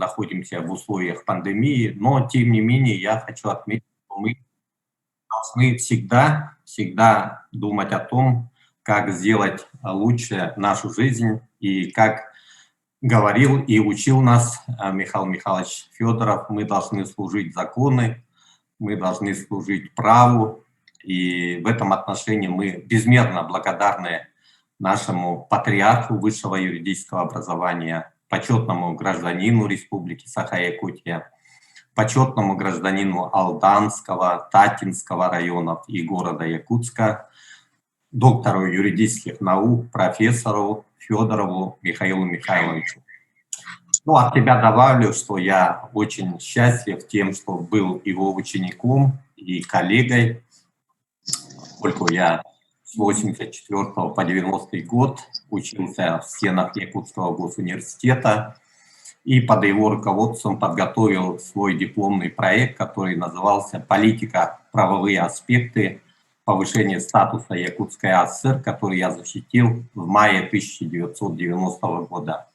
находимся в условиях пандемии, но тем не менее я хочу отметить, что мы должны всегда думать о том, как сделать лучше нашу жизнь и как говорил и учил нас Михаил Михайлович Федоров, мы должны служить законы, мы должны служить праву, и в этом отношении мы безмерно благодарны нашему патриарху высшего юридического образования, почетному гражданину Республики Саха-Якутия, почетному гражданину Алданского, Татинского районов и города Якутска, доктору юридических наук, профессору Федорову Михаилу Михайловичу. Ну, от себя добавлю, что я очень счастлив тем, что был его учеником и коллегой, поскольку я с 84 по 90 год учился в стенах Якутского госуниверситета и под его руководством подготовил свой дипломный проект, который назывался «Политика. Правовые аспекты повышения статуса Якутской АСР», который я защитил в мае 1990 года.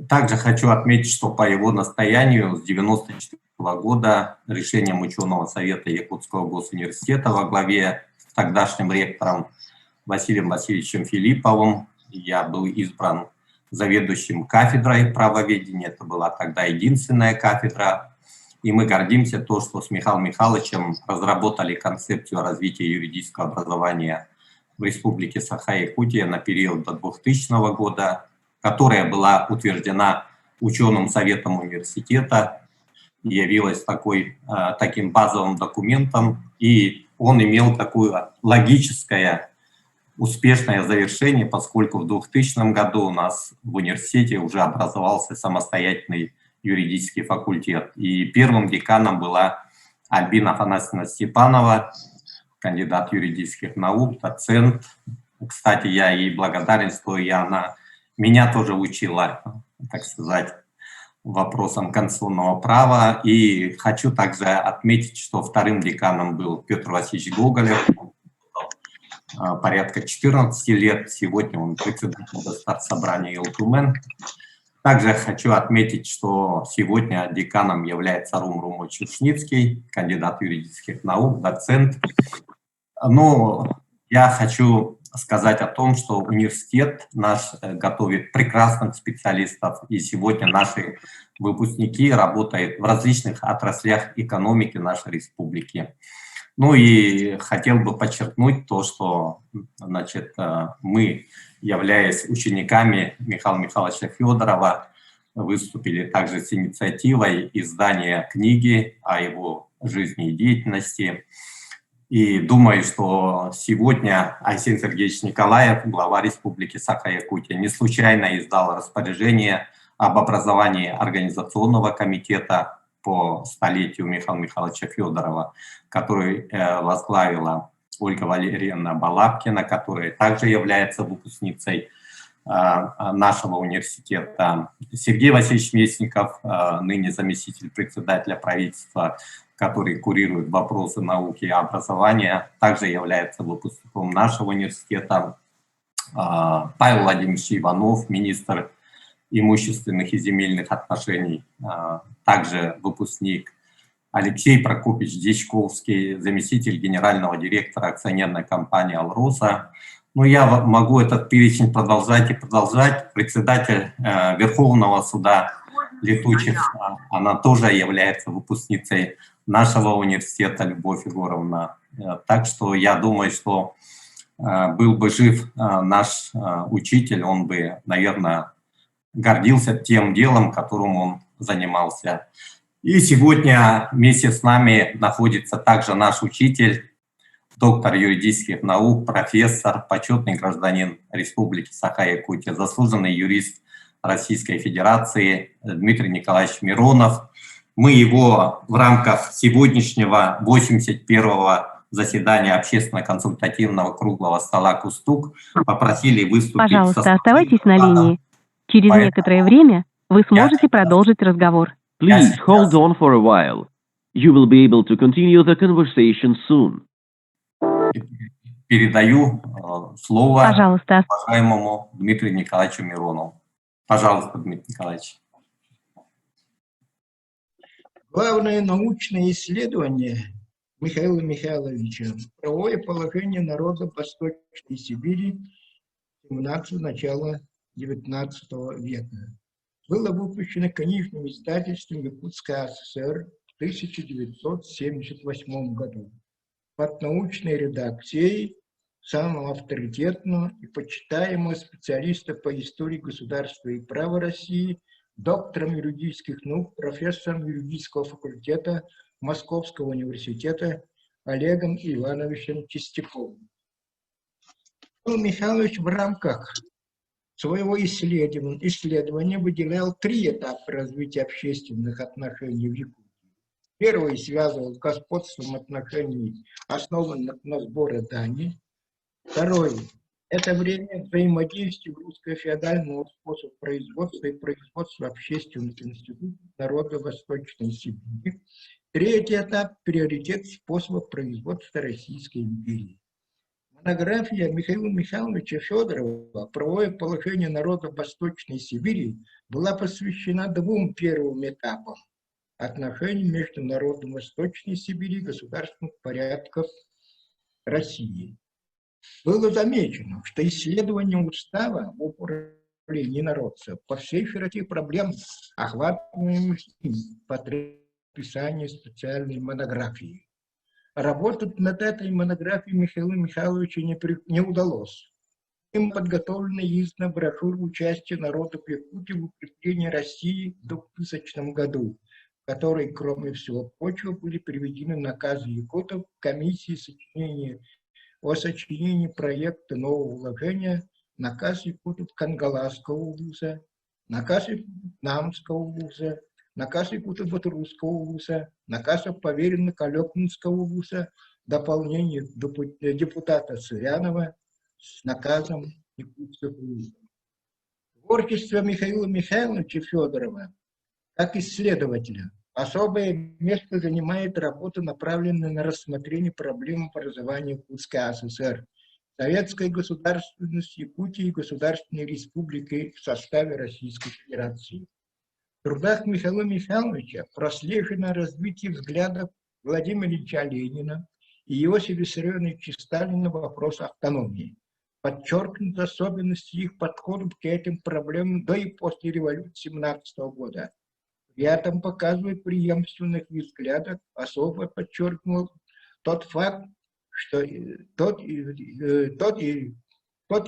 Также хочу отметить, что по его настоянию с 1994 года решением ученого совета Якутского госуниверситета во главе с тогдашним ректором Василием Васильевичем Филипповым я был избран заведующим кафедрой правоведения. Это была тогда единственная кафедра. И мы гордимся то, что с Михаилом Михайловичем разработали концепцию развития юридического образования в Республике Саха-Якутия на период до 2000 года, которая была утверждена ученым советом университета, явилась таким базовым документом, и он имел такое логическое, успешное завершение, поскольку в 2000 году у нас в университете уже образовался самостоятельный юридический факультет. И первым деканом была Альбина Афанасьевна Степанова, кандидат юридических наук, доцент. Кстати, я ей благодарен, что она меня тоже учила, так сказать, вопросам конституционного права. И хочу также отметить, что вторым деканом был Петр Васильевич Гоголев, порядка 14 лет. Сегодня он председатель Госсобрания Илтумен. Также хочу отметить, что сегодня деканом является Арум Румович Чушницкий, кандидат юридических наук, доцент. Но я хочу сказать о том, что университет наш готовит прекрасных специалистов, и сегодня наши выпускники работают в различных отраслях экономики нашей республики. Ну и хотел бы подчеркнуть то, что мы, являясь учениками Михаила Михайловича Федорова, выступили также с инициативой издания книги о его жизни и деятельности. И думаю, что сегодня Арсений Сергеевич Николаев, глава Республики Саха-Якутия, не случайно издал распоряжение об образовании организационного комитета по столетию Михаила Михайловича Федорова, который возглавила Ольга Валерьевна Балабкина, которая также является выпускницей нашего университета. Сергей Васильевич Местников, ныне заместитель председателя правительства, который курирует вопросы науки и образования, также является выпускником нашего университета. Павел Владимирович Иванов, министр имущественных и земельных отношений, также выпускник. Алексей Прокопьевич Дичковский, заместитель генерального директора акционерной компании «Алроса». Ну, я могу этот перечень продолжать и продолжать. Председатель Верховного суда Летучих, она тоже является выпускницей нашего университета, Любовь Егоровна. Так что я думаю, что был бы жив наш учитель, он бы, наверное, гордился тем делом, которым он занимался. И сегодня вместе с нами находится также наш учитель, доктор юридических наук, профессор, почетный гражданин Республики Саха-Якутия, заслуженный юрист Российской Федерации Дмитрий Николаевич Миронов. Мы его в рамках сегодняшнего 81-го заседания общественно-консультативного круглого стола «Кустук» попросили выступить. Пожалуйста, оставайтесь на линии. Через некоторое время вы сможете продолжить разговор. Please hold on for a while. You will be able to continue the conversation soon. Передаю слово Пожалуйста. уважаемому Дмитрию Николаевичу Миронову. Пожалуйста, Дмитрий Николаевич. Главное научное исследование Михаила Михайловича «Правовое положение народа Восточной Сибири 17 начала XIX века» было выпущено книжным издательством Якутской АССР в 1978 году под научной редакцией самого авторитетного и почитаемого специалиста по истории государства и права России, доктором юридических наук, профессором юридического факультета Московского университета Олегом Ивановичем Чистяковым. Михаил Михайлович в рамках своего исследования выделял 3 этапа развития общественных отношений в Якутии. Первый связывал с господством отношений, основанных на сборе дани. Второй – это время взаимодействия русско-феодального способа производства и производства общественных институтов народа Восточной Сибири. Третий этап – приоритет способа производства Российской империи. Монография Михаила Михайловича Федорова «Правовое положение народа Восточной Сибири» была посвящена 2 первым этапам отношений между народом Восточной Сибири и государственных порядков России. Было замечено, что исследование устава об управлении народцев по всей широте проблем, охватываемых потребует написания специальной монографии. Работать над этой монографией Михаилу Михайловичу не удалось. Им подготовлена и издана брошюра участия народов Якутии в укреплении России в 2000 году, в которой, кроме всего прочего, были приведены наказы якутов комиссии о сочинении проекта нового вложения, наказ якутов Кангаласского вуза, наказ Намского вуза, наказ якутов Батурусского вуза, наказ поверенного Калекнинского вуза, дополнение депутата Сырянова с наказом Якутского вуза. Творчество Михаила Михайловича Федорова, как исследователя, особое место занимает работа, направленная на рассмотрение проблем образования Якутской АССР, советской государственности Якутии и государственной республики в составе Российской Федерации. В трудах Михаила Михайловича прослежено развитие взглядов Владимира Ильича Ленина и Иосифа Виссарионовича Сталина в вопрос автономии. Подчеркнуты особенности их подходов к этим проблемам до и после революции 17 года. При этом показывает преемственных взглядов, особо подчеркнул тот факт, что тот и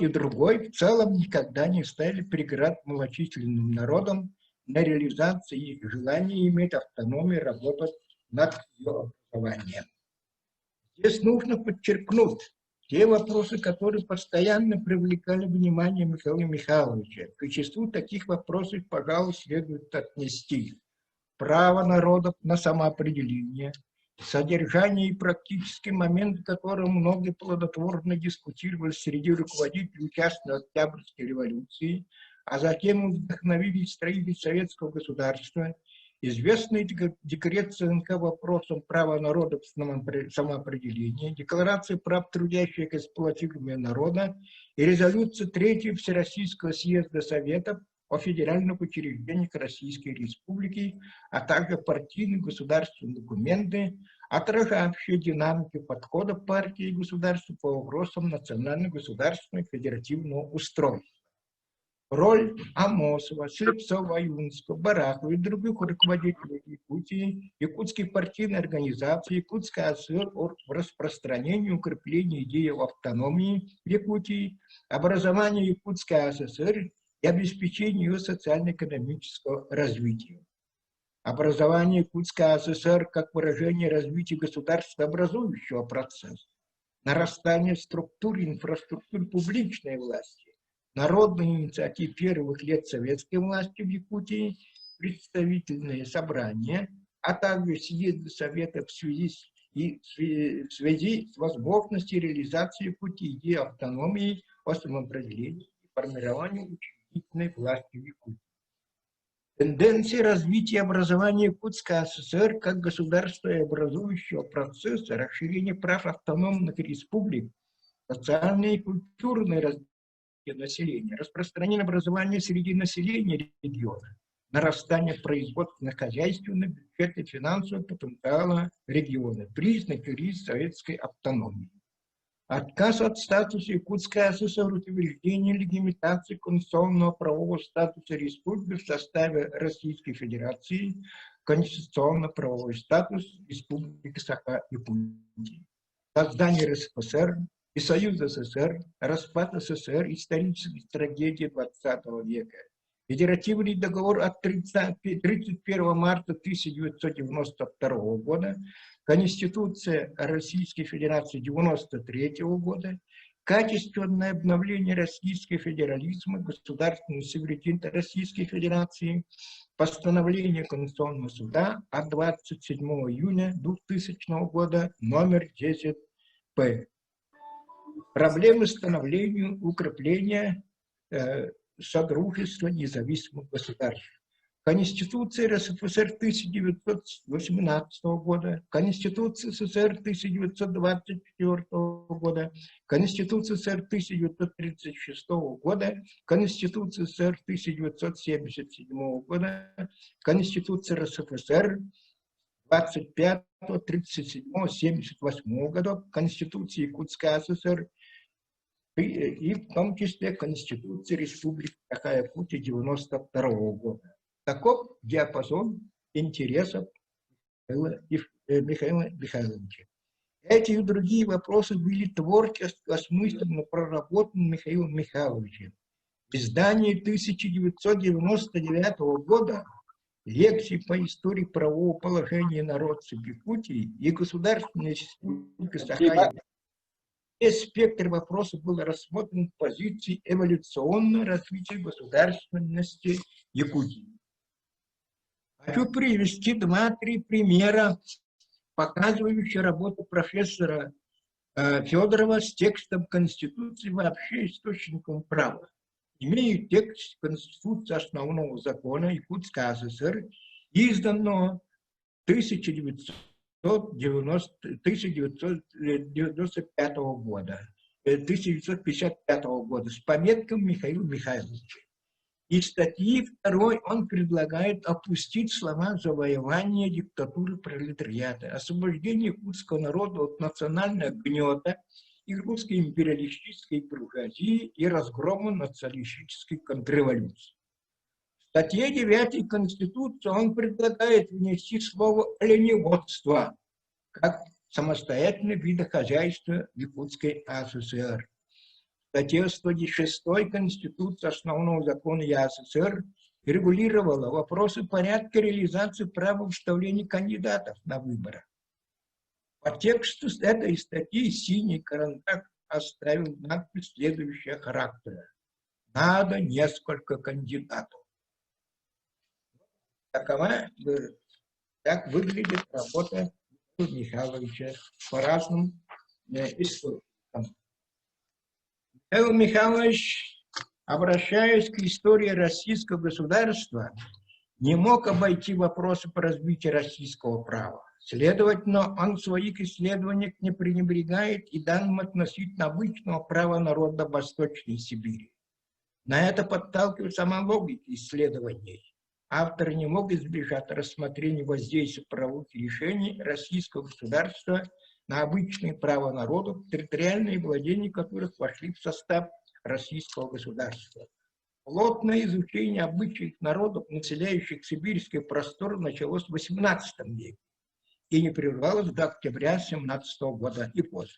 другой в целом никогда не ставили преград малочисленным народам на реализации их желания иметь автономию и работать над ее образованием. Здесь нужно подчеркнуть те вопросы, которые постоянно привлекали внимание Михаила Михайловича. К числу таких вопросов, пожалуй, следует отнести право народов на самоопределение, содержание и практический момент, которым многие плодотворно дискутировали среди руководителей участников Октябрьской революции, а затем вдохновились строители советского государства, известный декрет ЦНК вопросом права народа в самоопределении, декларация прав трудящих и эксплуатируемого народа и резолюция 3-го Всероссийского съезда Советов о федеральных учреждениях Российской Республики, а также партийные государственные документы, отражающие динамику подхода партии и государства по вопросам национально-государственного федеративного устройства. Роль Амосова, Слепцова, Юнского, Баракова и других руководителей Якутии, якутской партийной организации, Якутской АССР в распространении и укреплении идеи об автономии Якутии, образовании Якутской АССР и обеспечении ее социально-экономического развития. Образование Якутской АССР как выражение развития государствообразующего процесса, нарастание структуры и инфраструктуры публичной власти, народной инициативы первых лет советской власти в Якутии, представительные собрания, а также съезды Советов в связи с возможностью реализации пути идеи автономии по самоопределению и формированию учредительной власти в Якутии. Тенденции развития образования Якутской АССР как государствообразующего процесса, расширение прав автономных республик, социальное и культурное развитие населения, распространение образования среди населения региона, нарастание производственно-хозяйственного бюджета и финансового потенциала региона, признак риск советской автономии. Отказ от статуса Якутской ССР, утверждение легитимации конституционного правового статуса республики в составе Российской Федерации, конституционно-правовой статус Республики Саха-Якутия, создание РСФСР и Союза СССР, распад СССР, исторические трагедии XX века. Федеративный договор от 31 марта 1992 года, Конституция Российской Федерации 1993 года, качественное обновление российского федерализма, государственного суверенитета Российской Федерации, постановление Конституционного суда от 27 июня 2000 года номер 10П. Проблемы становления, укрепления Содружества независимых государств. Конституция РСФСР 1918 года, Конституция СССР 1924 года, Конституция СССР 1936 года, Конституция СССР 1977 года, Конституция РСФСР 25, 37, 78 годов, Конституция Якутской ССР и в том числе Конституция Республики Саха-Якутия 92 года. Таков диапазон интересов Михаила Михайловича. Эти и другие вопросы были творчески, осмысленно проработаны Михаилом Михайловичем. В издании 1999 года лекции по истории правового положения народцев Якутии и Государственной Республики Саха-Якутия весь спектр вопросов был рассмотрен в позиции эволюционного развития государственности Якутии. Хочу привести 2-3 примера, показывающие работу профессора Федорова с текстом Конституции, вообще источником права. Имею текст Конституции основного закона Якутской ССР, изданного 1955 года с пометкой Михаила Михайловича. Из статьи 2 он предлагает опустить слова завоевания диктатуры пролетариата, освобождение якутского народа от национального гнета и русской империалистической буржуазии и разгрома националистической контрреволюции. В статье 9 Конституции он предлагает внести слово «оленеводство» как самостоятельное видохозяйство Якутской ССР. Статья 106 Конституции основного закона ЯССР регулировала вопросы порядка реализации права выставления кандидатов на выборы. По тексту этой статьи синий карандаш оставил надпись следующего характера: надо несколько кандидатов. Такова, так выглядит работа Михайловича по разным историкам. Михаил Михайлович, обращаясь к истории российского государства, не мог обойти вопросы по развитию российского права. Следовательно, он в своих исследованиях не пренебрегает и данным относительно обычного права народа Восточной Сибири. На это подталкивает сама логика исследований. Авторы не могут избежать рассмотрения воздействия правовых решений российского государства на обычное право народов, территориальные владения которых вошли в состав российского государства. Плотное изучение обычаев народов, населяющих сибирский простор, началось в XVIII веке и не прервалось до октября 17 года и после.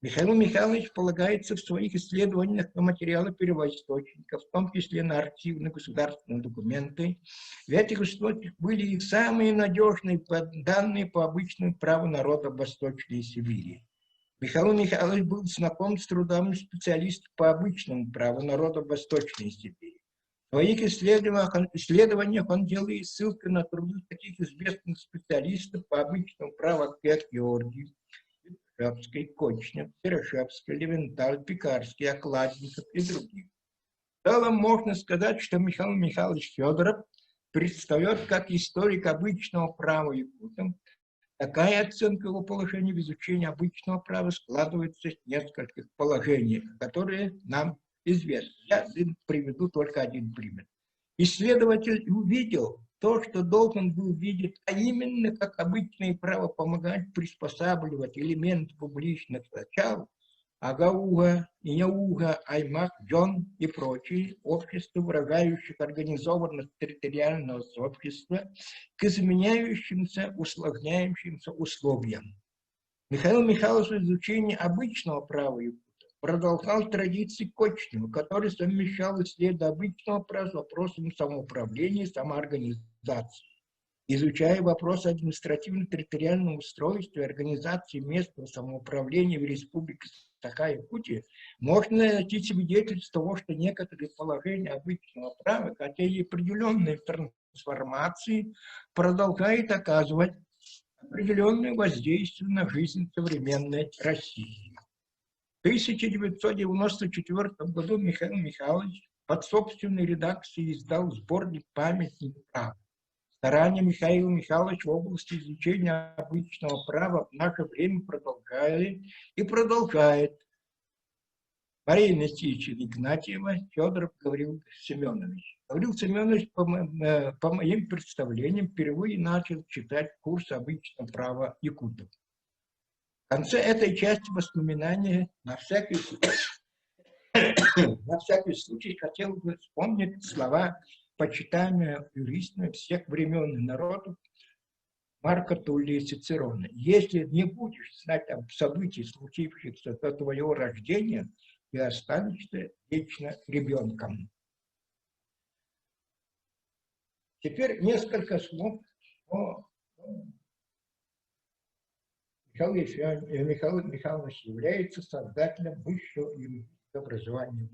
Михаил Михайлович полагается в своих исследованиях на материалы первоисточников, в том числе на архивные государственные документы. В этих источниках были и самые надежные данные по обычному праву народа Восточной Сибири. Михаил Михайлович был знаком с трудами специалистов по обычному праву народа Восточной Сибири. В своих исследованиях он делает ссылки на труды таких известных специалистов по обычному праву, как Георгий, Шапский, Кочнев, Серошевский, Левенталь, Пекарский, Окладников и других. В целом можно сказать, что Михаил Михайлович Федоров представляет как историк обычного права якутам. Такая оценка его положения в изучении обычного права складывается из нескольких положений, которые нам известны. Я приведу только один пример. Исследователь увидел то, что должен был видеть, а именно, как обычное право помогать приспосабливать элементы публичных начал, Агауга, Иняуга, Аймак, Джон и прочие общества, выражающих организованность территориального сообщества к изменяющимся, усложняющимся условиям. Михаил Михайлович в изучении обычного права продолжал традиции Кочнева, который совмещал исследование обычного права с вопросами самоуправления и самоорганизации. Изучая вопросы административно-территориального устройства и организации местного самоуправления в Республике Саха-Якутия, можно найти свидетельство того, что некоторые положения обычного права, хотя и определенные трансформации, продолжают оказывать определенное воздействие на жизнь современной России. В 1994 году Михаил Михайлович под собственной редакцией издал сборник «Памятник права». Старания Михаила Михайловича в области изучения обычного права в наше время продолжали и продолжает Мария Сечина Игнатьева, Федоров Гаврил Семенович. Гаврил Семенович, по моим представлениям, впервые начал читать курс обычного права якутов. В конце этой части воспоминания на всякий случай хотел бы вспомнить слова почитаемого юриста всех времен и народов Марка Туллия Цицерона. Если не будешь знать об событиях, случившихся до твоего рождения, ты останешься вечно ребенком. Теперь несколько слов о Михаил Михайлович является создателем высшего юридического образования.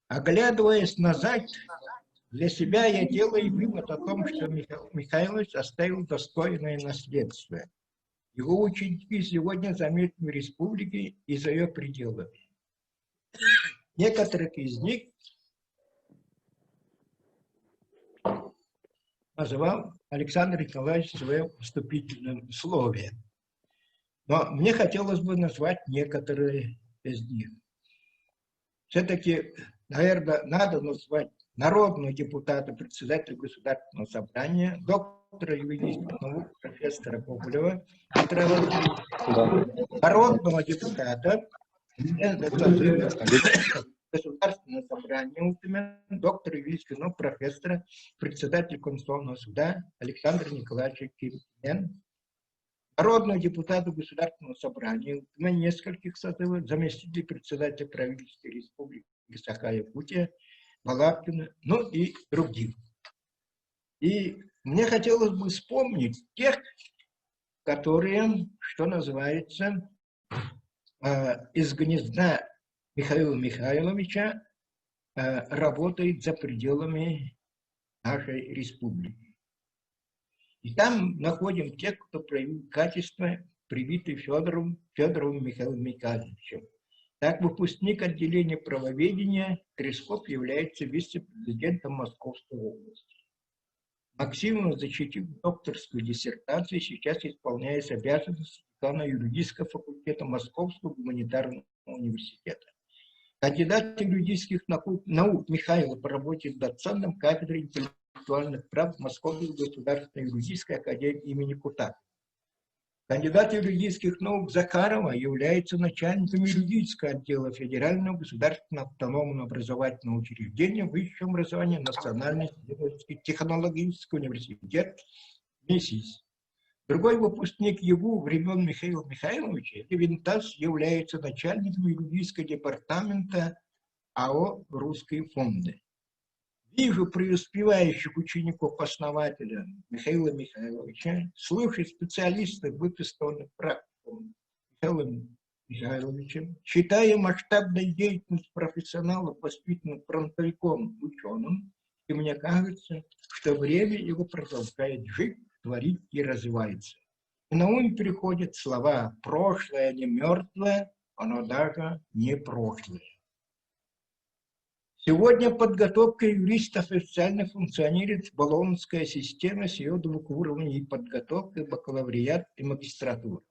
Оглядываясь назад, для себя я делаю вывод о том, что Михаил Михайлович оставил достойное наследство. Его ученики сегодня заметны в республике и за ее пределами. Некоторых из них назвал Александр Николаевич в своем вступительном слове. Но мне хотелось бы назвать некоторые из них. Все-таки, наверное, надо назвать народного депутата, председателя Государственного собрания, доктора юридических наук, профессора Гоголева, народного депутата, Государственного собрания, доктора юридических наук, профессора, председателя Конституционного суда Александра Николаевича Кирина, народного депутата Государственного собрания, нескольких созывов, заместителей председателя правительства Республики Саха-Якутия, Балабкина, ну и других. И мне хотелось бы вспомнить тех, которые, что называется, из гнезда Михаила Михайловича работают за пределами нашей республики. И там находим тех, кто проявил качество, привитые Федоровым Михаилом Михайловичем. Так, выпускник отделения правоведения Тресков является вице-президентом Московской области. Максимов, защитив докторскую диссертацию, сейчас исполняет обязанности декана юридического факультета Московского гуманитарного университета. Кандидат юридических наук Михайлов работает доцентом кафедры интеллектуальных прав Московской государственной юридической академии имени Кутафова. Кандидат юридических наук Захарова является начальником юридического отдела Федерального государственного автономного образовательного учреждения высшего образования Национальный исследовательский технологический университет МИСИС. Другой выпускник ЕГУ времен Михаила Михайловича, Левинтас, является начальником юридического департамента АО «Русские фонды». Вижу преуспевающих учеников-основателя Михаила Михайловича, слушаю специалистов, выписанных практикум Михаилом Михайловичем, читаю масштабную деятельность профессионалов, воспитанных фронтовиком ученым, и мне кажется, что время его продолжает жить, творить и развивается. И на ум приходят слова «прошлое не мертвое, оно даже не прошлое». Сегодня подготовка юристов официально функционирует болонская система с ее двухуровневой подготовкой бакалавриат и магистратура.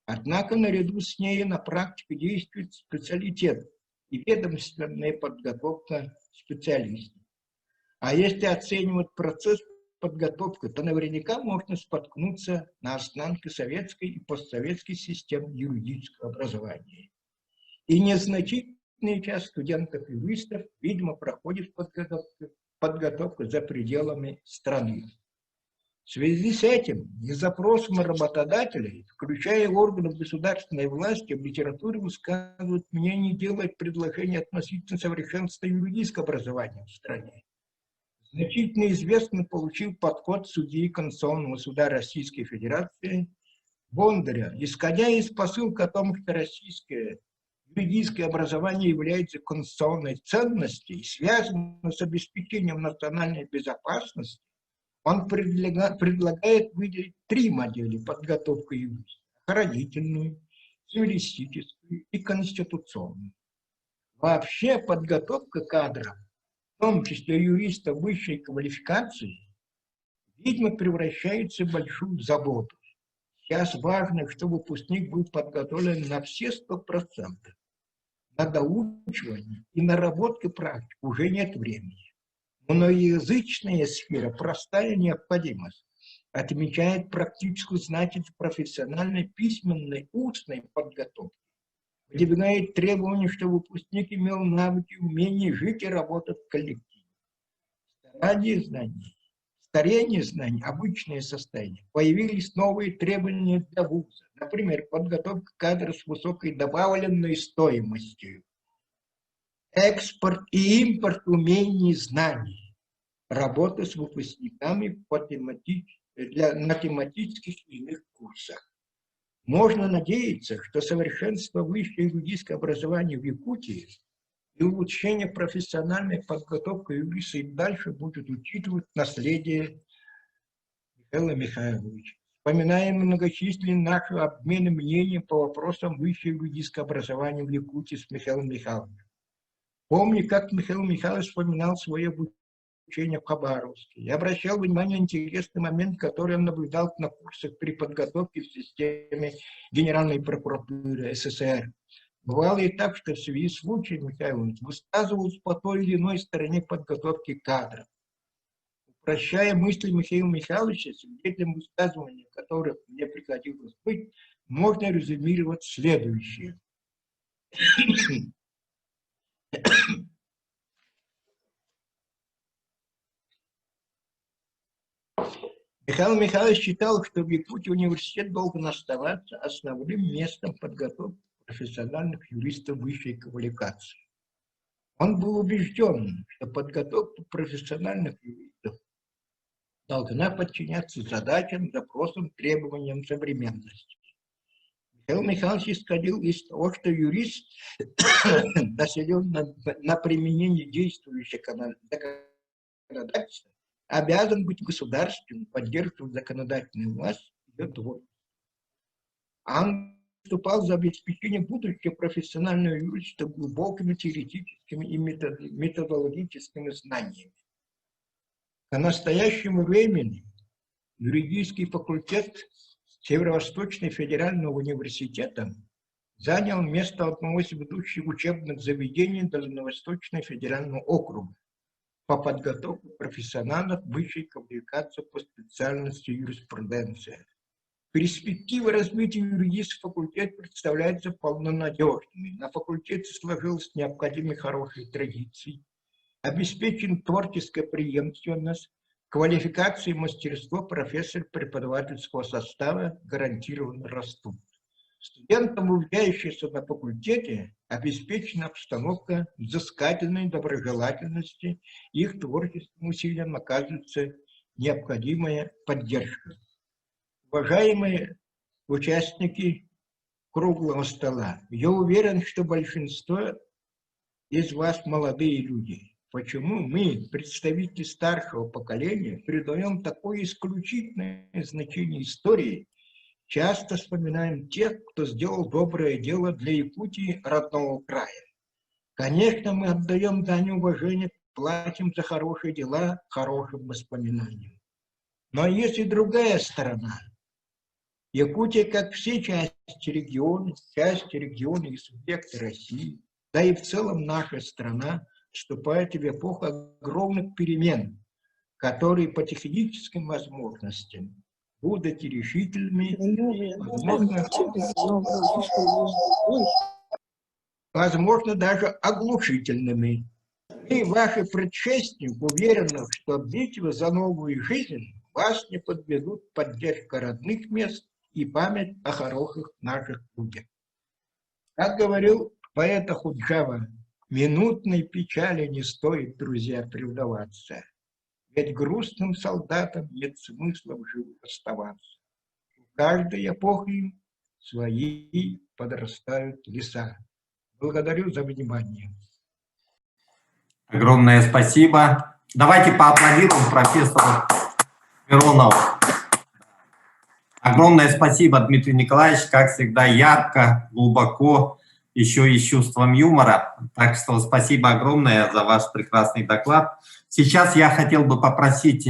Однако наряду с ней на практике действует специалитет и ведомственная подготовка специалистов. А если оценивать процесс подготовки, то наверняка можно споткнуться на останки советской и постсоветской систем юридического образования. И незначительная часть студентов-юристов, видимо, проходит подготовку за пределами страны. В связи с этим и запросом работодателей, включая органов государственной власти, в литературе высказывают мнение делать предложения относительно совершенства юридического образования в стране. Значительно известно получил подход судьи Конституционного суда Российской Федерации Бондаря, исходя из посылки о том, что российское юридическое образование является конституционной ценностью и связано с обеспечением национальной безопасности. Он предлагает выделить 3 модели подготовки юристов: охранительную, цивилистическую и конституционную. Вообще подготовка кадров, в том числе юристов высшей квалификации, видимо, превращается в большую заботу. Сейчас важно, чтобы выпускник был подготовлен на все 100%. На доучивание и наработку практики уже нет времени. Многоязычная сфера – простая необходимость. Отмечает практическую значимость профессиональной письменной устной подготовки. Выдвигает требования, чтобы выпускник имел навыки, умение жить и работать в коллективе. Старение знаний, обычное состояние. Появились новые требования для вуза. Например, подготовка кадров с высокой добавленной стоимостью. Экспорт и импорт умений и знаний. Работа с выпускниками на тематических и иных курсах. Можно надеяться, что совершенство высшего юридического образования в Якутии и улучшение профессиональной подготовки юристов и дальше будет учитывать наследие Михаила Михайловича. Вспоминаем многочисленные наши обмены мнением по вопросам высшего юридического образования в Якутии с Михаилом Михайловичем. Помню, как Михаил Михайлович вспоминал свое обучение в Хабаровске. Я обращал внимание на интересный момент, который он наблюдал на курсах при подготовке в системе Генеральной прокуратуры СССР. Бывало и так, что в связи с случаем Михайлович высказывался по той или иной стороне подготовки кадров. Упрощая мысли Михаила Михайловича, свидетелем высказывания, которых мне приходилось быть, можно резюмировать следующее. Михаил Михайлович считал, что в Якутии университет должен оставаться основным местом подготовки профессиональных юристов высшей квалификации. Он был убежден, что подготовка профессиональных юристов должна подчиняться задачам, запросам, требованиям современности. Михаил Михайлович исходил из того, что юрист, населен на применение действующего законодательства, обязан быть государственным, поддерживать законодательную власть и ее творчество. Он выступал за обеспечение будущего профессионального юриста глубокими теоретическими и методологическими знаниями. К настоящему времени юридический факультет Северо-Восточного федерального университета занял место одного из ведущих учебных заведений Дальневосточного федерального округа по подготовке профессионалов высшей квалификации по специальности юриспруденция. Перспективы развития юридического факультета представляются полнонадежными. На факультете сложилась необходимые хорошие традиции, обеспечен творческая преемственность, квалификация и мастерство профессор-преподавательского состава гарантированно растут. Студентам, обучающимся на факультете, обеспечена обстановка взыскательной доброжелательности, их творческим усилиям оказывается необходимая поддержка. Уважаемые участники круглого стола, я уверен, что большинство из вас молодые люди. Почему мы, представители старшего поколения, придаем такое исключительное значение истории, часто вспоминаем тех, кто сделал доброе дело для Якутии, родного края. Конечно, мы отдаем дань уважения, платим за хорошие дела хорошим воспоминаниям. Но есть и другая сторона. Якутия, как все части региона и субъекты России, да и в целом наша страна, вступаете в эпоху огромных перемен, которые по техническим возможностям будут решительными, возможно, даже оглушительными. И ваши предшественники уверены, что в битве за новую жизнь вас не подведут поддержка родных мест и память о хороших наших людях. Как говорил поэт Ахуджава, минутной печали не стоит, друзья, предаваться, ведь грустным солдатам нет смысла в живых оставаться. В каждой эпохе свои подрастают леса. Благодарю за внимание. Огромное спасибо. Давайте поаплодируем профессору Миронову. Огромное спасибо, Дмитрий Николаевич, как всегда, ярко, глубоко, еще и с чувством юмора. Так что спасибо огромное за ваш прекрасный доклад. Сейчас я хотел бы попросить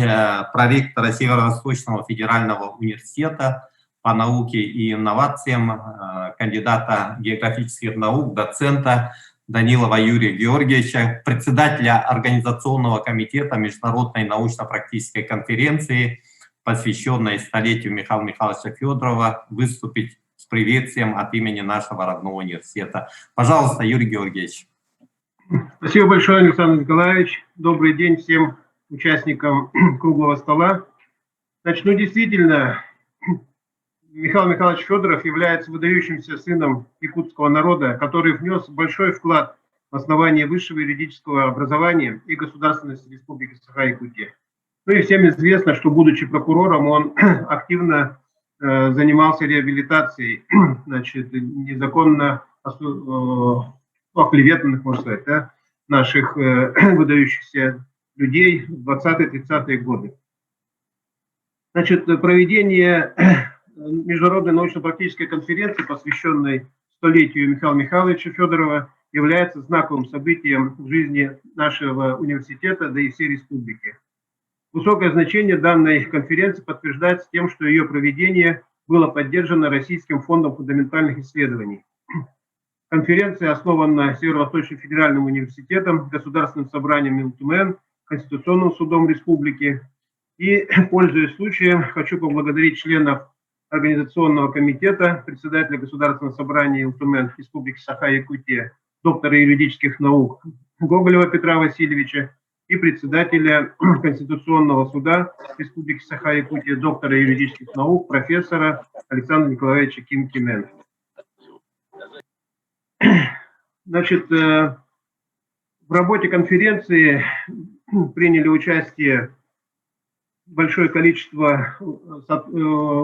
проректора Северо-Восточного федерального университета по науке и инновациям, кандидата географических наук, доцента Данилова Юрия Георгиевича, председателя Организационного комитета Международной научно-практической конференции, посвященной столетию Михаила Михайловича Федорова, выступить с приветствием от имени нашего родного университета. Пожалуйста, Юрий Георгиевич. Спасибо большое, Александр Николаевич. Добрый день всем участникам круглого стола. Значит, действительно, Михаил Михайлович Федоров является выдающимся сыном якутского народа, который внес большой вклад в основание высшего юридического образования и государственности Республики Саха-Якутия. Ну и всем известно, что, будучи прокурором, он активно занимался реабилитацией, значит, незаконно оклеветанных, можно сказать, да, наших выдающихся людей в 20-30-е годы. Значит, проведение Международной научно-практической конференции, посвященной столетию Михаила Михайловича Федорова, является знаковым событием в жизни нашего университета, да и всей республики. Высокое значение данной конференции подтверждается тем, что ее проведение было поддержано Российским фондом фундаментальных исследований. Конференция основана Северо-Восточным федеральным университетом, Государственным собранием МИЛТУМЭН, Конституционным судом республики. И, пользуясь случаем, хочу поблагодарить членов Организационного комитета, председателя Государственного собрания МИЛТУМЭН Республики Саха-Якутия, доктора юридических наук Гоголева Петра Васильевича и председателя Конституционного суда Республики Саха-Якутия, доктора юридических наук, профессора Александра Николаевича Кинкинена. Значит, в работе конференции приняли участие большое количество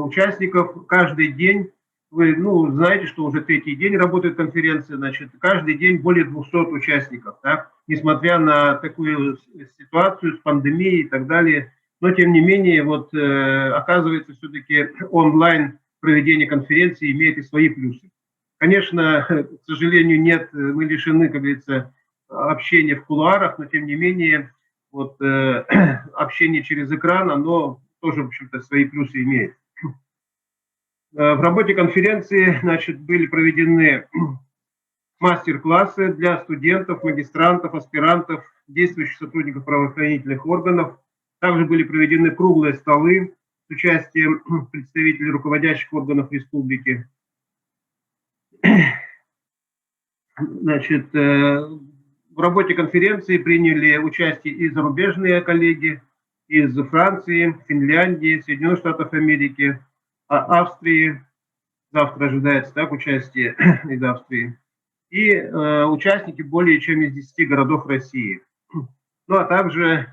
участников. Каждый день, вы знаете, что уже третий день работает конференция, значит, каждый день более 200 участников, так? Несмотря на такую ситуацию с пандемией и так далее. Но, тем не менее, вот оказывается, все-таки онлайн проведение конференции имеет и свои плюсы. Конечно, к сожалению, нет, мы лишены, как говорится, общения в кулуарах, но, тем не менее, вот, общение через экран, оно тоже, в общем-то, свои плюсы имеет. В работе конференции, значит, были проведены мастер-классы для студентов, магистрантов, аспирантов, действующих сотрудников правоохранительных органов. Также были проведены круглые столы с участием представителей руководящих органов республики. Значит, в работе конференции приняли участие и зарубежные коллеги из Франции, Финляндии, Соединенных Штатов Америки, Австрии. Завтра ожидается, так, участие из Австрии. И участники более чем из 10 городов России. Ну, а также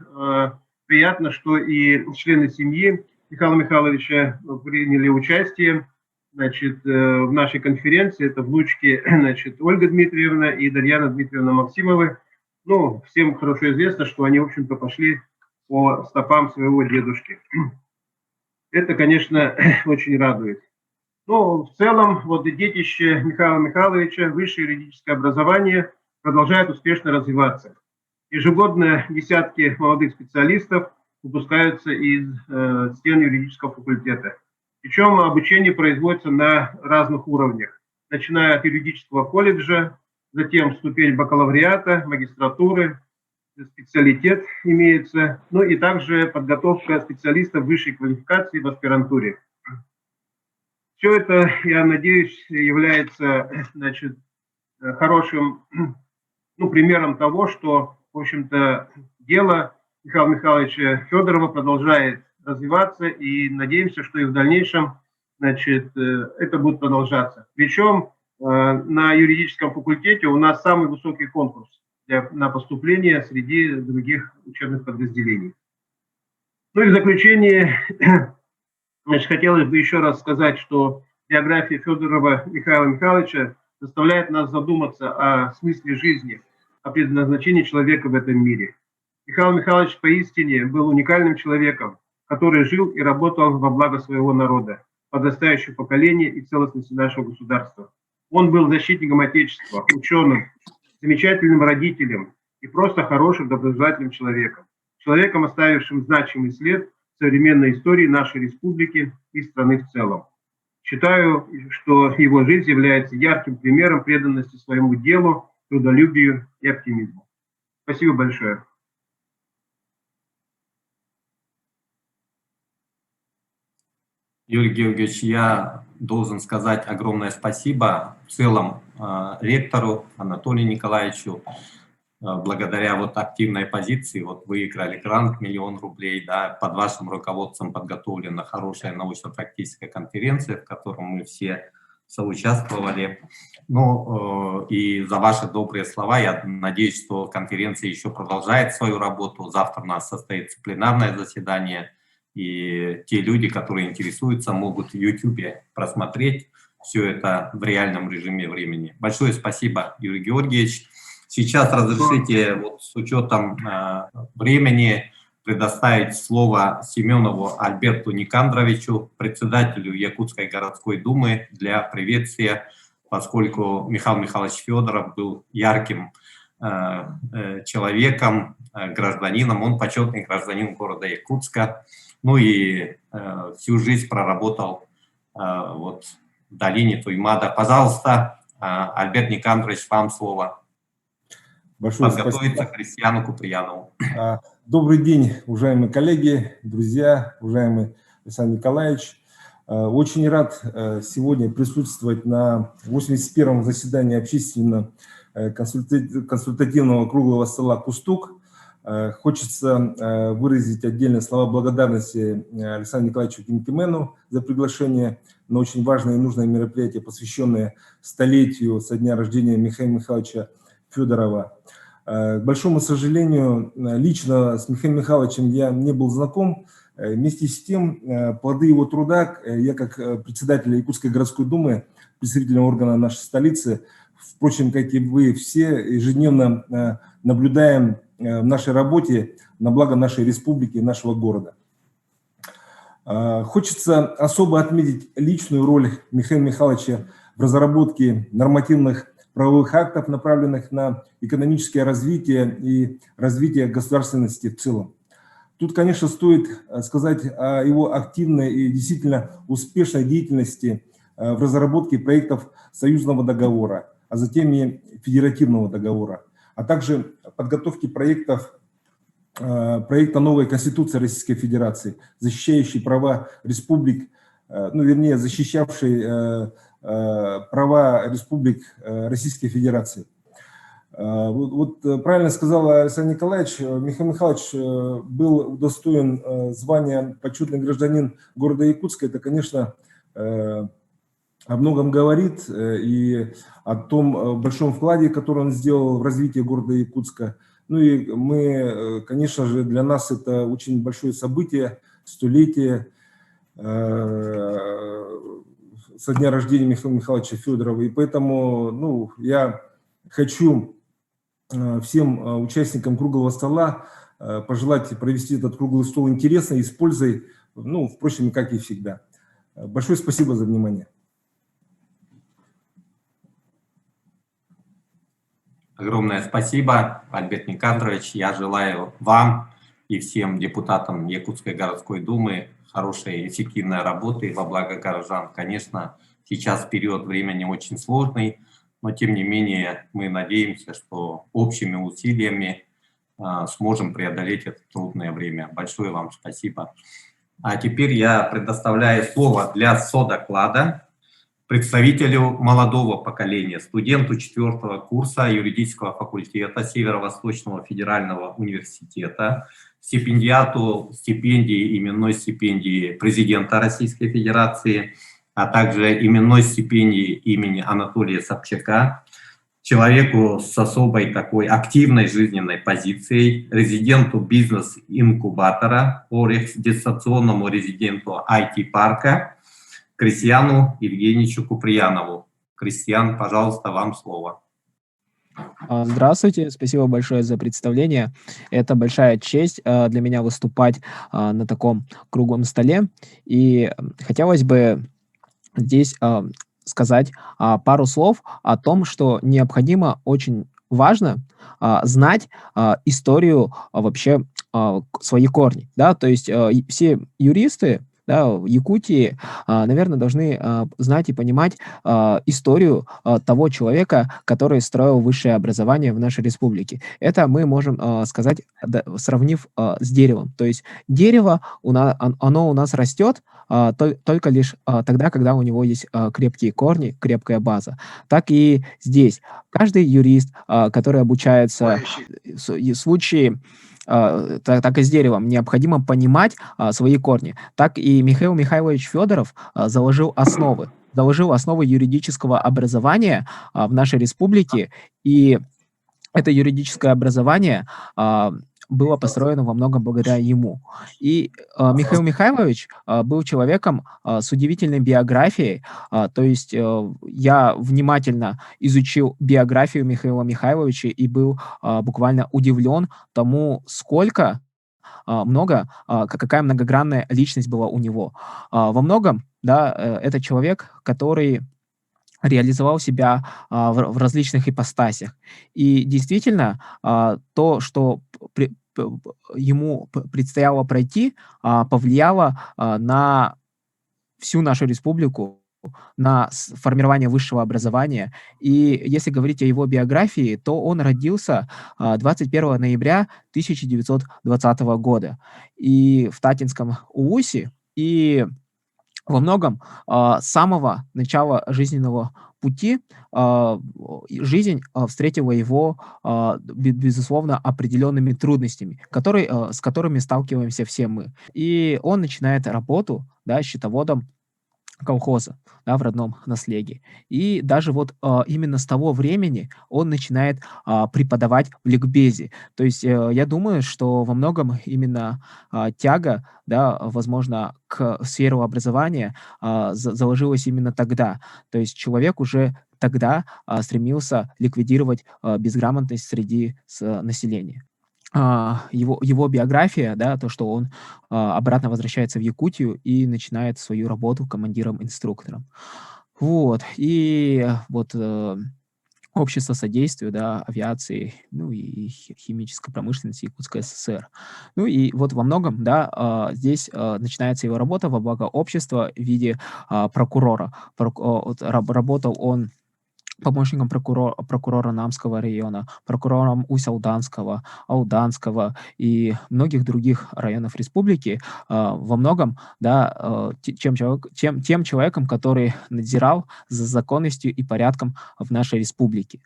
приятно, что и члены семьи Михаила Михайловича приняли участие, значит, в нашей конференции. Это внучки, значит, Ольга Дмитриевна и Дарьяна Дмитриевна Максимовы. Ну, всем хорошо известно, что они, в общем-то, пошли по стопам своего дедушки. Это, конечно, очень радует. Но в целом, вот детище Михаила Михайловича, высшее юридическое образование продолжает успешно развиваться. Ежегодно десятки молодых специалистов выпускаются из стен юридического факультета. Причем обучение производится на разных уровнях, начиная от юридического колледжа, затем ступень бакалавриата, магистратуры, специалитет имеется, ну и также подготовка специалистов высшей квалификации в аспирантуре. Все это, я надеюсь, является, значит, хорошим, ну, примером того, что, в общем-то, дело Михаила Михайловича Федорова продолжает развиваться, и надеемся, что и в дальнейшем, значит, это будет продолжаться. Причем на юридическом факультете у нас самый высокий конкурс на поступление среди других учебных подразделений. Ну и в заключение, значит, хотелось бы еще раз сказать, что биография Федорова Михаила Михайловича заставляет нас задуматься о смысле жизни, о предназначении человека в этом мире. Михаил Михайлович поистине был уникальным человеком, который жил и работал во благо своего народа, подрастающего поколения и целостности нашего государства. Он был защитником Отечества, ученым, замечательным родителем и просто хорошим, доброжелательным человеком. Человеком, оставившим значимый след в современной истории нашей республики и страны в целом. Считаю, что его жизнь является ярким примером преданности своему делу, трудолюбию и оптимизму. Спасибо большое. Юрий Георгиевич, я должен сказать огромное спасибо в целом ректору Анатолию Николаевичу. Благодаря вот активной позиции, вот выиграли грант 1 000 000 рублей, да, под вашим руководством подготовлена хорошая научно-практическая конференция, в которой мы все соучаствовали. Ну, и за ваши добрые слова, я надеюсь, что конференция еще продолжает свою работу. Завтра у нас состоится пленарное заседание, и те люди, которые интересуются, могут в YouTube просмотреть все это в реальном режиме времени. Большое спасибо, Юрий Георгиевич. Сейчас разрешите, вот с учетом времени, предоставить слово Семенову Альберту Никандровичу, председателю Якутской городской думы, для приветствия, поскольку Михаил Михайлович Федоров был ярким человеком, гражданином, он почетный гражданин города Якутска, ну и всю жизнь проработал вот в долине Туймада. Пожалуйста, Альберт Никандрович, вам слово. Большое Подготовиться спасибо. к Крестьяну Куприянову. Добрый день, уважаемые коллеги, друзья, уважаемый Александр Николаевич. Очень рад сегодня присутствовать на 81-м заседании общественно-консультативного круглого стола «Кустук». Хочется выразить отдельные слова благодарности Александру Николаевичу Кинкимену за приглашение на очень важное и нужное мероприятие, посвященное столетию со дня рождения Михаила Михайловича Федорова. К большому сожалению, лично с Михаилом Михайловичем я не был знаком. Вместе с тем, плоды его труда, я как председатель Якутской городской думы, представительного органа нашей столицы, впрочем, как и вы все, ежедневно наблюдаем в нашей работе на благо нашей республики и нашего города. Хочется особо отметить личную роль Михаила Михайловича в разработке нормативных правовых актов, направленных на экономическое развитие и развитие государственности в целом. Тут, конечно, стоит сказать о его активной и действительно успешной деятельности в разработке проектов союзного договора, а затем и федеративного договора, а также подготовке проекта новой Конституции Российской Федерации, защищающей права республик, ну, вернее, защищавшей права республик Российской Федерации. Вот правильно сказал Александр Николаевич, Михаил Михайлович был удостоен звания почетный гражданин города Якутска. Это, конечно, о многом говорит и о том большом вкладе, который он сделал в развитие города Якутска. Ну и мы, конечно же, для нас это очень большое событие, столетие со дня рождения Михаила Михайловича Федорова. И поэтому, ну, я хочу всем участникам круглого стола пожелать провести этот круглый стол интересно и с пользой, ну, впрочем, как и всегда. Большое спасибо за внимание. Огромное спасибо, Альберт Никандрович. Я желаю вам и всем депутатам Якутской городской думы хорошей и эффективной работы во благо горожан. Конечно, сейчас период времени очень сложный, но тем не менее мы надеемся, что общими усилиями сможем преодолеть это трудное время. Большое вам спасибо. А теперь я предоставляю слово для содоклада представителю молодого поколения, студенту 4-го курса юридического факультета Северо-Восточного федерального университета, стипендиату стипендии, именной стипендии президента Российской Федерации, а также именной стипендии имени Анатолия Собчака, человеку с особой такой активной жизненной позицией, резиденту бизнес-инкубатора, дистанционному резиденту IT-парка, Крестьяну Евгеньевичу Куприянову. Крестьян, пожалуйста, вам слово. Здравствуйте, спасибо большое за представление. Это большая честь для меня выступать на таком круглом столе. И хотелось бы здесь сказать пару слов о том, что необходимо, очень важно знать историю вообще своих корней. Да? То есть все юристы, да, в Якутии, наверное, должны знать и понимать историю того человека, который строил высшее образование в нашей республике. Это мы можем сказать, сравнив с деревом. То есть дерево, оно у нас растет только лишь тогда, когда у него есть крепкие корни, крепкая база. Так и здесь. Каждый юрист, который обучается в случае так и с деревом, необходимо понимать свои корни. Так и Михаил Михайлович Федоров заложил основы юридического образования в нашей республике, и это юридическое образование было построено во многом благодаря ему. И Михаил Михайлович был человеком с удивительной биографией, то есть я внимательно изучил биографию Михаила Михайловича и был буквально удивлен тому, какая многогранная личность была у него. Во многом, да, это человек, который реализовал себя в различных ипостасях. И действительно, то, что ему предстояло пройти, повлияло на всю нашу республику, на формирование высшего образования. И если говорить о его биографии, то он родился 21 ноября 1920 года и в Татинском УУСе, и во многом с самого начала жизненного пути жизнь встретила его, безусловно, определенными трудностями, с которыми сталкиваемся все мы. И он начинает работу, да, счетоводом колхоза, да, в родном наследии. И даже вот именно с того времени он начинает преподавать в ликбезе. То есть я думаю, что во многом именно тяга, да, возможно, к сфере образования заложилась именно тогда. То есть человек уже тогда стремился ликвидировать безграмотность среди населения. Его биография, да, то, что он обратно возвращается в Якутию и начинает свою работу командиром-инструктором. Вот. И вот общество содействия, да, авиации, ну и химической промышленности Якутской ССР. Ну и вот во многом, да, здесь начинается его работа во благо общества в виде прокурора. Работал он помощником прокурора Намского района, прокурором Усть-Алданского, Алданского и многих других районов республики, во многом, да, тем человеком, который надзирал за законностью и порядком в нашей республике.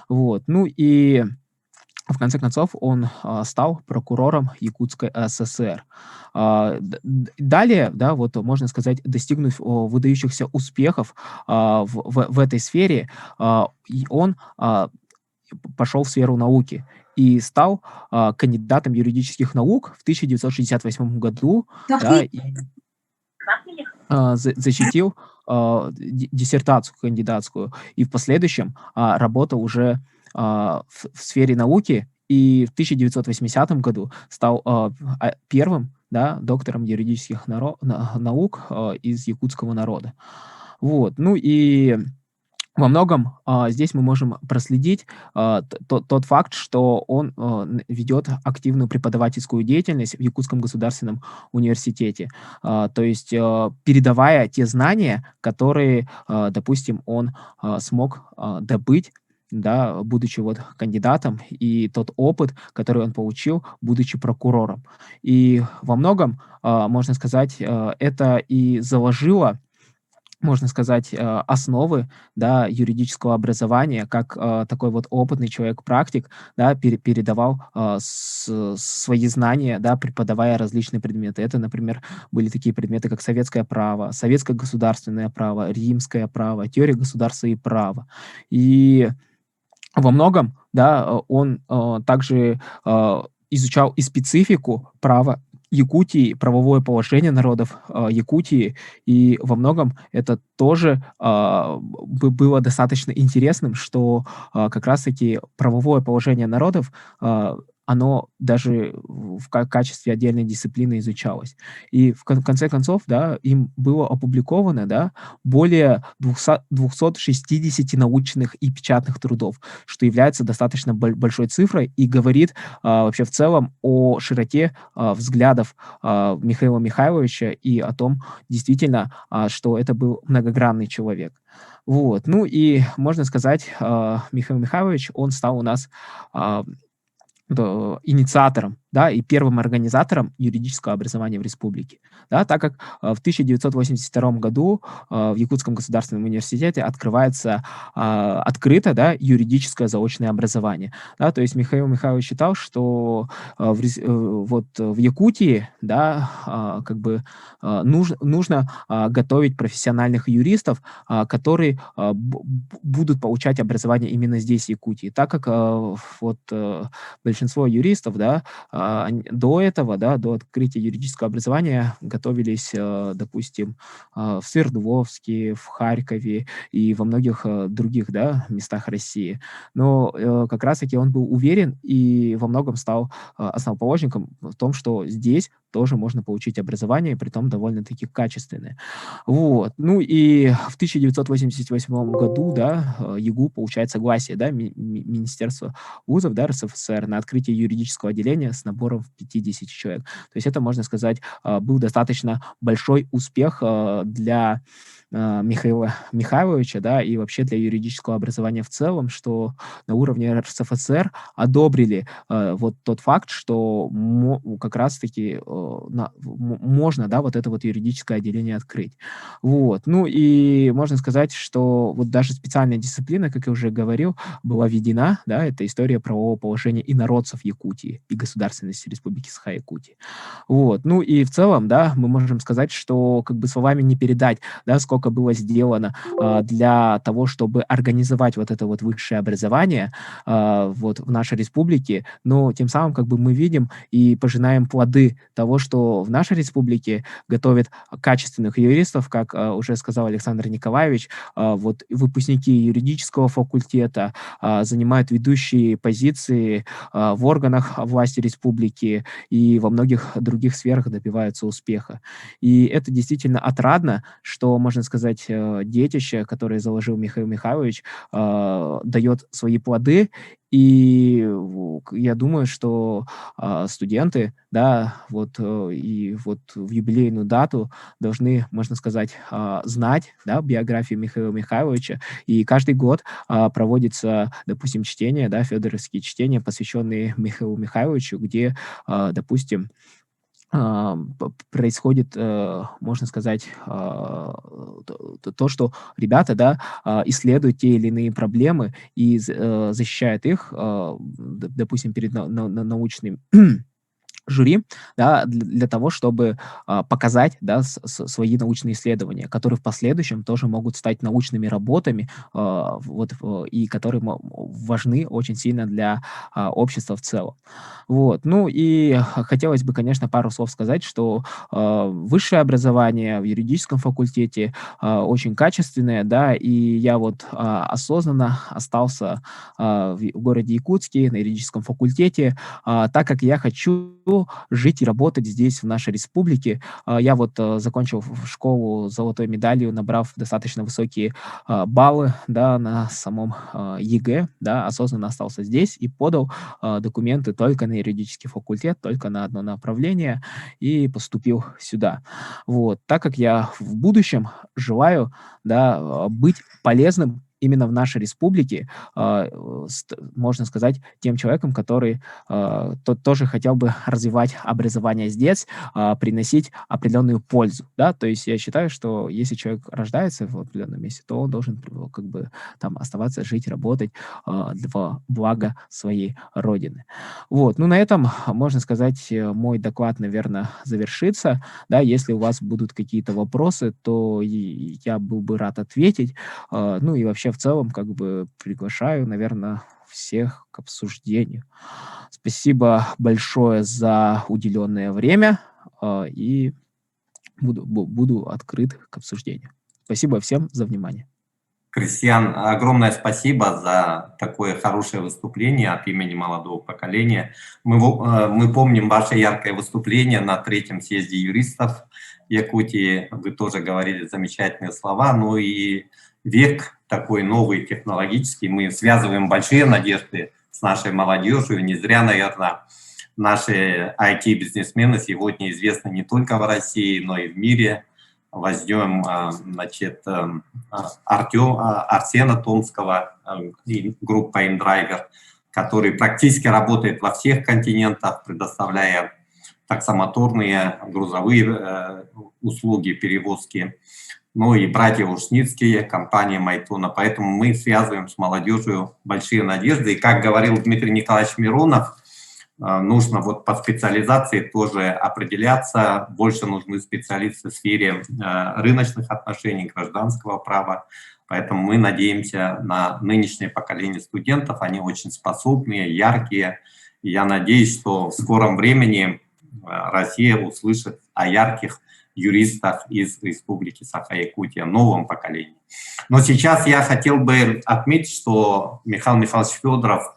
Вот. Ну и в конце концов он стал прокурором Якутской ССР. Далее, да, вот можно сказать, достигнув выдающихся успехов в этой сфере, он пошел в сферу науки и стал кандидатом юридических наук в 1968 году, да, и защитил диссертацию кандидатскую, и в последующем работал уже в сфере науки, и в 1980 году стал первым, да, доктором юридических наук из якутского народа. Вот. Ну и во многом здесь мы можем проследить тот факт, что он ведет активную преподавательскую деятельность в Якутском государственном университете, то есть передавая те знания, которые, допустим, он смог добыть да, будучи вот кандидатом, и тот опыт, который он получил, будучи прокурором. И во многом, можно сказать, это и заложило, можно сказать, основы, да, юридического образования, как такой вот опытный человек-практик, да, передавал свои знания, да, преподавая различные предметы. Это, например, были такие предметы, как советское право, советское государственное право, римское право, теория государства и права. И во многом, да, он также изучал и специфику права Якутии, правовое положение народов Якутии, и во многом это тоже было достаточно интересным, что как раз-таки правовое положение народов, оно даже в качестве отдельной дисциплины изучалось. И в конце концов, да, им было опубликовано, да, более 260 научных и печатных трудов, что является достаточно большой цифрой и говорит вообще в целом о широте взглядов Михаила Михайловича и о том, действительно, что это был многогранный человек. Вот. Ну и можно сказать, Михаил Михайлович, он стал у нас инициатором, да, и первым организатором юридического образования в республике, да, так как в 1982 году в Якутском государственном университете открывается открыто, да, юридическое заочное образование, да, то есть Михаил Михайлович считал, что вот в Якутии, да, как бы нужно готовить профессиональных юристов, которые будут получать образование именно здесь, в Якутии, так как вот большинство юристов, да, до этого, да, до открытия юридического образования готовились, допустим, в Свердловске, в Харькове и во многих других, да, местах России. Но как раз-таки он был уверен и во многом стал основоположником в том, что здесь тоже можно получить образование, притом довольно-таки качественное. Вот. Ну и в 1988 году, да, ЕГУ получает согласие, да, Министерства вузов, да, РСФСР на открытие юридического отделения с набором в 50 человек. То есть это, можно сказать, был достаточно большой успех для Михаила Михайловича, да, и вообще для юридического образования в целом, что на уровне РСФСР одобрили вот тот факт, что как раз-таки можно, да, вот это вот юридическое отделение открыть. Вот. Ну и можно сказать, что вот даже специальная дисциплина, как я уже говорил, была введена, да, это история правового положения инородцев Якутии и государственности Республики Саха-Якутия. Вот. Ну и в целом, да, мы можем сказать, что как бы словами не передать, да, сколько было сделано для того, чтобы организовать вот это вот высшее образование вот в нашей республике, но тем самым как бы мы видим и пожинаем плоды того, что в нашей республике готовят качественных юристов, как уже сказал Александр Николаевич, вот выпускники юридического факультета занимают ведущие позиции в органах власти республики и во многих других сферах добиваются успеха. И это действительно отрадно, что, можно сказать, детище, которое заложил Михаил Михайлович, дает свои плоды. И я думаю, что студенты, да, вот и вот в юбилейную дату должны, можно сказать, знать, да, биографию Михаила Михайловича. И каждый год проводится, допустим, чтение, да, федоровские чтения, посвященные Михаилу Михайловичу, где, допустим, происходит, можно сказать, то, что ребята, да, исследуют те или иные проблемы и защищают их, допустим, перед научным жюри, да, для того, чтобы показать, да, свои научные исследования, которые в последующем тоже могут стать научными работами, вот, и которые важны очень сильно для общества в целом. Вот. Ну и хотелось бы, конечно, пару слов сказать, что высшее образование в юридическом факультете очень качественное, да, и я вот осознанно остался в городе Якутске на юридическом факультете, так как я хочу жить и работать здесь, в нашей республике. Я вот закончил школу с золотой медалью, набрав достаточно высокие баллы, да, на самом ЕГЭ, да, осознанно остался здесь и подал документы только на юридический факультет, только на одно направление и поступил сюда. Вот. Так как я в будущем желаю, да, быть полезным именно в нашей республике, можно сказать, тем человеком, который тоже хотел бы развивать образование здесь, приносить определенную пользу, да, то есть я считаю, что если человек рождается в определенном месте, то он должен как бы там оставаться, жить, работать для блага своей родины. Вот, ну на этом, можно сказать, мой доклад, наверное, завершится, да, если у вас будут какие-то вопросы, то я был бы рад ответить, ну и вообще в целом как бы приглашаю, наверное, всех к обсуждению. Спасибо большое за уделенное время, и буду открыт к обсуждению. Спасибо всем за внимание. Кристиан, огромное спасибо за такое хорошее выступление от имени молодого поколения. Мы помним ваше яркое выступление на 3-м съезде юристов Якутии. Вы тоже говорили замечательные слова. Ну и век такой новый, технологический. Мы связываем большие надежды с нашей молодежью. Не зря, наверное, наши IT-бизнесмены сегодня известны не только в России, но и в мире. Возьмем, значит, Арсена Томского, группа InDriver, который практически работает во всех континентах, предоставляя таксомоторные, грузовые услуги, перевозки. Ну и братья Ушницкие, компания Майтона. Поэтому мы связываем с молодежью большие надежды. И как говорил Дмитрий Николаевич Миронов, нужно вот по специализации тоже определяться. Больше нужны специалисты в сфере рыночных отношений, гражданского права. Поэтому мы надеемся на нынешнее поколение студентов. Они очень способные, яркие. И я надеюсь, что в скором времени Россия услышит о ярких юристах из Республики Саха-Якутия, новом поколении. Но сейчас я хотел бы отметить, что Михаил Михайлович Федоров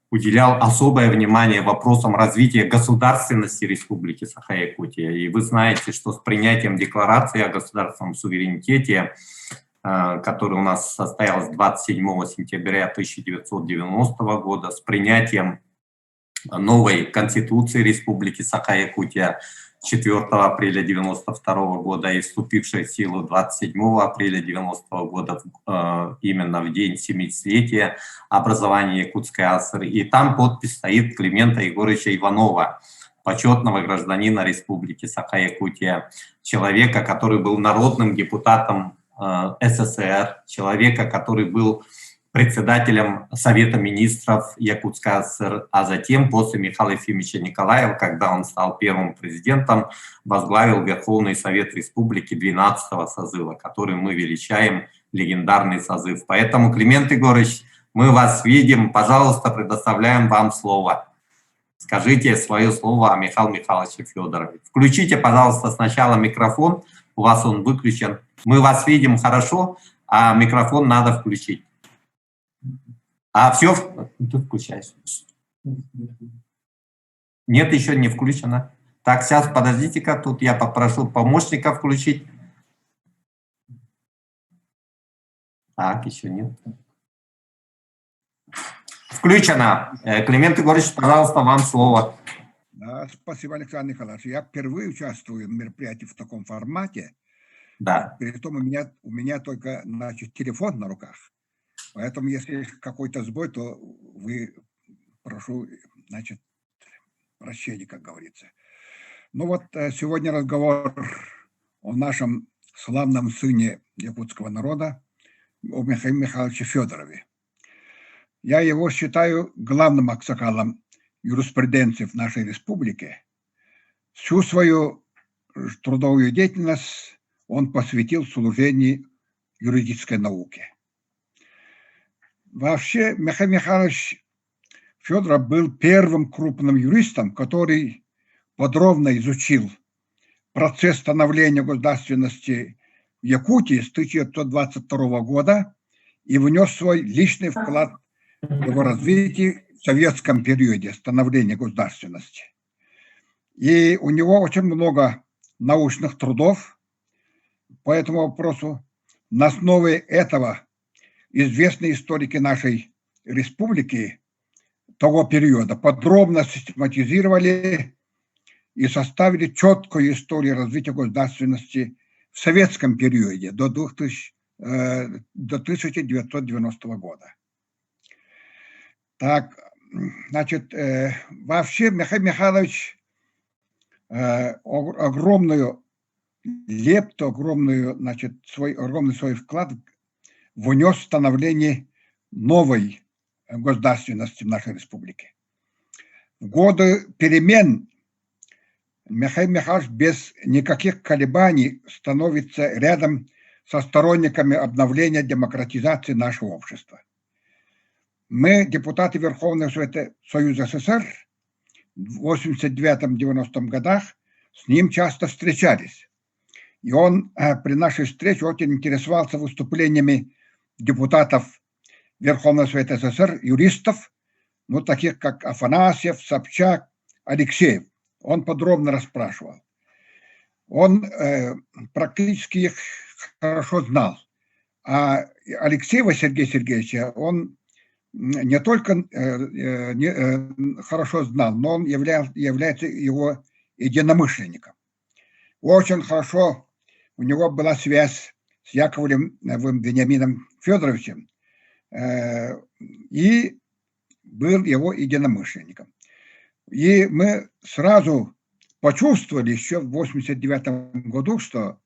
уделял особое внимание вопросам развития государственности Республики Саха-Якутия. И вы знаете, что с принятием декларации о государственном суверенитете, которая у нас состоялась 27 сентября 1990 года, с принятием новой Конституции Республики Саха-Якутия 4 апреля 1992 года и вступившей в силу 27 апреля 1990 года, именно в день 70-летия образования Якутской АСР. И там подпись стоит Климента Егоровича Иванова, почетного гражданина Республики Саха-Якутия, человека, который был народным депутатом СССР, человека, который был председателем Совета министров Якутской АСР, а затем, после Михаила Ефимовича Николаева, когда он стал первым президентом, возглавил Верховный Совет Республики 12-го созыва, который мы величаем легендарный созыв. Поэтому, Климент Егорович, мы вас видим, пожалуйста, предоставляем вам слово. Скажите свое слово о Михаиле Михайловиче Федорове. Включите, пожалуйста, сначала микрофон, у вас он выключен. Мы вас видим хорошо, а микрофон надо включить. А все, ты включаешь. Нет, еще не включено. Так, сейчас, подождите-ка, тут я попрошу помощника включить. Так, еще нет. Включено. Климент Егорович, пожалуйста, вам слово. Да, спасибо, Александр Николаевич. Я впервые участвую в мероприятии в таком формате. Да. При том у меня только, значит, телефон на руках. Поэтому, если какой-то сбой, то прошу, значит, прощения, как говорится. Ну вот, сегодня разговор о нашем славном сыне якутского народа, о Михаиле Михайловиче Федорове. Я его считаю главным аксакалом юриспруденции в нашей республике. Всю свою трудовую деятельность он посвятил служению юридической науке. Вообще, Михаил Михайлович Федоров был первым крупным юристом, который подробно изучил процесс становления государственности в Якутии с 1922 года и внес свой личный вклад в его развитие в советском периоде становления государственности. И у него очень много научных трудов по этому вопросу. На основе этого известные историки нашей республики того периода подробно систематизировали и составили четкую историю развития государственности в советском периоде до 2000 до 1990 года. Так, значит, вообще Михаил Михайлович огромную лепту, огромный свой вклад внес в становление новой государственности в нашей республике. В годы перемен Михаил Михайлович без никаких колебаний становится рядом со сторонниками обновления демократизации нашего общества. Мы, депутаты Верховного Совета Союза СССР, в 89-90 годах с ним часто встречались. И он при нашей встрече очень интересовался выступлениями депутатов Верховного Совета СССР, юристов, ну, таких как Афанасьев, Собчак, Алексеев. Он подробно расспрашивал. Он практически их хорошо знал. А Алексеева Сергея Сергеевича он не только хорошо знал, но он является его единомышленником. Очень хорошо у него была связь с Яковлевым Вениамином Федоровичем и был его единомышленником. И мы сразу почувствовали еще в 1989 году, что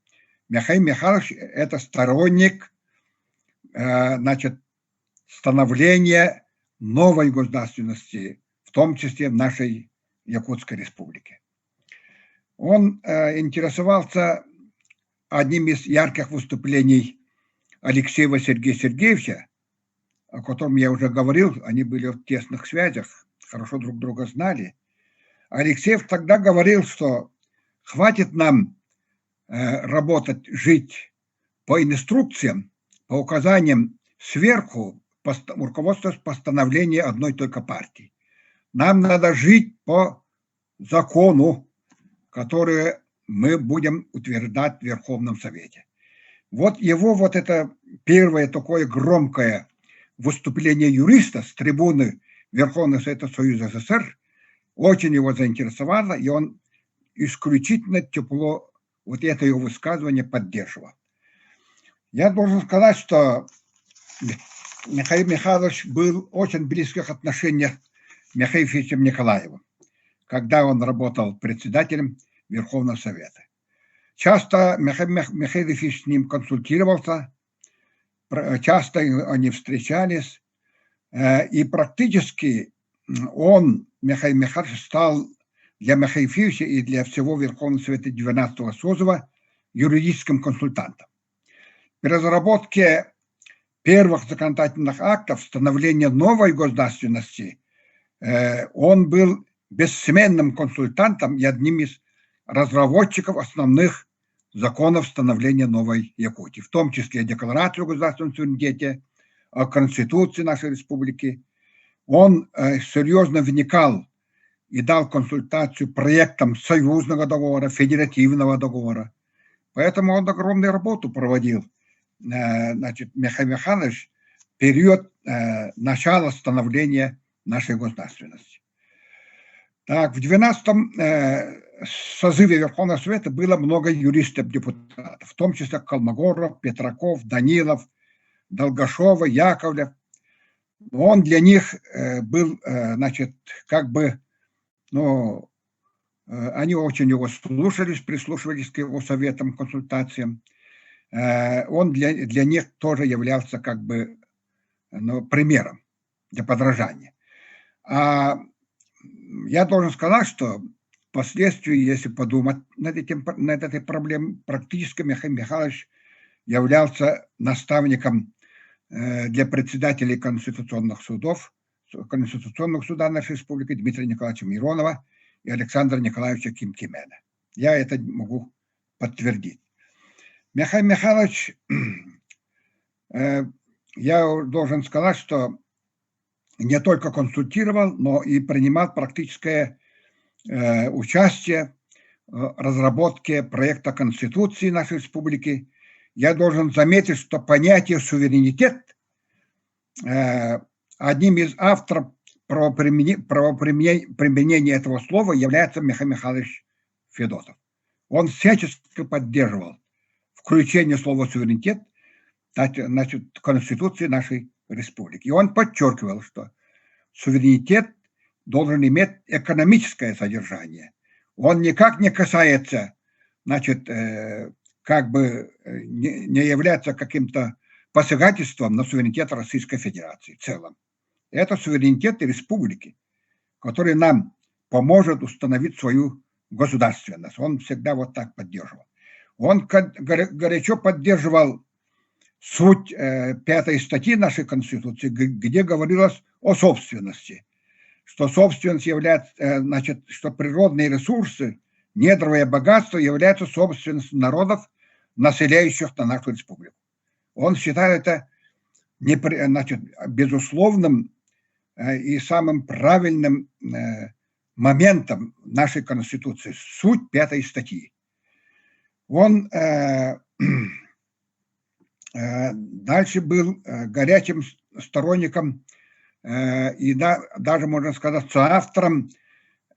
Михаил Михайлович – это сторонник, значит, становления новой государственности, в том числе в нашей Якутской республике. Он интересовался одним из ярких выступлений Алексеева Сергея Сергеевича, о котором я уже говорил, они были в тесных связях, хорошо друг друга знали. Алексеев тогда говорил, что хватит нам работать, жить по инструкциям, по указаниям сверху, руководствуясь постановлением одной только партии. Нам надо жить по закону, который мы будем утверждать в Верховном Совете. Вот его вот это первое такое громкое выступление юриста с трибуны Верховного Совета Союза СССР очень его заинтересовало, и он исключительно тепло вот это его высказывание поддерживал. Я должен сказать, что Михаил Михайлович был в очень близких отношениях с Михаилом Ильичем Николаевым, когда он работал председателем Верховного Совета. Часто Михаил Ильич с ним консультировался, часто они встречались, и практически он, Михаил Михайлович, стал для Михаила Ильича и для всего Верховного Совета 12-го созыва юридическим консультантом. При разработке первых законодательных актов становления новой государственности он был бессменным консультантом и одним из разработчиков основных законов становления новой Якутии, в том числе Декларацию о государственном суверенитете, о Конституции нашей республики. Он серьезно вникал и дал консультацию проектам союзного договора, федеративного договора. Поэтому он огромную работу проводил, значит, Михаил Михайлович, в период начала становления нашей государственности. Так, в 12-м созыве Верховного Совета было много юристов-депутатов, в том числе Колмогоров, Петраков, Данилов, Долгашова, Яковлев. Он для них был, значит, как бы, ну, они очень его слушались, прислушивались к его советам, консультациям. Он для них тоже являлся как бы, ну, примером для подражания. А я должен сказать, что впоследствии, если подумать над этой проблемой, практически Михаил Михайлович являлся наставником для председателей конституционных судов, Конституционного суда нашей республики Дмитрия Николаевича Миронова и Александра Николаевича Кимкимена. Я это могу подтвердить. Михаил Михайлович, я должен сказать, что не только консультировал, но и принимал практическое участие в разработке проекта Конституции нашей республики. Я должен заметить, что понятие суверенитет одним из авторов правоприменения этого слова является Михаил Михайлович Федотов. Он всячески поддерживал включение слова суверенитет значит, Конституции нашей республики. И он подчеркивал, что суверенитет должен иметь экономическое содержание. Он никак не касается, значит, как бы не является каким-то посягательством на суверенитет Российской Федерации в целом. Это суверенитет республики, который нам поможет установить свою государственность. Он всегда вот так поддерживал. Он горячо поддерживал суть 5 статьи нашей Конституции, где говорилось о собственности, что собственность является, значит, что природные ресурсы, недровое богатство являются собственностью народов, населяющих на нашу республику. Он считает это, значит, безусловным и самым правильным моментом нашей Конституции, суть 5 статьи. Он дальше был горячим сторонником и даже, можно сказать, соавтором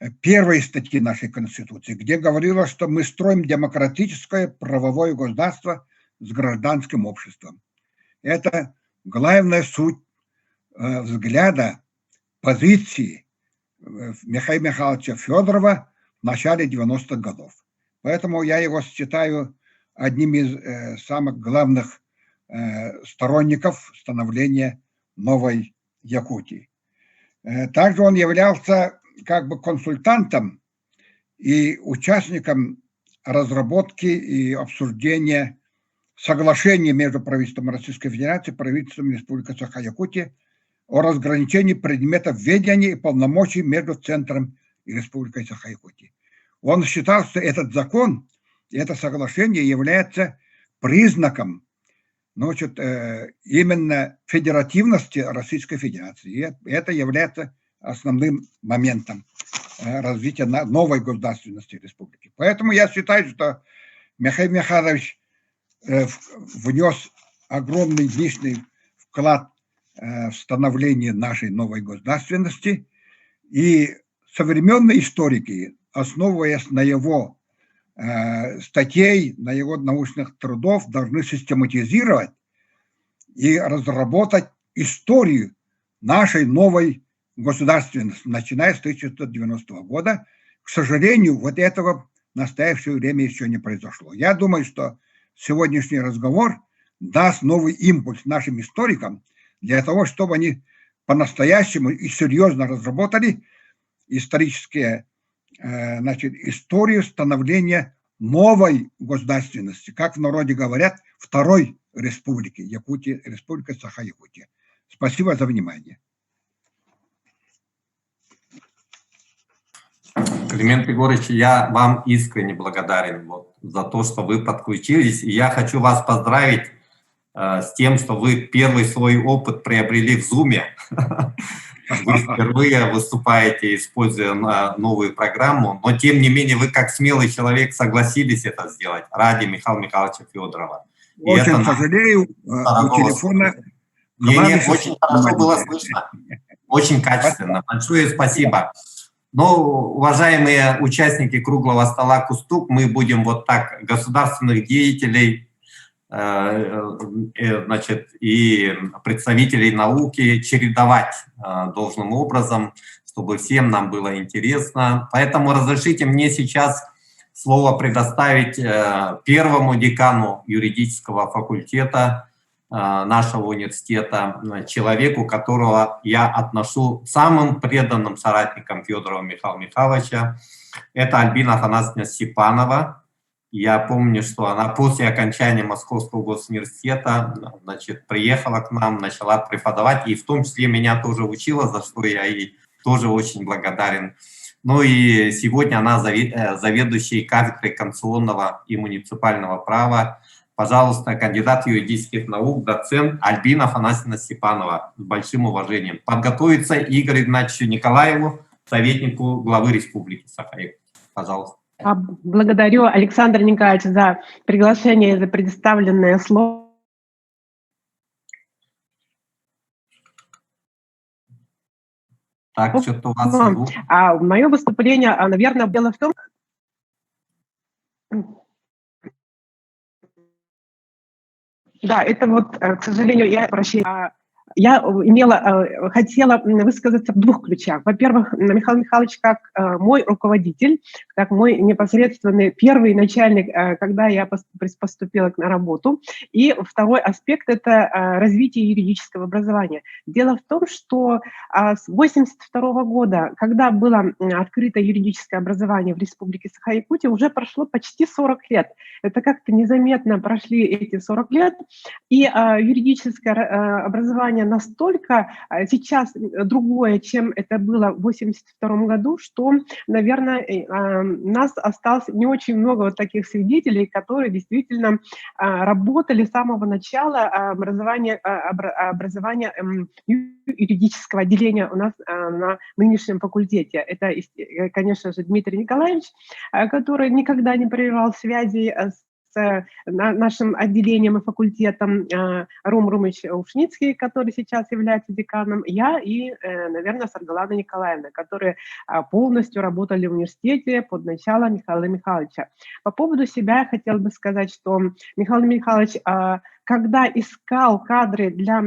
1 статьи нашей Конституции, где говорилось, что мы строим демократическое правовое государство с гражданским обществом. Это главная суть взгляда, позиции Михаила Михайловича Федорова в начале 90-х годов. Поэтому я его считаю одним из самых главных сторонников становления новой Якутии. Также он являлся как бы консультантом и участником разработки и обсуждения соглашения между правительством Российской Федерации и правительством Республики Саха-Якутия о разграничении предметов ведения и полномочий между Центром и Республикой Саха-Якутия. Он считал, что этот закон и это соглашение является признаком, значит, именно федеративности Российской Федерации. И это является основным моментом развития новой государственности республики. Поэтому я считаю, что Михаил Михайлович внес огромный личный вклад в становление нашей новой государственности. И современные историки, основываясь на его статей, на его научных трудов, должны систематизировать и разработать историю нашей новой государственности, начиная с 1990 года. К сожалению, вот этого в настоящее время еще не произошло. Я думаю, что сегодняшний разговор даст новый импульс нашим историкам для того, чтобы они по-настоящему и серьезно разработали исторические, значит, историю становления новой государственности, как в народе говорят, второй республики, Якутия, Республика Саха-Якутия. Спасибо за внимание. Климент Егорович, я вам искренне благодарен за то, что вы подключились. И я хочу вас поздравить с тем, что вы первый свой опыт приобрели в Zoom. Вы впервые выступаете, используя новую программу, но тем не менее вы как смелый человек согласились это сделать ради Михаила Михайловича Федорова. Очень сожалею, у телефона... Очень хорошо было слышно, очень качественно. Большое спасибо. Но, уважаемые участники круглого стола Кустук, мы будем вот так государственных деятелей, значит, и представителей науки чередовать должным образом, чтобы всем нам было интересно. Поэтому разрешите мне сейчас слово предоставить первому декану юридического факультета нашего университета, человеку, которого я отношу самым преданным соратником Федорова Михаила Михайловича. Это Альбина Афанасьевна Степанова. Я помню, что она после окончания Московского госуниверситета, значит, приехала к нам, начала преподавать, и в том числе меня тоже учила, за что я ей тоже очень благодарен. Ну и сегодня она заведующий кафедрой конституционного и муниципального права. Пожалуйста, кандидат юридических наук, доцент Альбина Афанасьевна Степанова. С большим уважением. Подготовиться Игорю Игнатьевичу Николаеву, советнику главы Республики Саха-Якутия. Пожалуйста. Благодарю Александра Николаевича за приглашение и за предоставленное слово. Так, что-то у вас... Мое выступление, наверное, дело в том, Да, это вот, к сожалению, я хотела высказаться в двух ключах. Во-первых, Михаил Михайлович, как мой руководитель, как мой непосредственный первый начальник, когда я поступила на работу. И второй аспект – это развитие юридического образования. Дело в том, что с 1982 года, когда было открыто юридическое образование в Республике Саха-Якутия, уже прошло почти 40 лет. Это как-то незаметно прошли эти 40 лет, и юридическое образование настолько сейчас другое, чем это было в 1982 году, что, наверное, нас осталось не очень много вот таких свидетелей, которые действительно работали с самого начала образования юридического отделения у нас на нынешнем факультете. Это, конечно же, Дмитрий Николаевич, который никогда не прерывал связи с нашим отделением и факультетом, Рум Румыч Ушницкий, который сейчас является деканом, я и, наверное, Саргалана Николаевна, которые полностью работали в университете под началом Михаила Михайловича. По поводу себя я хотела бы сказать, что Михаил Михайлович, когда искал кадры для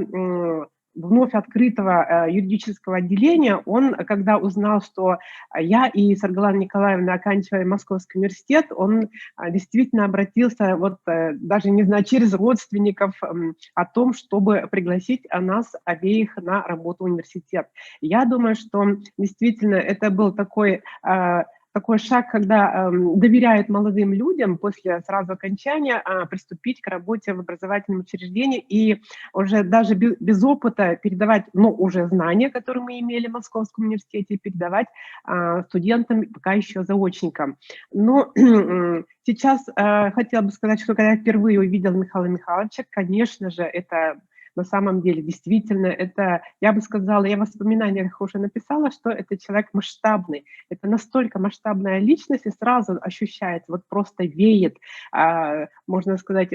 вновь открытого юридического отделения, он, когда узнал, что я и Саргалана Николаевна оканчиваем Московский университет, он действительно обратился, вот даже, не знаю, через родственников о том, чтобы пригласить нас обеих на работу в университет. Я думаю, что действительно это был такой шаг, когда доверяют молодым людям после сразу окончания приступить к работе в образовательном учреждении и уже даже без опыта передавать, уже знания, которые мы имели в Московском университете, передавать студентам, пока еще заочникам. Но сейчас хотела бы сказать, что когда я впервые увидела Михаила Михайловича, конечно же, это на самом деле, действительно, это, я бы сказала, я в воспоминаниях уже написала, что это человек масштабный. Это настолько масштабная личность, и сразу ощущается, вот просто веет, можно сказать,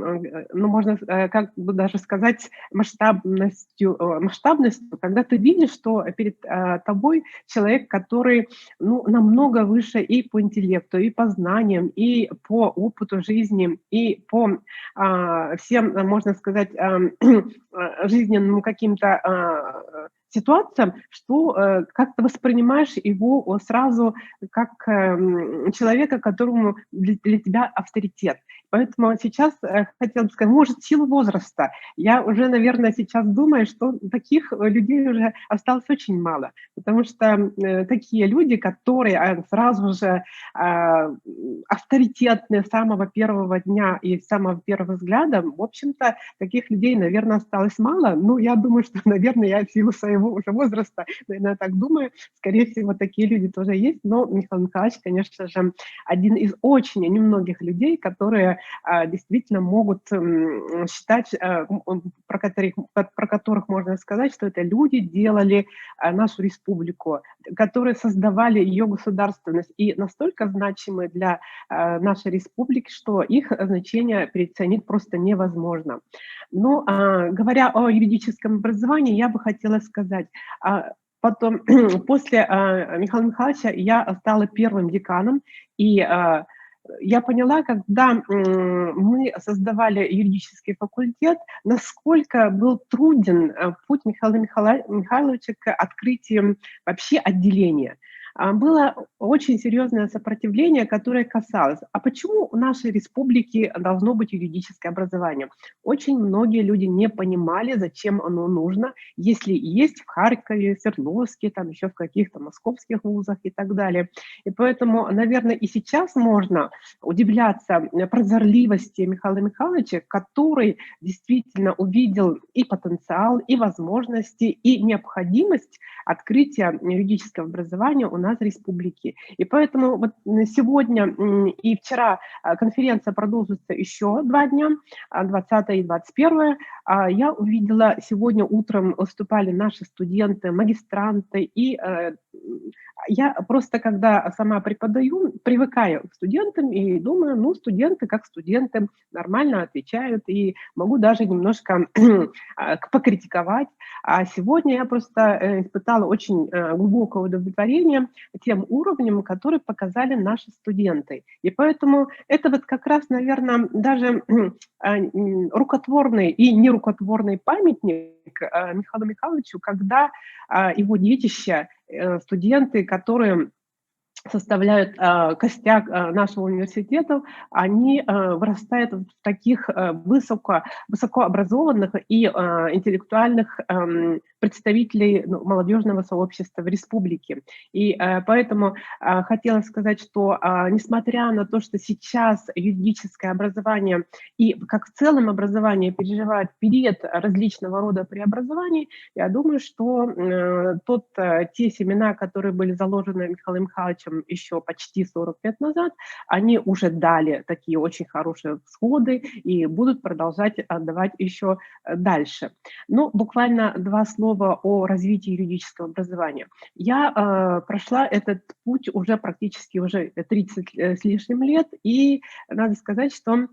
можно как бы даже сказать масштабностью, когда ты видишь, что перед тобой человек, который, намного выше и по интеллекту, и по знаниям, и по опыту жизни, и по всем, можно сказать, жизненным каким-то ситуациям, что как ты воспринимаешь его сразу как человека, которому для тебя авторитет. Поэтому сейчас хотела бы сказать, может, в силу возраста, я уже, наверное, сейчас думаю, что таких людей уже осталось очень мало, потому что такие люди, которые сразу же авторитетные с самого первого дня и с самого первого взгляда, в общем-то, таких людей, наверное, осталось мало. Я думаю, что, наверное, я в силу своего уже возраста, наверное, так думаю, скорее всего, такие люди тоже есть, но Михаил Михайлович, конечно же, один из очень немногих людей, которые действительно могут считать, про которых можно сказать, что это люди делали нашу республику, которые создавали ее государственность и настолько значимы для нашей республики, что их значение переоценить просто невозможно. Но говоря о юридическом образовании, я бы хотела сказать, потом, после Михаила Михайловича я стала первым деканом, и я поняла, когда мы создавали юридический факультет, насколько был труден путь Михаила Михайловича к открытию вообще отделения. Было очень серьезное сопротивление, которое касалось, а почему в нашей республике должно быть юридическое образование? Очень многие люди не понимали, зачем оно нужно, если есть в Харькове, в Свердловске, там еще в каких-то московских вузах и так далее. И поэтому, наверное, и сейчас можно удивляться прозорливости Михаила Михайловича, который действительно увидел и потенциал, и возможности, и необходимость открытия юридического образования у нас в республике. И поэтому вот сегодня и вчера конференция продолжится еще 2 дня, 20 и 21. Я увидела, сегодня утром выступали наши студенты, магистранты и я просто, когда сама преподаю, привыкаю к студентам и думаю, ну, студенты как студенты, нормально отвечают, и могу даже немножко покритиковать. А сегодня я просто испытала очень глубокое удовлетворение тем уровнем, который показали наши студенты. И поэтому это вот как раз, наверное, даже рукотворный и нерукотворный памятник Михаилу Михайловичу, когда его детище, студенты, которые составляют костяк нашего университета, они вырастают в таких высокообразованных и интеллектуальных представителей молодежного сообщества в республике. И поэтому хотела сказать, что несмотря на то, что сейчас юридическое образование и как в целом образование переживает период различного рода преобразований, я думаю, что те семена, которые были заложены Михаилом Михайловичем еще почти 40 лет назад, они уже дали такие очень хорошие всходы и будут продолжать отдавать еще дальше. Ну, буквально два слова о развитии юридического образования. Я прошла этот путь уже практически уже 30 с лишним лет, и надо сказать, что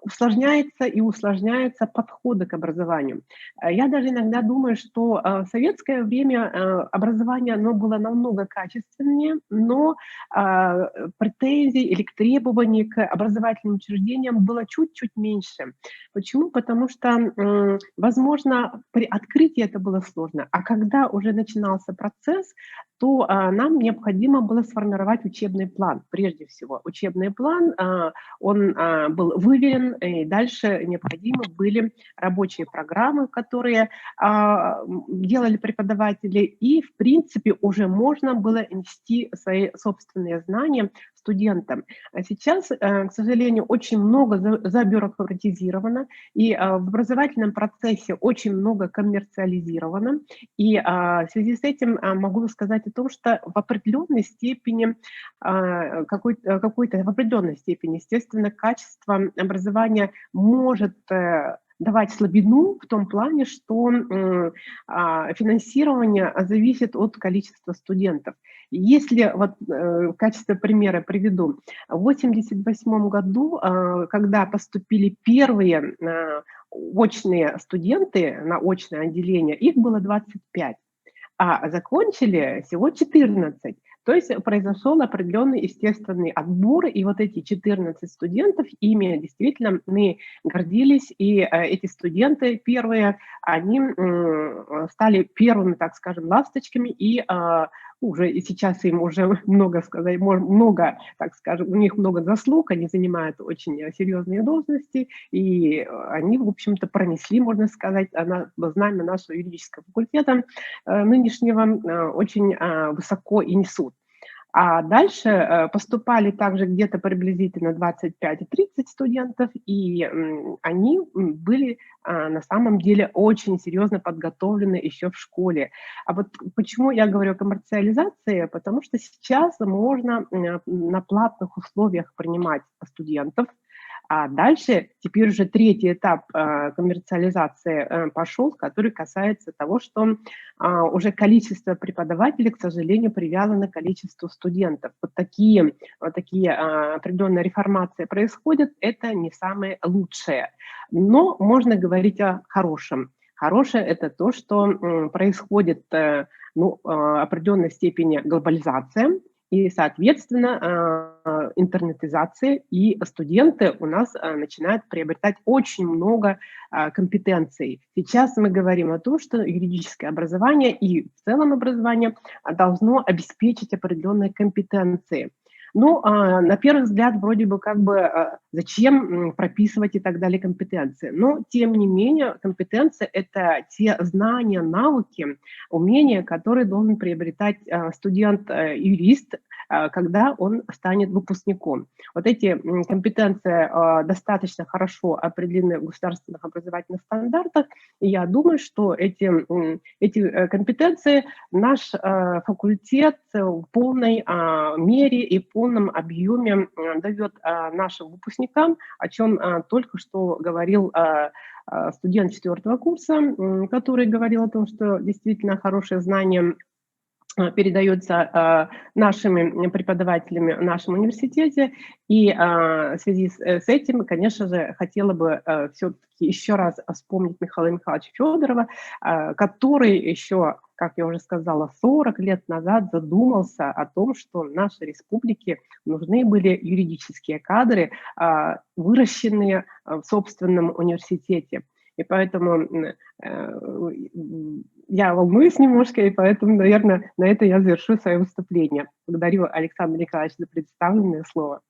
усложняется и усложняются подходы к образованию. Я даже иногда думаю, что в советское время образование оно было намного качественнее, но претензий или к требований к образовательным учреждениям было чуть-чуть меньше. Почему? Потому что, возможно, при открытии это было сложно, а когда уже начинался процесс, то нам необходимо было сформировать учебный план, прежде всего. Учебный план, он был выверен, и дальше необходимы были рабочие программы, которые делали преподаватели, и, в принципе, уже можно было нести свои собственные знания студентам. А сейчас, к сожалению, очень много забюрократизировано, и в образовательном процессе очень много коммерциализировано, и в связи с этим могу сказать о том, что в определенной степени, в определенной степени, естественно, качество образования может давать слабину в том плане, что финансирование зависит от количества студентов. Если вот в качестве примера приведу, в 1988 году, когда поступили первые очные студенты на очное отделение, их было 25, а закончили всего 14. То есть произошел определенный естественный отбор, и вот эти 14 студентов, ими действительно мы гордились, и эти студенты первые, они стали первыми, так скажем, ласточками, и уже и сейчас им уже много, так скажем, у них много заслуг, они занимают очень серьезные должности, и они, в общем-то, пронесли, можно сказать, знамя нашего юридического факультета нынешнего очень высоко и несут. А дальше поступали также где-то приблизительно 25 и 30 студентов, и они были на самом деле очень серьезно подготовлены еще в школе. А вот почему я говорю о коммерциализации? Потому что сейчас можно на платных условиях принимать студентов, а дальше теперь уже третий этап коммерциализации пошел, который касается того, что уже количество преподавателей, к сожалению, привязано к количеству студентов. Вот такие определенные реформации происходят, это не самое лучшее. Но можно говорить о хорошем. Хорошее – это то, что происходит определенной степени глобализация, и, соответственно, интернетизация, и студенты у нас начинают приобретать очень много компетенций. Сейчас мы говорим о том, что юридическое образование и в целом образование должно обеспечить определенные компетенции. Ну, на первый взгляд, вроде бы зачем прописывать и так далее компетенции. Но, тем не менее, компетенции – это те знания, навыки, умения, которые должен приобретать студент-юрист, когда он станет выпускником. Вот эти компетенции достаточно хорошо определены в государственных образовательных стандартах, и я думаю, что эти компетенции наш факультет в полной мере и в полном объеме дает нашим выпускникам, о чем только что говорил студент 4-го курса, который говорил о том, что действительно хорошее знание передается нашими преподавателями в нашем университете. И в связи с этим, конечно же, хотела бы все-таки еще раз вспомнить Михаила Михайловича Федорова, который еще, как я уже сказала, 40 лет назад задумался о том, что нашей республике нужны были юридические кадры, выращенные в собственном университете. И поэтому я волнуюсь немножко, и поэтому, наверное, на это я завершу свое выступление. Благодарю Александра Николаевича за представленное слово.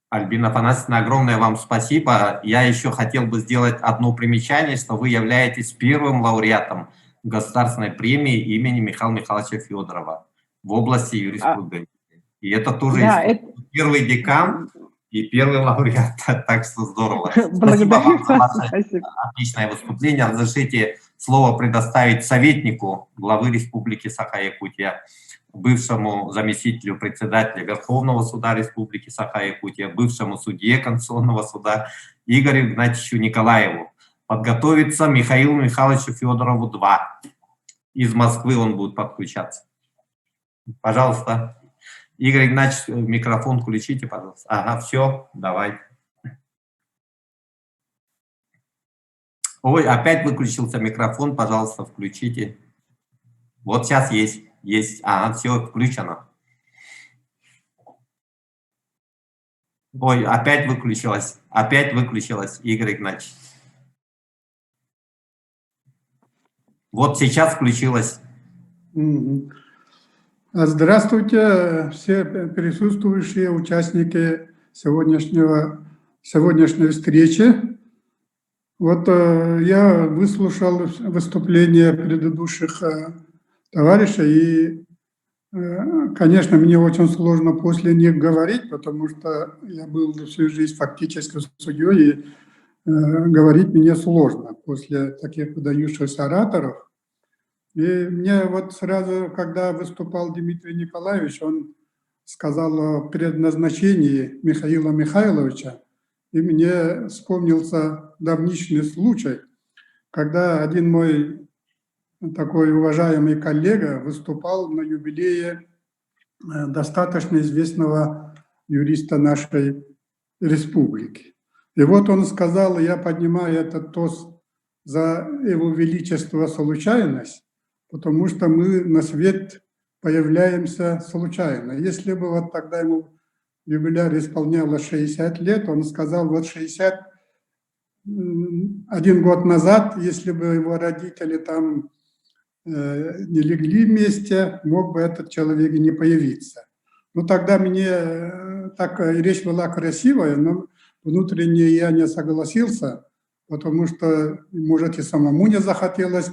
Альбина Афанасьевна, огромное вам спасибо. Я еще хотел бы сделать одно примечание, что вы являетесь первым лауреатом государственной премии имени Михаила Михайловича Федорова в области юриспруденции. И это тоже первый декан и первый лауреат, так что здорово. Спасибо вам за ваше отличное выступление. Разрешите слово предоставить советнику главы Республики Саха-Якутия, бывшему заместителю председателя Верховного суда Республики Саха-Якутия, бывшему судье Конституционного суда Игорю Игнатьевичу Николаеву. Подготовиться Михаилу Михайловичу Федорову 2. Из Москвы он будет подключаться. Пожалуйста. Игорь Игнатьевич, микрофон включите, пожалуйста. Ага, все, давай. Ой, опять выключился микрофон, пожалуйста, включите. Вот сейчас есть. Есть. Ага, все, включено. Ой, опять выключилось. Опять выключилось, Игорь Игнатьевич. Вот сейчас включилось. Здравствуйте, все присутствующие участники сегодняшней встречи. Вот я выслушал выступления предыдущих товарищей, и, конечно, мне очень сложно после них говорить, потому что я был всю жизнь фактически судьей, и говорить мне сложно после таких выдающихся ораторов. И мне вот сразу, когда выступал Дмитрий Николаевич, он сказал о предназначении Михаила Михайловича, и мне вспомнился давнишний случай, когда один мой такой уважаемый коллега выступал на юбилее достаточно известного юриста нашей республики. И вот он сказал, я поднимаю этот тост за его величество случайность, потому что мы на свет появляемся случайно. Если бы вот тогда ему юбиляр исполнялось 60 лет, он сказал, вот 61 год назад, если бы его родители там не легли вместе, мог бы этот человек и не появиться. Ну тогда мне так речь была красивая, но внутренне я не согласился, потому что, может, и самому не захотелось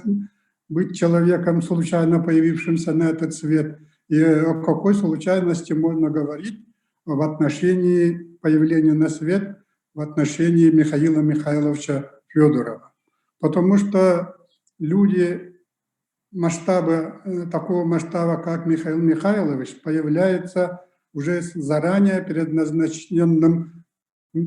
быть человеком, случайно появившимся на этот свет. И о какой случайности можно говорить в отношении появления на свет, в отношении Михаила Михайловича Федорова. Потому что люди такого масштаба, как Михаил Михайлович, появляются уже заранее предназначенным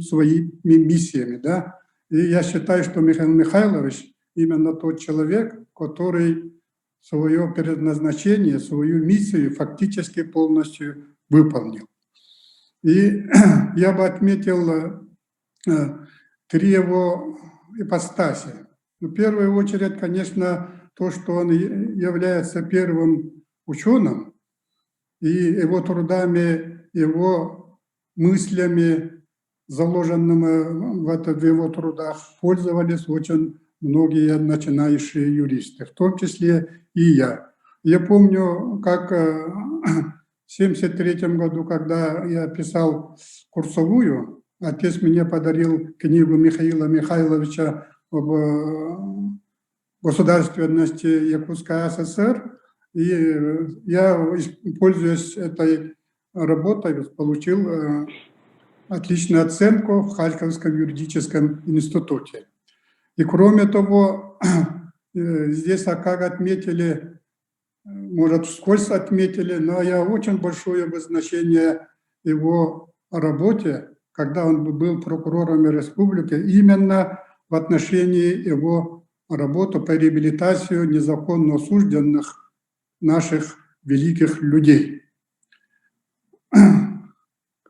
своими миссиями. Да? И я считаю, что Михаил Михайлович именно тот человек, который свое предназначение, свою миссию фактически полностью выполнил. И я бы отметил 3 его ипостаси. В первую очередь, конечно, то, что он является первым ученым, и его трудами, его мыслями, заложенными в его трудах, пользовались очень многие начинающие юристы, в том числе и я. Я помню, как в 1973 году, когда я писал курсовую, отец мне подарил книгу Михаила Михайловича об государственности Якутской ССР, и я, пользуясь этой работой, получил отличную оценку в Харьковском юридическом институте. И кроме того, здесь, как отметили, может, вскользь отметили, но я очень большое значение его работе, когда он был прокурором республики, именно в отношении его работу по реабилитации незаконно осужденных наших великих людей.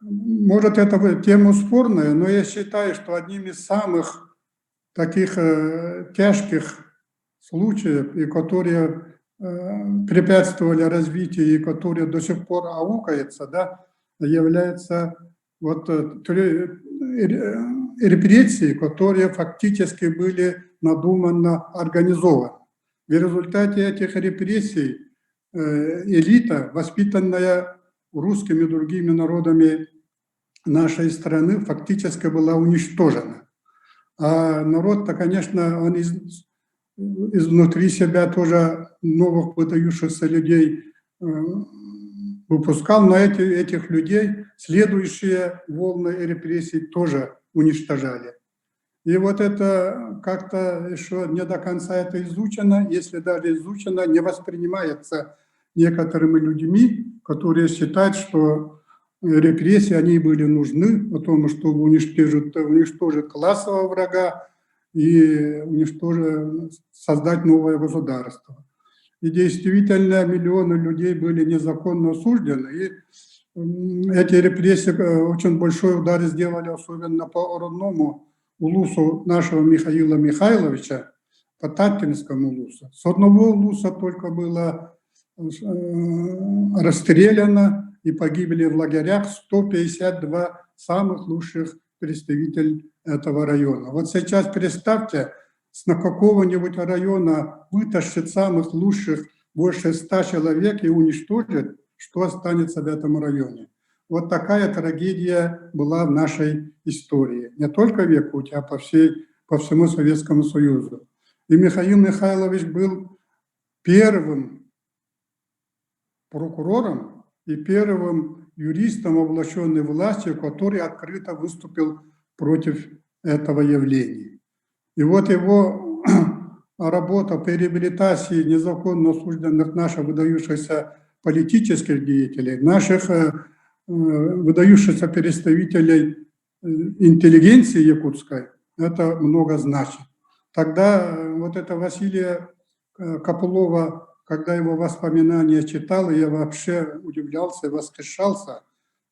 Может, это тема спорная, но я считаю, что одним из самых таких тяжких случаев, и которые препятствовали развитию, и которые до сих пор аукаются, да, является вот репрессии, которые фактически были надуманно организованы. В результате этих репрессий элита, воспитанная русскими и другими народами нашей страны, фактически была уничтожена. А народ-то, конечно, он изнутри себя тоже новых выдающихся людей выпускал, но этих людей следующие волны репрессий тоже уничтожали. И вот это как-то еще не до конца это изучено, если даже изучено, не воспринимается некоторыми людьми, которые считают, что репрессии, они были нужны, потому чтобы уничтожить классового врага и создать новое государство. И действительно миллионы людей были незаконно осуждены, и эти репрессии очень большой удар сделали, особенно по родному улусу нашего Михаила Михайловича, по Татинскому улусу. С одного улуса только было расстреляно и погибли в лагерях 152 самых лучших представителей этого района. Вот сейчас представьте, с какого-нибудь района вытащит самых лучших больше 100 человек и уничтожит, что останется в этом районе. Вот такая трагедия была в нашей истории. Не только в Якутии, а по всему Советскому Союзу. И Михаил Михайлович был первым прокурором и первым юристом облаченной властью, который открыто выступил против этого явления. И вот его работа по реабилитации незаконно осужденных наших выдающихся политических деятелей, наших выдающихся представителей интеллигенции якутской, это много значит. Тогда вот это Василия Копылова, когда его воспоминания читал, я вообще удивлялся и восхищался,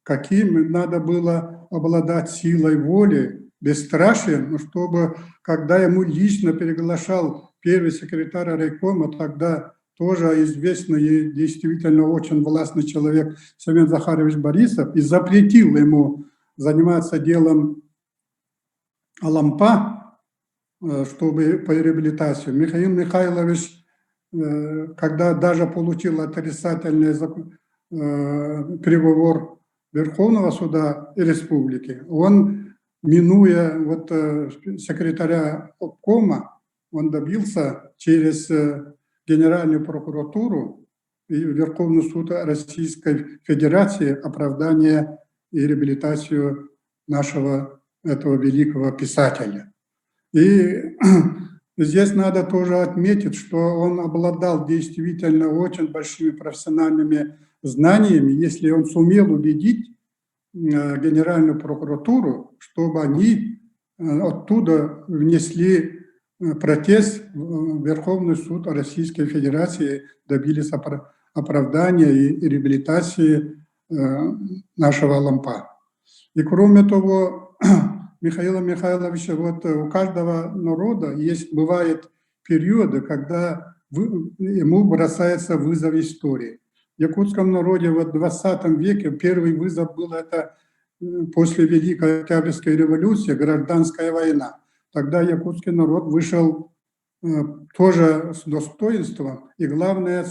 каким надо было обладать силой воли, бесстрашием, чтобы, когда ему лично приглашал первый секретарь райкома, тогда тоже известный и действительно очень властный человек Семен Захарович Борисов, и запретил ему заниматься делом Алампа, чтобы по реабилитации. Михаил Михайлович, когда даже получил отрицательный приговор Верховного суда республики, он, минуя вот секретаря обкома, он добился через Генеральную прокуратуру и Верховный суд Российской Федерации оправдания и реабилитацию нашего этого великого писателя. И здесь надо тоже отметить, что он обладал действительно очень большими профессиональными знаниями, если он сумел убедить Генеральную прокуратуру, чтобы они оттуда внесли протест в Верховный суд Российской Федерации, добились оправдания и реабилитации нашего Алампа. И кроме того, Михаила Михайловича, вот у каждого народа бывают периоды, когда ему бросается вызов истории. В якутском народе в 20 веке первый вызов был это после Великой Октябрьской революции, гражданская война. Тогда якутский народ вышел тоже с достоинством и, главное,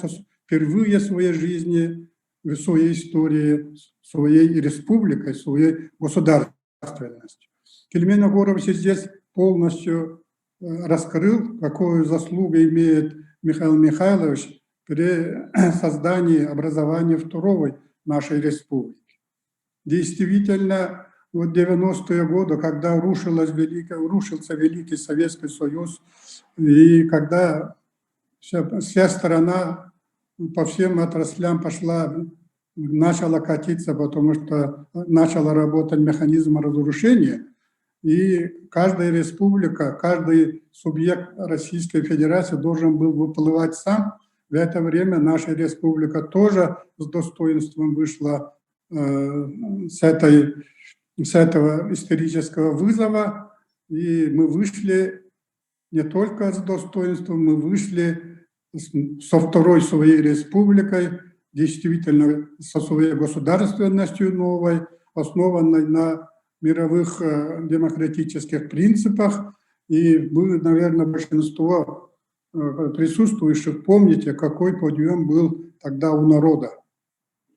впервые в своей жизни, в своей истории, своей республикой, своей государственностью. Кельмен Огорович здесь полностью раскрыл, какую заслугу имеет Михаил Михайлович при создании образования второй нашей республики. Действительно, вот 90-е годы, когда рушился Великий Советский Союз, и когда вся страна по всем отраслям начала катиться, потому что начал работать механизм разрушения, и каждая республика, каждый субъект Российской Федерации должен был выплывать сам. В это время наша республика тоже с достоинством вышла с этого исторического вызова, и мы вышли не только с достоинством, мы вышли со второй своей республикой, действительно со своей государственностью новой, основанной на мировых демократических принципах. И вы, наверное, большинство присутствующих помните, какой подъем был тогда у народа,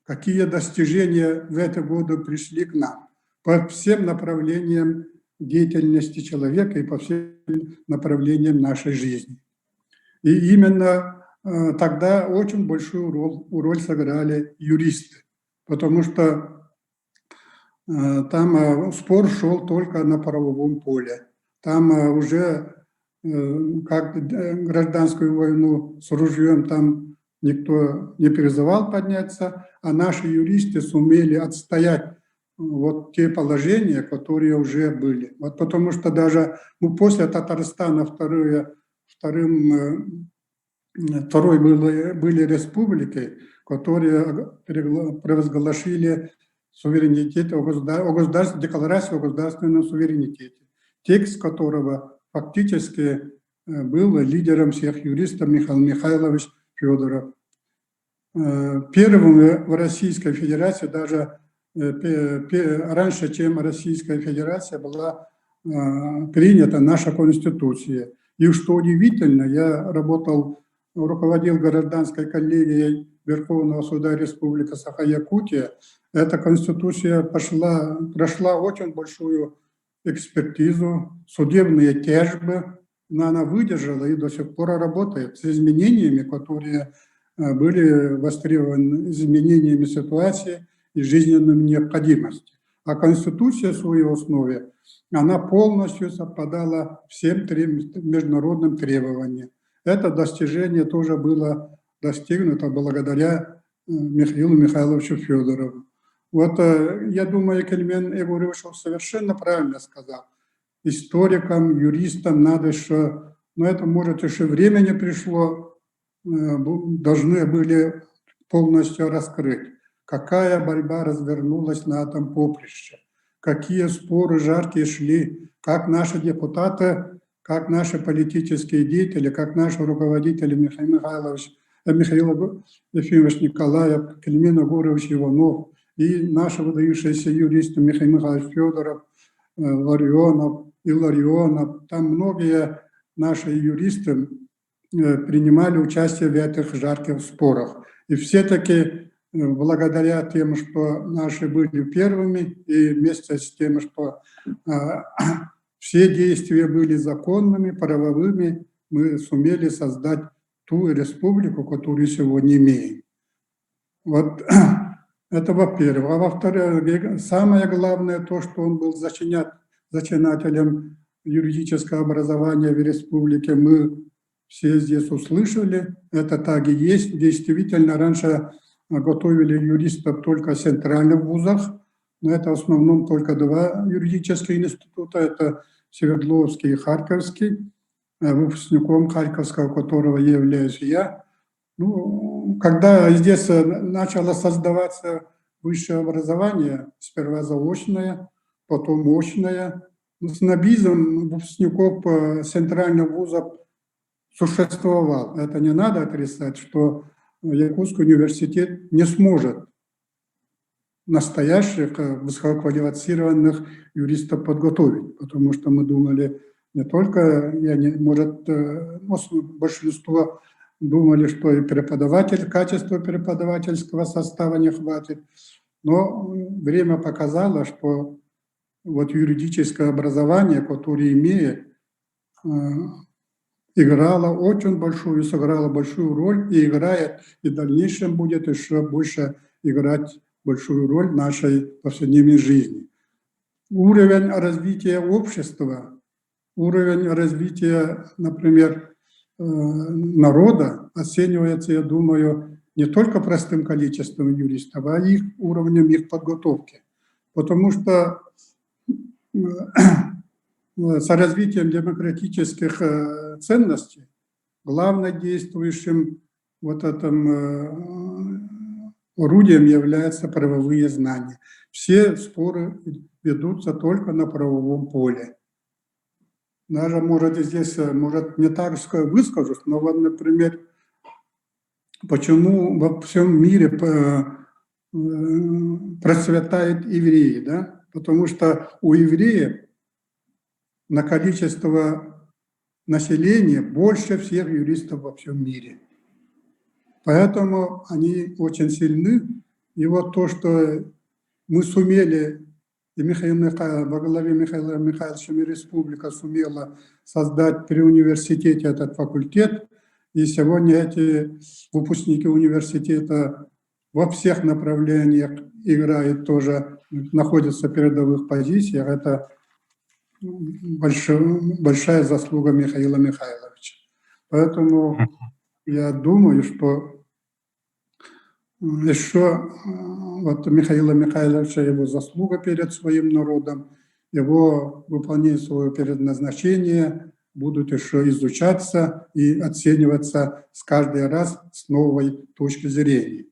какие достижения в эти годы пришли к нам по всем направлениям деятельности человека и по всем направлениям нашей жизни. И именно тогда очень большую роль сыграли юристы, потому что там спор шел только на правовом поле. Там уже, как гражданскую войну с ружьем, там никто не призывал подняться, а наши юристы сумели отстоять вот те положения, которые уже были. Вот потому что даже после Татарстана второй были республики, которые провозгласили суверенитет, декларацию о государственном суверенитете, текст которого фактически был лидером всех юристов Михаил Михайлович Федоров. Первым в Российской Федерации, даже раньше, чем Российская Федерация, была принята наша Конституция. И что удивительно, я руководил гражданской коллегией Верховного суда Республики Саха-Якутия. Эта Конституция прошла очень большую экспертизу, судебные тяжбы, но она выдержала и до сих пор работает с изменениями, которые были востребованы, изменениями ситуации и жизненной необходимости. А Конституция в своей основе, она полностью совпадала всем международным требованиям. Это достижение тоже было достигнуто благодаря Михаилу Михайловичу Федорову. Вот я думаю, Кельмен Егорович совершенно правильно сказал. Историкам, юристам надо еще, но это, может, еще время не пришло, должны были полностью раскрыть, какая борьба развернулась на этом поприще, какие споры жаркие шли, как наши депутаты, как наши политические деятели, как наши руководители Михаил Ефимович Николаев, Кельмен Егорович Иванов и наши выдающиеся юристы Михаил Михайлович Федоров, Ларионов, Илларионов. Там многие наши юристы принимали участие в этих жарких спорах. И все-таки благодаря тем, что наши были первыми, и вместе с тем, что все действия были законными, правовыми, мы сумели создать ту республику, которую сегодня имеем. Вот это во-первых. А во-вторых, самое главное то, что он был зачинателем юридического образования в республике, мы все здесь услышали, это так и есть. Действительно, раньше готовили юристов только в центральных вузах, но это в основном только два юридических института, это Свердловский и Харьковский, выпускником Харьковского, которого являюсь я. Ну, когда здесь начало создаваться высшее образование, сперва заочное, потом очное, снобизм выпускников центральных вузов существовал. Это не надо отрицать, что Якутский университет не сможет настоящих высококвалифицированных юристов подготовить, потому что мы думали не только, большинство думали, что и качества преподавательского состава не хватит, но время показало, что вот юридическое образование, которое имеет, сыграло большую роль и играет, и в дальнейшем будет еще больше играть большую роль в нашей повседневной жизни. Уровень развития общества, уровень развития, например, народа оценивается, я думаю, не только простым количеством юристов, а их уровнем их подготовки. Потому что с развитием демократических ценностей главное действующим вот этим орудием являются правовые знания. Все споры ведутся только на правовом поле. Даже, может, здесь, может, не так выскажусь, но вот, например, почему во всем мире процветают евреи, да? Потому что у евреев на количество населения больше всех юристов во всем мире. Поэтому они очень сильны. И вот то, что мы сумели, и во главе Михаила Михайловича республика сумела создать при университете этот факультет, и сегодня эти выпускники университета во всех направлениях играют тоже, находятся в передовых позициях. Это большая заслуга Михаила Михайловича. Поэтому я думаю, что еще вот Михаила Михайловича, его заслуга перед своим народом, его выполнение своего предназначения будут еще изучаться и оцениваться с каждый раз с новой точки зрения.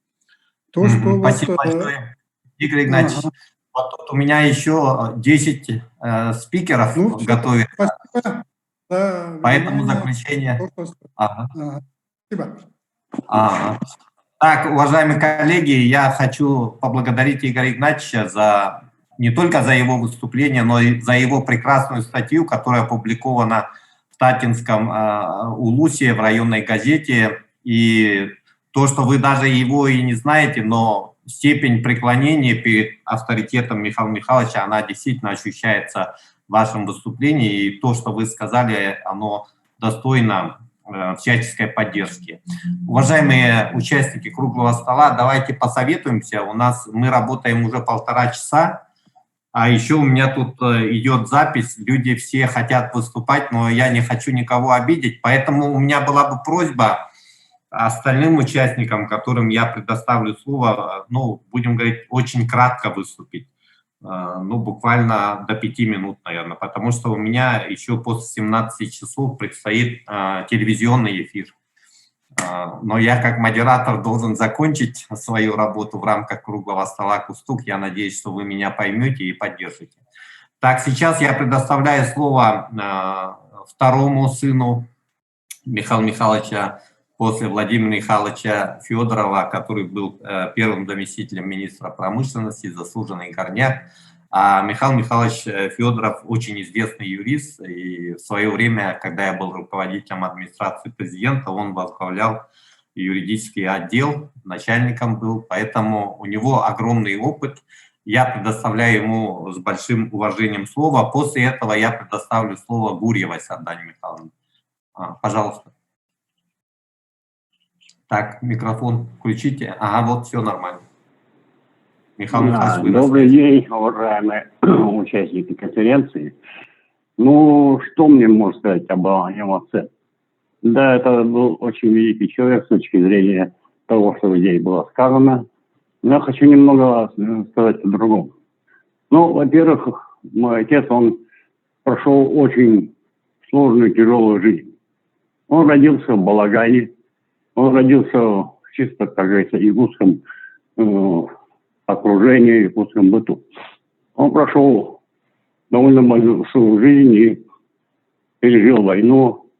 То, что Спасибо большое, Игорь Игнатьевич. Вот тут у меня еще 10 спикеров готовят. Спасибо. Да, поэтому заключение. Спасибо. Так, уважаемые коллеги, я хочу поблагодарить Игоря Игнатьевича не только за его выступление, но и за его прекрасную статью, которая опубликована в Татинском Улусе, в районной газете. И то, что вы даже его и не знаете, но степень преклонения перед авторитетом Михаила Михайловича, она действительно ощущается в вашем выступлении. И то, что вы сказали, оно достойно всяческой поддержки. Уважаемые участники круглого стола, давайте посоветуемся. Мы работаем уже 1,5 часа, а еще у меня тут идет запись. Люди все хотят выступать, но я не хочу никого обидеть. Поэтому у меня была бы просьба остальным участникам, которым я предоставлю слово, будем говорить, очень кратко выступить. Буквально до 5 минут, наверное, потому что у меня еще после 17 часов предстоит телевизионный эфир. Но я как модератор должен закончить свою работу в рамках круглого стола «Кустук». Я надеюсь, что вы меня поймете и поддержите. Так, сейчас я предоставляю слово второму сыну Михаила Михайловича после Владимира Михайловича Федорова, который был первым заместителем министра промышленности, заслуженный горняк. А Михаил Михайлович Федоров очень известный юрист, и в свое время, когда я был руководителем администрации президента, он возглавлял юридический отдел, начальником был, поэтому у него огромный опыт. Я предоставляю ему с большим уважением слово. После этого я предоставлю слово Гурьевой Сардане Михайловне. Пожалуйста. Так, микрофон включите. Вот все нормально. Михаил Михайлович, добрый день, уважаемые участники конференции. Что мне можно сказать об Иване отце? Да, это был очень великий человек с точки зрения того, что здесь было сказано. Но я хочу немного сказать о другом. Во-первых, мой отец, он прошел очень сложную, тяжелую жизнь. Он родился в балагане, он родился чисто, как говорится, якутском окружении, якутском быту. Он прошел довольно большую жизнь и пережил войну,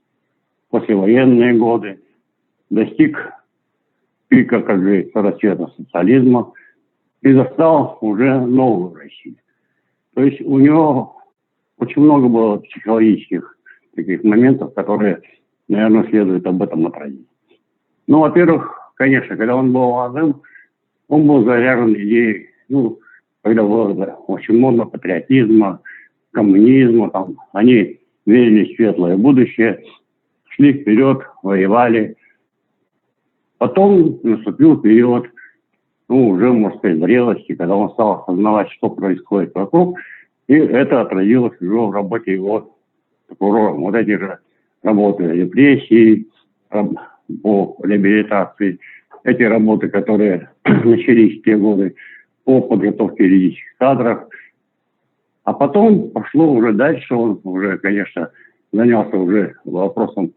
послевоенные годы, достиг пика, как говорится, расцвета социализма и застал уже новую Россию. То есть у него очень много было психологических таких моментов, которые, наверное, следует об этом отразить. Во-первых, конечно, когда он был молодым, он был заряжен идеей, когда было очень много патриотизма, коммунизма, они верили в светлое будущее, шли вперед, воевали. Потом наступил период, уже, можно сказать, зрелости, когда он стал осознавать, что происходит вокруг, и это отразилось уже в работе его прокурором. Вот эти же работы репрессий, по реабилитации, эти работы, которые начались в те годы по подготовке юридических кадров, А потом пошло уже дальше, он уже, конечно, занялся уже вопросом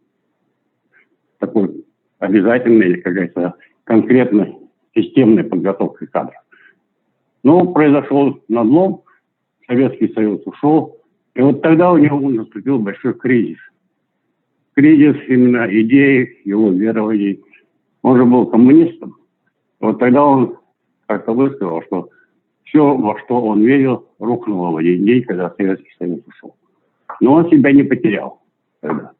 такой обязательной или, как говорится, конкретной системной подготовки кадров. Но произошел надлом, Советский Союз ушел, и вот тогда у него наступил большой кризис. Кризис именно идей, его верований. Он же был коммунистом. Вот тогда он как-то высказал, что все, во что он верил, рухнуло в один день, когда Советский Союз ушел. Но он себя не потерял тогда.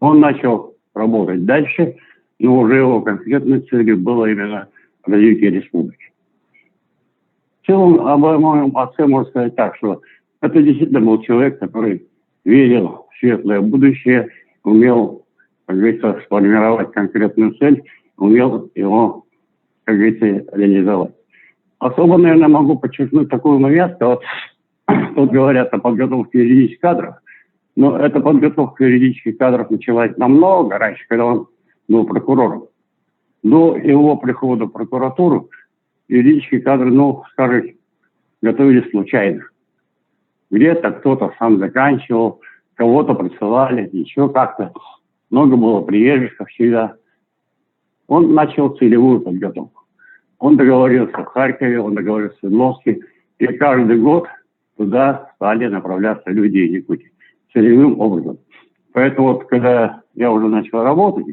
Он начал работать дальше, но уже его конкретной целью было именно развитие республики. В целом, об моем отце можно сказать так, что это действительно был человек, который верил в светлое будущее, умел, как говорится, сформировать конкретную цель, умел его, как говорится, реализовать. Особо, наверное, могу подчеркнуть такой момент, что тут говорят о подготовке юридических кадров, но эта подготовка юридических кадров началась намного раньше, когда он был прокурором. До его прихода в прокуратуру юридические кадры, ну, скажем, готовились случайно. Где-то кто-то сам заканчивал, кого-то присылали, еще как-то. Много было приезжих, как всегда. Он начал целевую подготовку. Он договорился в Харькове, он договорился в Свердловске, и каждый год туда стали направляться люди из Якутии целевым образом. Поэтому вот, когда я уже начал работать,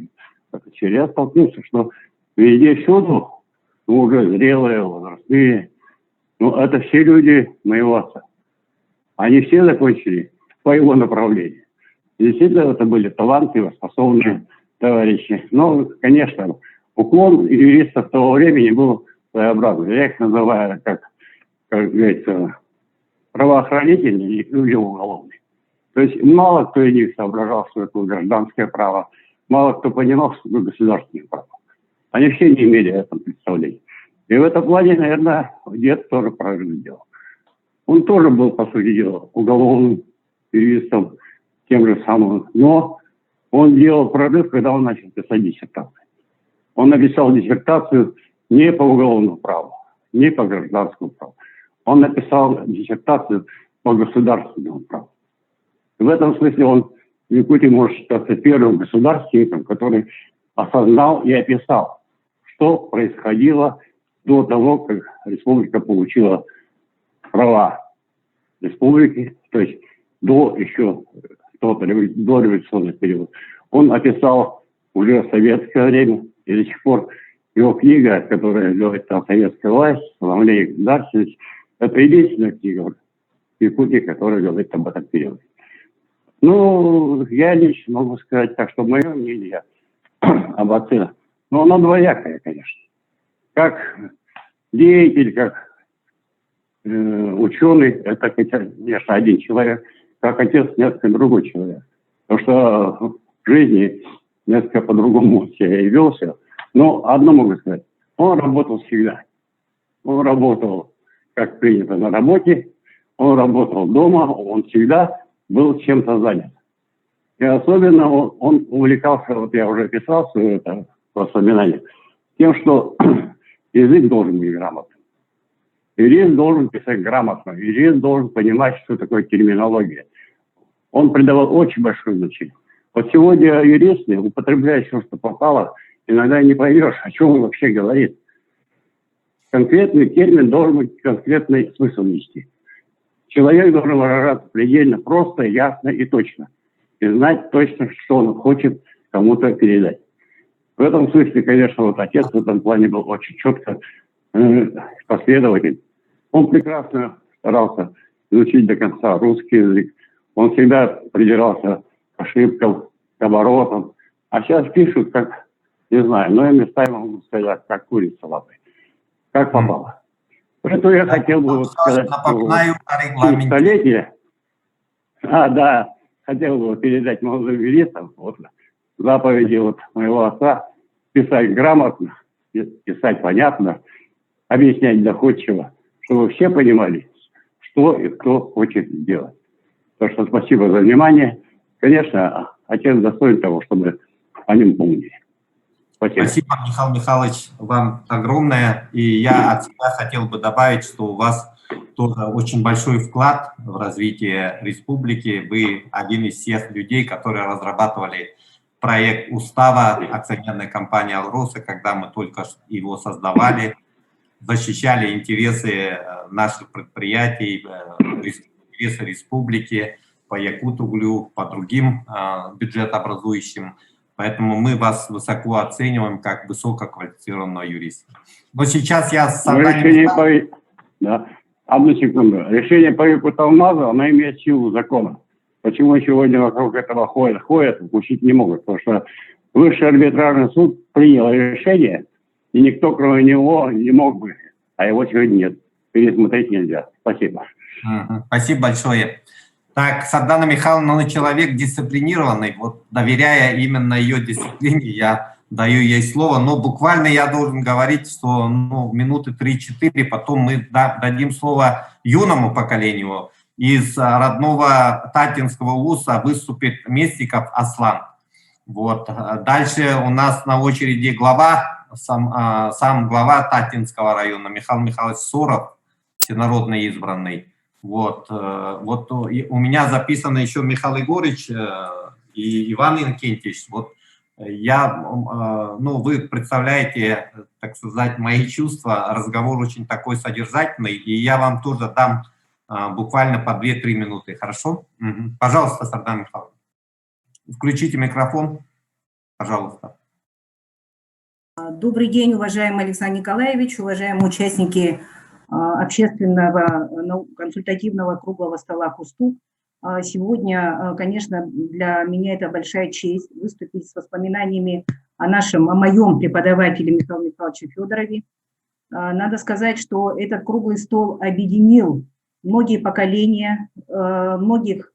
я столкнулся, что везде всюду, ну, уже зрелые, возрастные, ну, это все люди моего отца. Они все закончили по его направлению. И действительно, это были талантливые, способные товарищи. Но, конечно, уклон юристов того времени был своеобразный. Я их называю, как говорится, правоохранительный или уголовный. То есть мало кто из них соображал, что это гражданское право, мало кто понимал, что это государственное право. Они все не имели этого представления. И в этом плане, наверное, дед тоже правильно делал. Он тоже был, по сути дела, уголовным юристом, тем же самым. Но он делал прорыв, когда он начал писать диссертацию. Он написал диссертацию не по уголовному праву, не по гражданскому праву. Он написал диссертацию по государственному праву. И в этом смысле он в Якутии может считаться первым государственником, который осознал и описал, что происходило до того, как республика получила права республики, то есть до еще до революционного периода. Он описал уже в советское время, и до сих пор его книга, которая говорит о советской власти, становлении государственности, это единственная книга в Якутии, которая говорит об этом периоде. Ну, я лично могу сказать так, что мое мнение об отце, но оно двоякое, конечно. Как деятель, как ученый, это, конечно, один человек, как отец, несколько другой человек. Потому что в жизни несколько по-другому себя и велся. Но одно могу сказать, он работал всегда. Он работал, как принято, на работе, он работал дома, он всегда был чем-то занят. И особенно он увлекался, вот я уже писал свое воспоминание, тем, что язык должен быть грамотным. Юрист должен писать грамотно, юрист должен понимать, что такое терминология. Он придавал очень большое значение. Вот сегодня юристы употребляют все, что попало, иногда не поймешь, о чем он вообще говорит. Конкретный термин должен быть конкретный смысл нести. Человек должен выражаться предельно просто, ясно и точно. И знать точно, что он хочет кому-то передать. В этом смысле, конечно, вот отец в этом плане был очень четко последователь. Он прекрасно старался изучить до конца русский язык. Он всегда придирался к ошибкам, к оборотам. А сейчас пишут, как, не знаю, но я местами могу сказать, как курица лапой. Как попало. Поэтому я хотел бы вот сказать, что столетие, да, хотел бы передать молодым юристам вот, заповеди вот моего отца, писать грамотно, писать понятно, объяснять доходчиво, чтобы все понимали, что и кто хочет сделать. Так что спасибо за внимание. Конечно, отец достоин того, чтобы о нем помнили. Спасибо, Михаил Михайлович, вам огромное. И я от себя хотел бы добавить, что у вас тоже очень большой вклад в развитие республики. Вы один из тех людей, которые разрабатывали проект устава акционерной компании «Алроса», когда мы только его создавали, защищали интересы наших предприятий, интересы республики по Якутуглю, по другим бюджетообразующим. Поэтому мы вас высоко оцениваем как высококвалифицированного юриста. Но сейчас я... Да. Одну секунду. Решение по Якуталмазу, оно имеет силу закона. Почему сегодня вокруг этого ходят, учить не могут? Потому что Высший арбитражный суд принял решение, и никто, кроме него, не мог бы, а его сегодня нет. Пересмотреть нельзя. Спасибо. Спасибо большое. Так, Сардана Михайловна, человек дисциплинированный. Вот, доверяя именно ее дисциплине, я даю ей слово. Но буквально я должен говорить, что минуты 3-4, потом мы дадим слово юному поколению. Из родного Татинского УСа выступит Местиков Аслан. Вот. Дальше у нас на очереди глава, сам глава Татинского района Михаил Михайлович Суров, всенародно избранный. Вот у меня записано еще Михаил Егорович и Иван Иннокентьевич. Вот вы представляете, так сказать, мои чувства. Разговор очень такой содержательный, и я вам тоже дам буквально по 2-3 минуты. Хорошо? Пожалуйста, Сардана Михайловна. Включите микрофон, пожалуйста. Добрый день, уважаемый Александр Николаевич, уважаемые участники общественного консультативного круглого стола «Кустук». Сегодня, конечно, для меня это большая честь выступить с воспоминаниями о моем преподавателе Михаиле Михайловиче Федорове. Надо сказать, что этот круглый стол объединил многие поколения, многих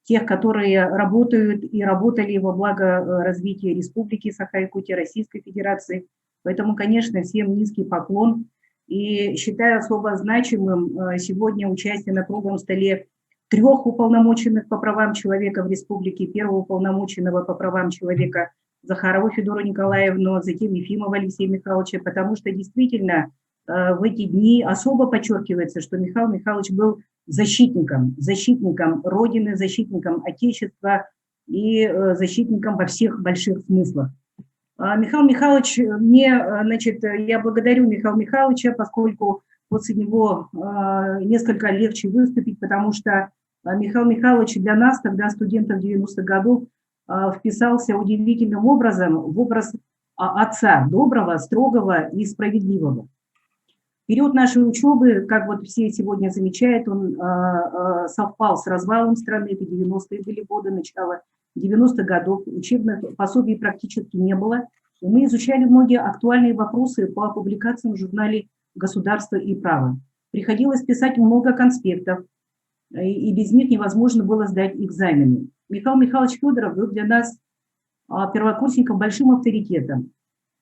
тех, которые работают и работали во благо развития Республики Саха-Якутия, Российской Федерации. Поэтому, конечно, всем низкий поклон. И считаю особо значимым сегодня участие на круглом столе 3 уполномоченных по правам человека в республике: первого уполномоченного по правам человека Захарову Федору Николаевну, затем Ефимова Алексея Михайловича, потому что действительно в эти дни особо подчеркивается, что Михаил Михайлович был защитником Родины, защитником Отечества и защитником во всех больших смыслах. Михаил Михайлович, я благодарю Михаила Михайловича, поскольку после него несколько легче выступить, потому что Михаил Михайлович для нас, тогда студентов 90-х годов, вписался удивительным образом в образ отца, доброго, строгого и справедливого. Период нашей учебы, как вот все сегодня замечают, он совпал с развалом страны, это 90-е были годы, начало 90-х годов, учебных пособий практически не было. И мы изучали многие актуальные вопросы по публикациям в журнале «Государство и право». Приходилось писать много конспектов, и без них невозможно было сдать экзамены. Михаил Михайлович Федоров был для нас первокурсником большим авторитетом.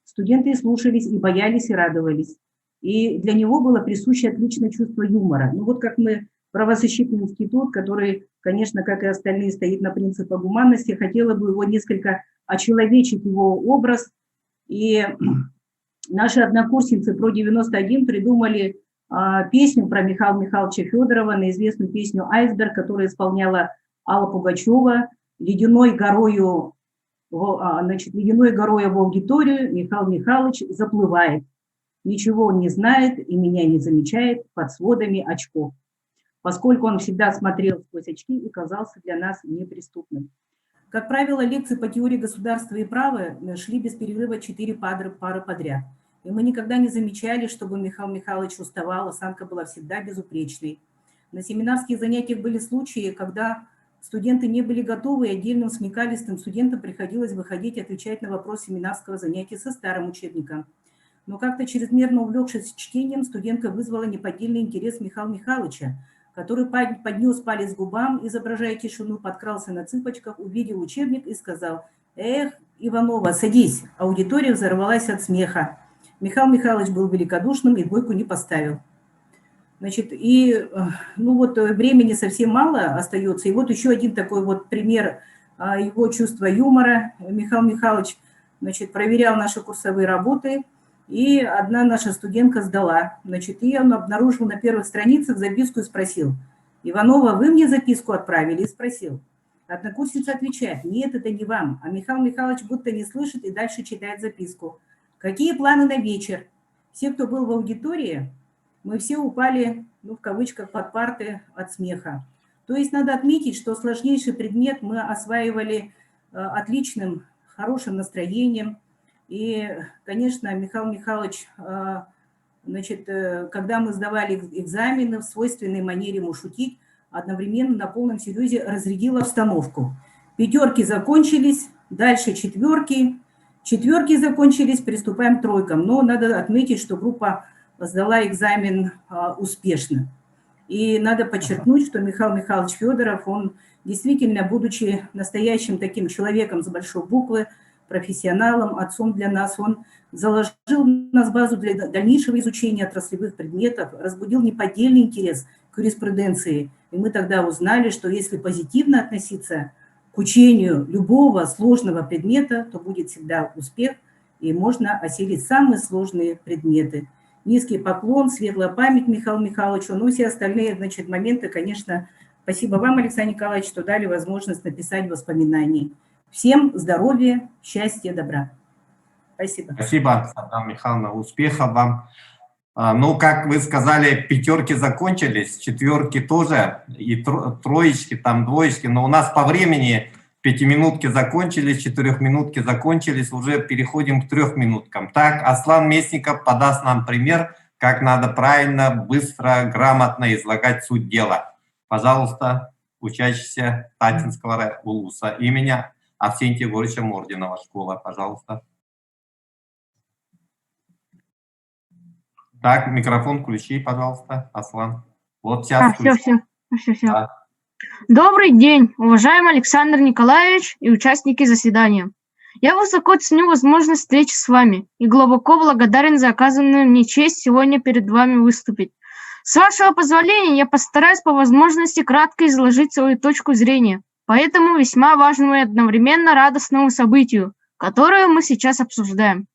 Студенты слушались и боялись, и радовались. И для него было присуще отличное чувство юмора. Как мы, правозащитный институт, который, конечно, как и остальные, стоит на принципах гуманности, хотела бы его несколько очеловечить, его образ. И наши однокурсницы ПРО-91 придумали песню про Михаила Михайловича Федорова, на известную песню «Айсберг», которую исполняла Алла Пугачева. Ледяной горою в аудиторию Михаил Михайлович заплывает. Ничего он не знает и меня не замечает под сводами очков, поскольку он всегда смотрел сквозь очки и казался для нас неприступным. Как правило, лекции по теории государства и права шли без перерыва 4 пары подряд. И мы никогда не замечали, чтобы Михаил Михайлович уставал, осанка была всегда безупречной. На семинарских занятиях были случаи, когда студенты не были готовы, и отдельным смекалистым студентам приходилось выходить и отвечать на вопрос семинарского занятия со старым учебником. Но как-то чрезмерно увлекшись чтением, студентка вызвала неподдельный интерес Михаила Михайловича, который поднес палец к губам, изображая тишину, подкрался на цыпочках, увидел учебник и сказал: «Эх, Иванова, садись!» Аудитория взорвалась от смеха. Михаил Михайлович был великодушным и двойку не поставил. Времени совсем мало остается. И вот еще один такой вот пример его чувства юмора. Михаил Михайлович, проверял наши курсовые работы И одна наша студентка сдала. Значит, и он обнаружил на первых страницах записку и спросил: «Иванова, вы мне записку отправили?» И спросил. Однокурсница отвечает: «Нет, это не вам». А Михаил Михайлович будто не слышит и дальше читает записку. «Какие планы на вечер?» Все, кто был в аудитории, мы все упали, ну, в кавычках, под парты от смеха. То есть надо отметить, что сложнейший предмет мы осваивали отличным, хорошим настроением. И, конечно, Михаил Михайлович, значит, когда мы сдавали экзамены, в свойственной манере ему шутить, одновременно на полном серьезе разрядил обстановку. Пятерки закончились, дальше четверки. Четверки закончились, приступаем к тройкам. Но надо отметить, что группа сдала экзамен успешно. И надо подчеркнуть, что Михаил Михайлович Федоров, он действительно, будучи настоящим таким человеком с большой буквы, профессионалом, отцом для нас, он заложил в нас базу для дальнейшего изучения отраслевых предметов, разбудил неподдельный интерес к юриспруденции. И мы тогда узнали, что если позитивно относиться к учению любого сложного предмета, то будет всегда успех, и можно осилить самые сложные предметы. Низкий поклон, светлая память Михаилу Михайловичу, ну и все остальные, значит, моменты, конечно, спасибо вам, Александр Николаевич, что дали возможность написать воспоминания. Всем здоровья, счастья, добра. Спасибо. Спасибо, Светлана Михайловна, успехов вам. Ну, как вы сказали, пятерки закончились, четверки тоже, и троечки, там двоечки, но у нас по времени пятиминутки закончились, четырехминутки закончились, уже переходим к трехминуткам. Так, Аслан Местников подаст нам пример, как надо правильно, быстро, грамотно излагать суть дела. Пожалуйста, учащийся Татинского улуса имени Авсентия Егоровича Мординова, школа, пожалуйста. Так, микрофон включи, пожалуйста, Аслан. Вот сейчас. Все. Да. Добрый день, уважаемый Александр Николаевич и участники заседания. Я высоко ценю возможность встречи с вами и глубоко благодарен за оказанную мне честь сегодня перед вами выступить. С вашего позволения я постараюсь по возможности кратко изложить свою точку зрения по этому весьма важному и одновременно радостному событию, которое мы сейчас обсуждаем.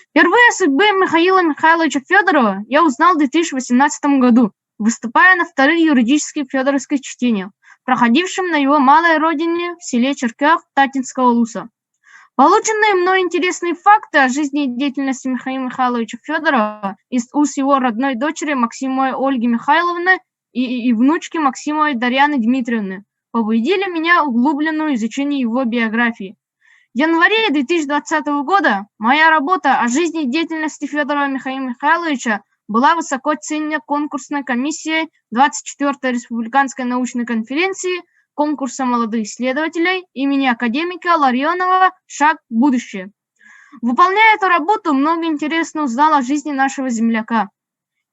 Впервые о судьбе Михаила Михайловича Федорова я узнал в 2018 году, выступая на вторых юридических федоровских чтениях, проходившем на его малой родине в селе Черкях Татинского улуса. Полученные мной интересные факты о жизни и деятельности Михаила Михайловича Федорова из уст его родной дочери Максимовой Ольги Михайловны и внучки Максимовой Дарьяны Дмитриевны побудили меня в углубленное изучение его биографии. В январе 2020 года моя работа о жизни и деятельности Федорова Михаила Михайловича была высоко оценена конкурсной комиссией 24-й республиканской научной конференции конкурса молодых исследователей имени академика Ларионова «Шаг в будущее». Выполняя эту работу, много интересно узнал о жизни нашего земляка.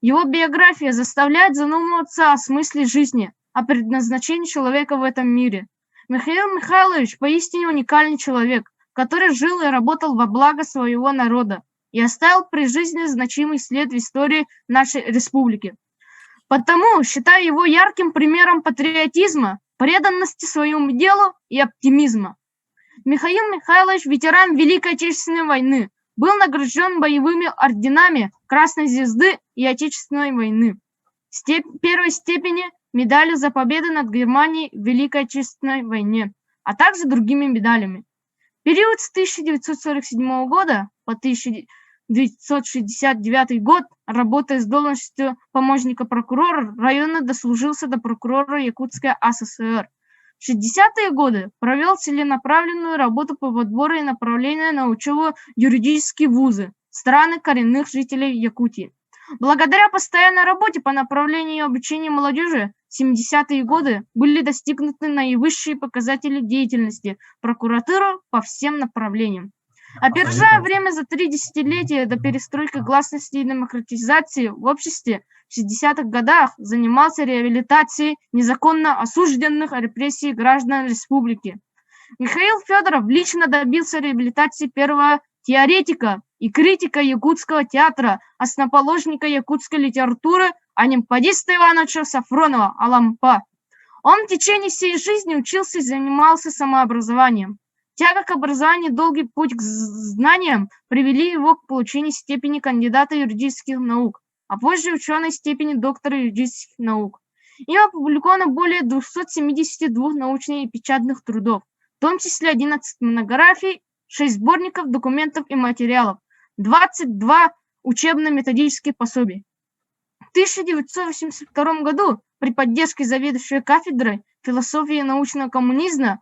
Его биография заставляет задумываться о смысле жизни, о предназначении человека в этом мире. Михаил Михайлович поистине уникальный человек, который жил и работал во благо своего народа и оставил при жизни значимый след в истории нашей республики. Потому считаю его ярким примером патриотизма, преданности своему делу и оптимизма. Михаил Михайлович, ветеран Великой Отечественной войны, был награжден боевыми орденами Красной Звезды и Отечественной войны. Первой степени медалью за победу над Германией в Великой Отечественной войне, а также другими медалями. В период с 1947 года по 1969 год, работая с должностью помощника прокурора, района дослужился до прокурора Якутской АССР. В 60-е годы провел целенаправленную работу по подбору и направлению на учебу в юридические вузы страны коренных жителей Якутии. Благодаря постоянной работе по направлению обучения молодежи в 70-е годы были достигнуты наивысшие показатели деятельности прокуратуры по всем направлениям. Опережая время за 3 десятилетия до перестройки гласности и демократизации в обществе, в 60-х годах занимался реабилитацией незаконно осужденных о репрессии граждан республики. Михаил Федоров лично добился реабилитации первого теоретика и критика якутского театра, основоположника якутской литературы Анимпадиста Ивановича Сафронова Алампа. Он в течение всей жизни учился и занимался самообразованием. Тяга к образованию и долгий путь к знаниям привели его к получению степени кандидата юридических наук, а позже ученой степени доктора юридических наук. Им опубликовано более 272 научных и печатных трудов, в том числе 11 монографий, 6 сборников документов и материалов, 22 учебно-методических пособий. В 1982 году при поддержке заведующей кафедрой философии и научного коммунизма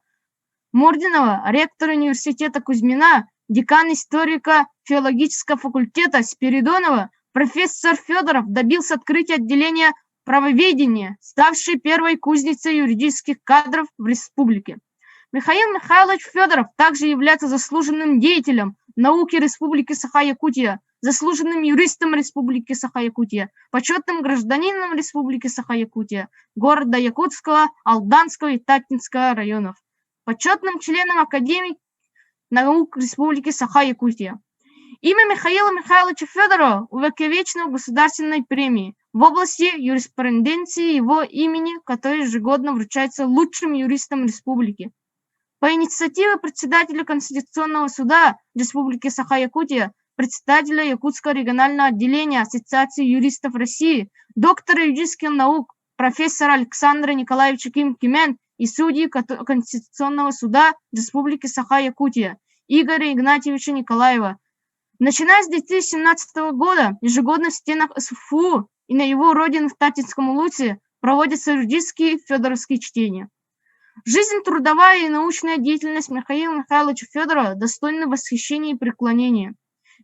Мординова, ректора университета Кузьмина, декан историко-филологического факультета Спиридонова, профессор Федоров добился открытия отделения правоведения, ставшей первой кузницей юридических кадров в республике. Михаил Михайлович Федоров также является заслуженным деятелем науки Республики Саха-Якутия, заслуженным юристом Республики Саха-Якутия, почетным гражданином Республики Саха-Якутия, города Якутского, Алданского и Татинского районов, почетным членом Академии наук Республики Саха-Якутия. Имя Михаила Михайловича Федорова увековечено в государственной премии в области юриспруденции его имени, которая ежегодно вручается лучшим юристам республики. По инициативе председателя Конституционного суда Республики Саха-Якутия, председателя Якутского регионального отделения Ассоциации юристов России, доктора юридических наук, профессора Александра Николаевича Ким-Кимен и судьи Конституционного суда Республики Саха-Якутия Игоря Игнатьевича Николаева. Начиная с 2017 года ежегодно в стенах СФУ и на его родине в Татинском Улусе проводятся юридические федоровские чтения. Жизнь, трудовая и научная деятельность Михаила Михайловича Федорова достойны восхищения и преклонения.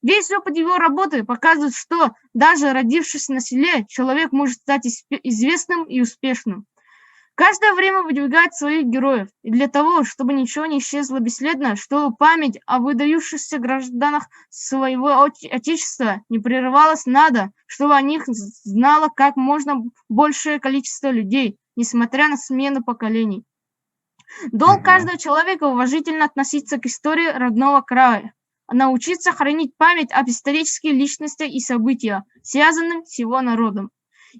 Весь опыт его работы показывает, что даже родившись на селе, человек может стать известным и успешным. Каждое время выдвигает своих героев, и для того, чтобы ничего не исчезло бесследно, чтобы память о выдающихся гражданах своего Отечества не прерывалась, надо, чтобы о них знало как можно большее количество людей, несмотря на смену поколений. Долг каждого человека уважительно относиться к истории родного края, научиться хранить память об исторических личностях и событиях, связанных с его народом.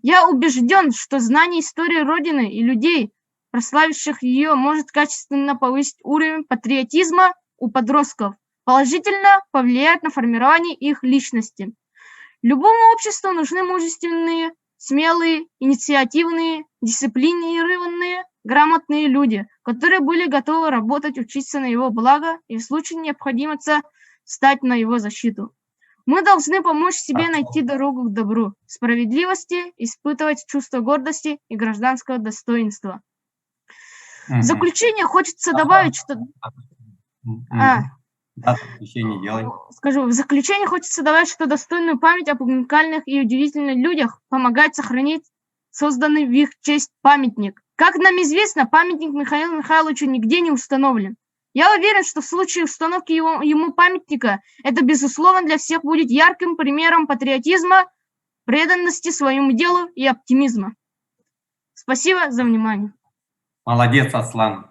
Я убежден, что знание истории Родины и людей, прославивших ее, может качественно повысить уровень патриотизма у подростков, положительно повлияет на формирование их личности. Любому обществу нужны мужественные, смелые, инициативные, дисциплинированные, грамотные люди, которые были готовы работать, учиться на его благо и в случае необходимости стать на его защиту. Мы должны помочь себе найти дорогу к добру, справедливости, испытывать чувство гордости и гражданского достоинства. В заключение хочется добавить, что... В заключение хочется добавить, что достойную память об уникальных и удивительных людях помогает сохранить созданный в их честь памятник. Как нам известно, памятник Михаилу Михайловичу нигде не установлен. Я уверен, что в случае установки ему памятника это, безусловно, для всех будет ярким примером патриотизма, преданности своему делу и оптимизма. Спасибо за внимание. Молодец, Аслан.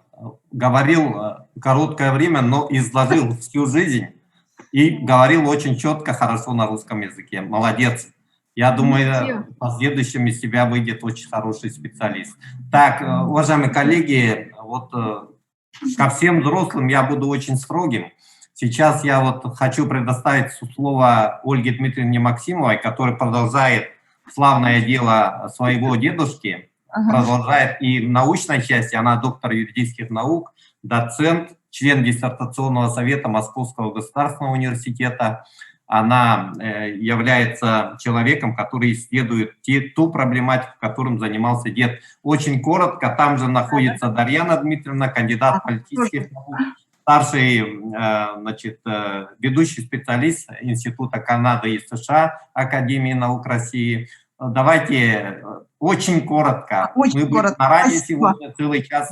Говорил короткое время, но изложил всю жизнь и говорил очень четко, хорошо на русском языке. Молодец. Я думаю, в последующем из тебя выйдет очень хороший специалист. Так, уважаемые коллеги, вот ко всем взрослым я буду очень строгим. Сейчас я вот хочу предоставить слово Ольге Дмитриевне Максимовой, которая продолжает славное дело своего дедушки, продолжает и в научной части, она доктор юридических наук, доцент, член диссертационного совета Московского государственного университета. Она является человеком, который исследует ту проблематику, которым занимался дед. Очень коротко, там же находится Дарьяна Дмитриевна, кандидат политических наук, старший, значит, ведущий специалист Института Канады и США, Академии наук России. Давайте очень коротко. Очень мы коротко. На радио Спасибо. сегодня целый час.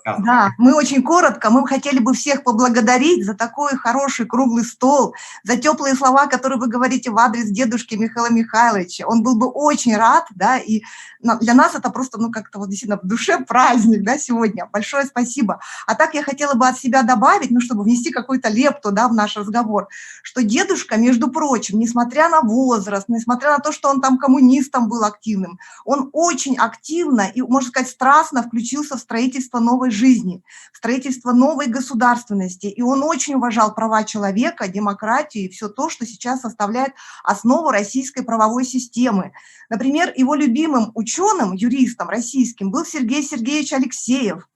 Да, мы очень коротко. Мы хотели бы всех поблагодарить за такой хороший круглый стол, за теплые слова, которые вы говорите в адрес дедушки Михаила Михайловича. Он был бы очень рад, да, и для нас это просто, ну, как-то вот действительно в душе праздник, да, сегодня. Большое спасибо. А так я хотела бы от себя добавить, ну, чтобы внести какую-то лепту, да, в наш разговор, что дедушка, между прочим, несмотря на возраст, несмотря на то, что он там коммунистом был активным, активным. Он очень активно и, можно сказать, страстно включился в строительство новой жизни, в строительство новой государственности. И он очень уважал права человека, демократию и все то, что сейчас составляет основу российской правовой системы. Например, его любимым ученым, юристом российским был Сергей Сергеевич Алексеев.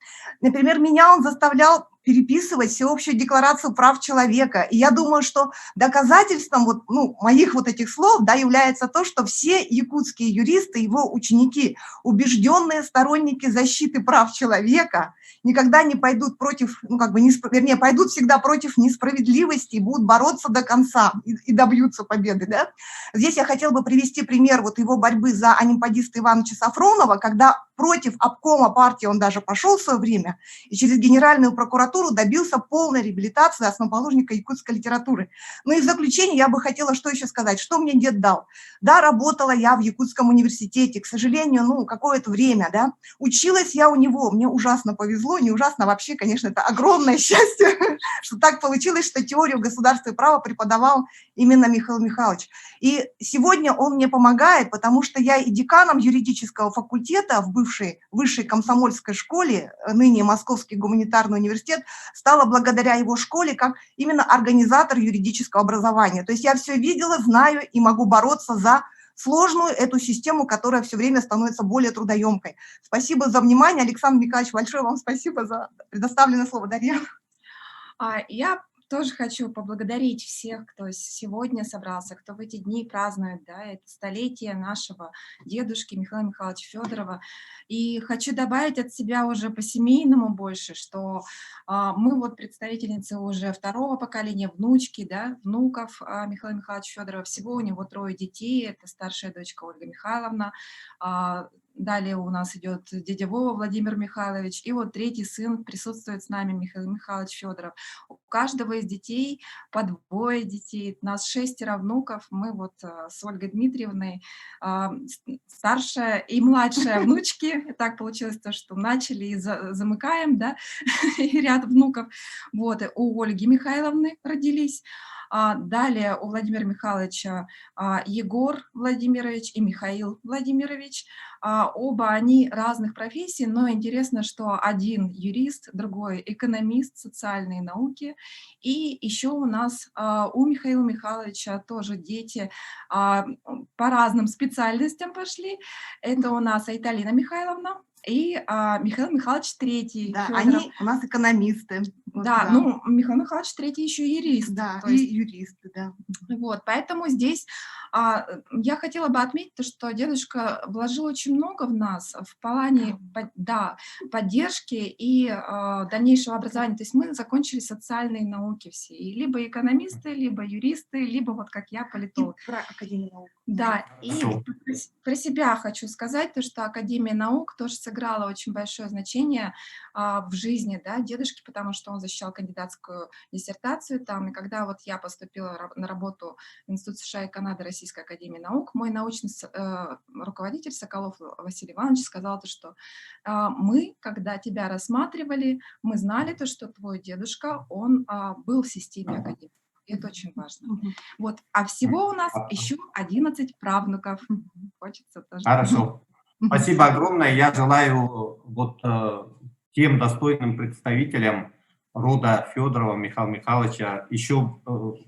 Например, меня он заставлял переписывать Всеобщую декларацию прав человека. И я думаю, что доказательством моих этих слов, да, является то, что все якутские юристы, его ученики, убежденные сторонники защиты прав человека, никогда не пойдут против, пойдут всегда против несправедливости и будут бороться до конца и добьются победы. Да? Здесь я хотела бы привести пример его борьбы за анимпадиста Ивановича Сафронова, когда против обкома партии он даже пошел в свое время и через Генеральную прокуратуру добился полной реабилитации основоположника якутской литературы. Ну и в заключение я бы хотела что еще сказать, что мне дед дал. Да, работала я в Якутском университете, к сожалению, какое-то время, да, училась я у него, мне ужасно повезло, не ужасно, вообще, конечно, это огромное счастье, что так получилось, что теорию государства и права преподавал именно Михаил Михайлович. И сегодня он мне помогает, потому что я и деканом юридического факультета в бывшей высшей комсомольской школе, ныне Московский гуманитарный университет, стала благодаря его школе как именно организатор юридического образования. То есть я все видела, знаю и могу бороться за сложную эту систему, которая все время становится более трудоемкой. Спасибо за внимание, Александр Николаевич, большое вам спасибо за предоставленное слово. Дарья. Я тоже хочу поблагодарить всех, кто сегодня собрался, кто в эти дни празднует, да, это столетие нашего дедушки Михаила Михайловича Федорова. И хочу добавить от себя уже по-семейному больше, что мы представительницы уже второго поколения, внучки, да, внуков Михаила Михайловича Федорова. Всего у него 3 детей, это старшая дочка Ольга Михайловна, далее у нас идет дядя Вова Владимир Михайлович, и 3-й сын присутствует с нами, Михаил Михайлович Федоров. У каждого из детей по 2 детей, у нас 6 внуков, мы с Ольгой Дмитриевной, старшая и младшая внучки, так получилось, что начали и замыкаем, да, и ряд внуков, у Ольги Михайловны родились. Далее у Владимира Михайловича Егор Владимирович и Михаил Владимирович. Оба они разных профессий, но интересно, что один юрист, другой экономист, социальные науки. И еще у нас у Михаила Михайловича тоже дети по разным специальностям пошли. Это у нас Айталина Михайловна и Михаил Михайлович III. Да, они у нас экономисты. Да, Михаил Михайлович III еще юрист. Да, то есть, юристы, да. Поэтому здесь я хотела бы отметить, что дедушка вложил очень много в нас в плане поддержки и дальнейшего образования. То есть мы закончили социальные науки все, и либо экономисты, либо юристы, либо как я, политолог. И про Академию наук. Да, и про себя хочу сказать, что Академия наук тоже сыграла очень большое значение в жизни, да, дедушки, потому что он защищал кандидатскую диссертацию там, и когда я поступила на работу в Институт США и Канады Российской Академии наук, мой научный руководитель Соколов Василий Иванович сказал, что мы, когда тебя рассматривали, мы знали, что твой дедушка, он был в системе Академии. Это очень важно. А всего у нас еще 11 правнуков. Хочется тоже. Хорошо. Спасибо огромное. Я желаю тем достойным представителям рода Федорова Михаила Михайловича еще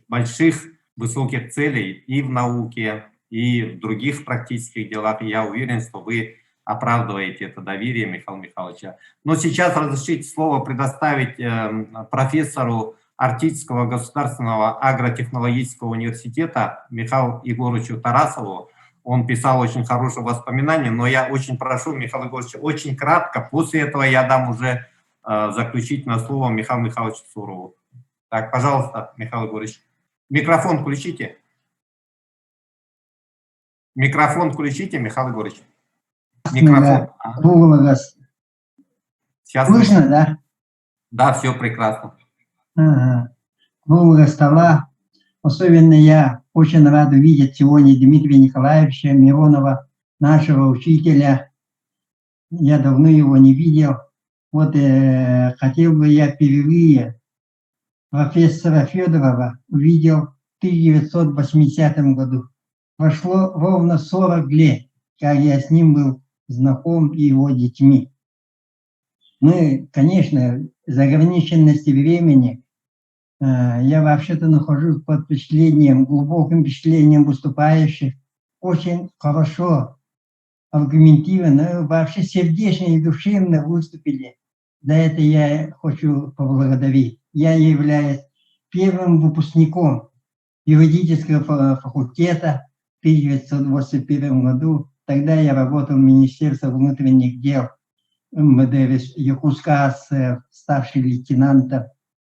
больших, высоких целей и в науке, и в других практических делах. И я уверен, что вы оправдываете это доверие Михаила Михайловича. Но сейчас разрешите слово предоставить профессору Арктического государственного агротехнологического университета Михаилу Егоровичу Тарасову. Он писал очень хорошие воспоминания, но я очень прошу, Михаил Егорович, очень кратко. После этого я дам уже заключительное слово Михаилу Михайловичу Сурову. Так, пожалуйста, Михаил Егорович. Микрофон включите. Микрофон включите, Михаил Егорович. Микрофон. Сейчас слышно, да? Да, все прекрасно. Нового стола. Особенно я очень рад видеть сегодня Дмитрия Николаевича Миронова, нашего учителя. Я давно его не видел. Хотел бы я впервые профессора Федорова увидел в 1980 году. Прошло ровно 40 лет. как я с ним был знаком и его детьми. Мы, конечно, заграниченности времени, я вообще-то нахожусь под впечатлением, глубоким впечатлением выступающих, очень хорошо, аргументированно, вообще сердечно и душевно выступили. За это я хочу поблагодарить. Я являюсь первым выпускником юридического факультета в 1981 году. Тогда я работал в Министерстве внутренних дел МВД Якутска АСР, старший лейтенантом.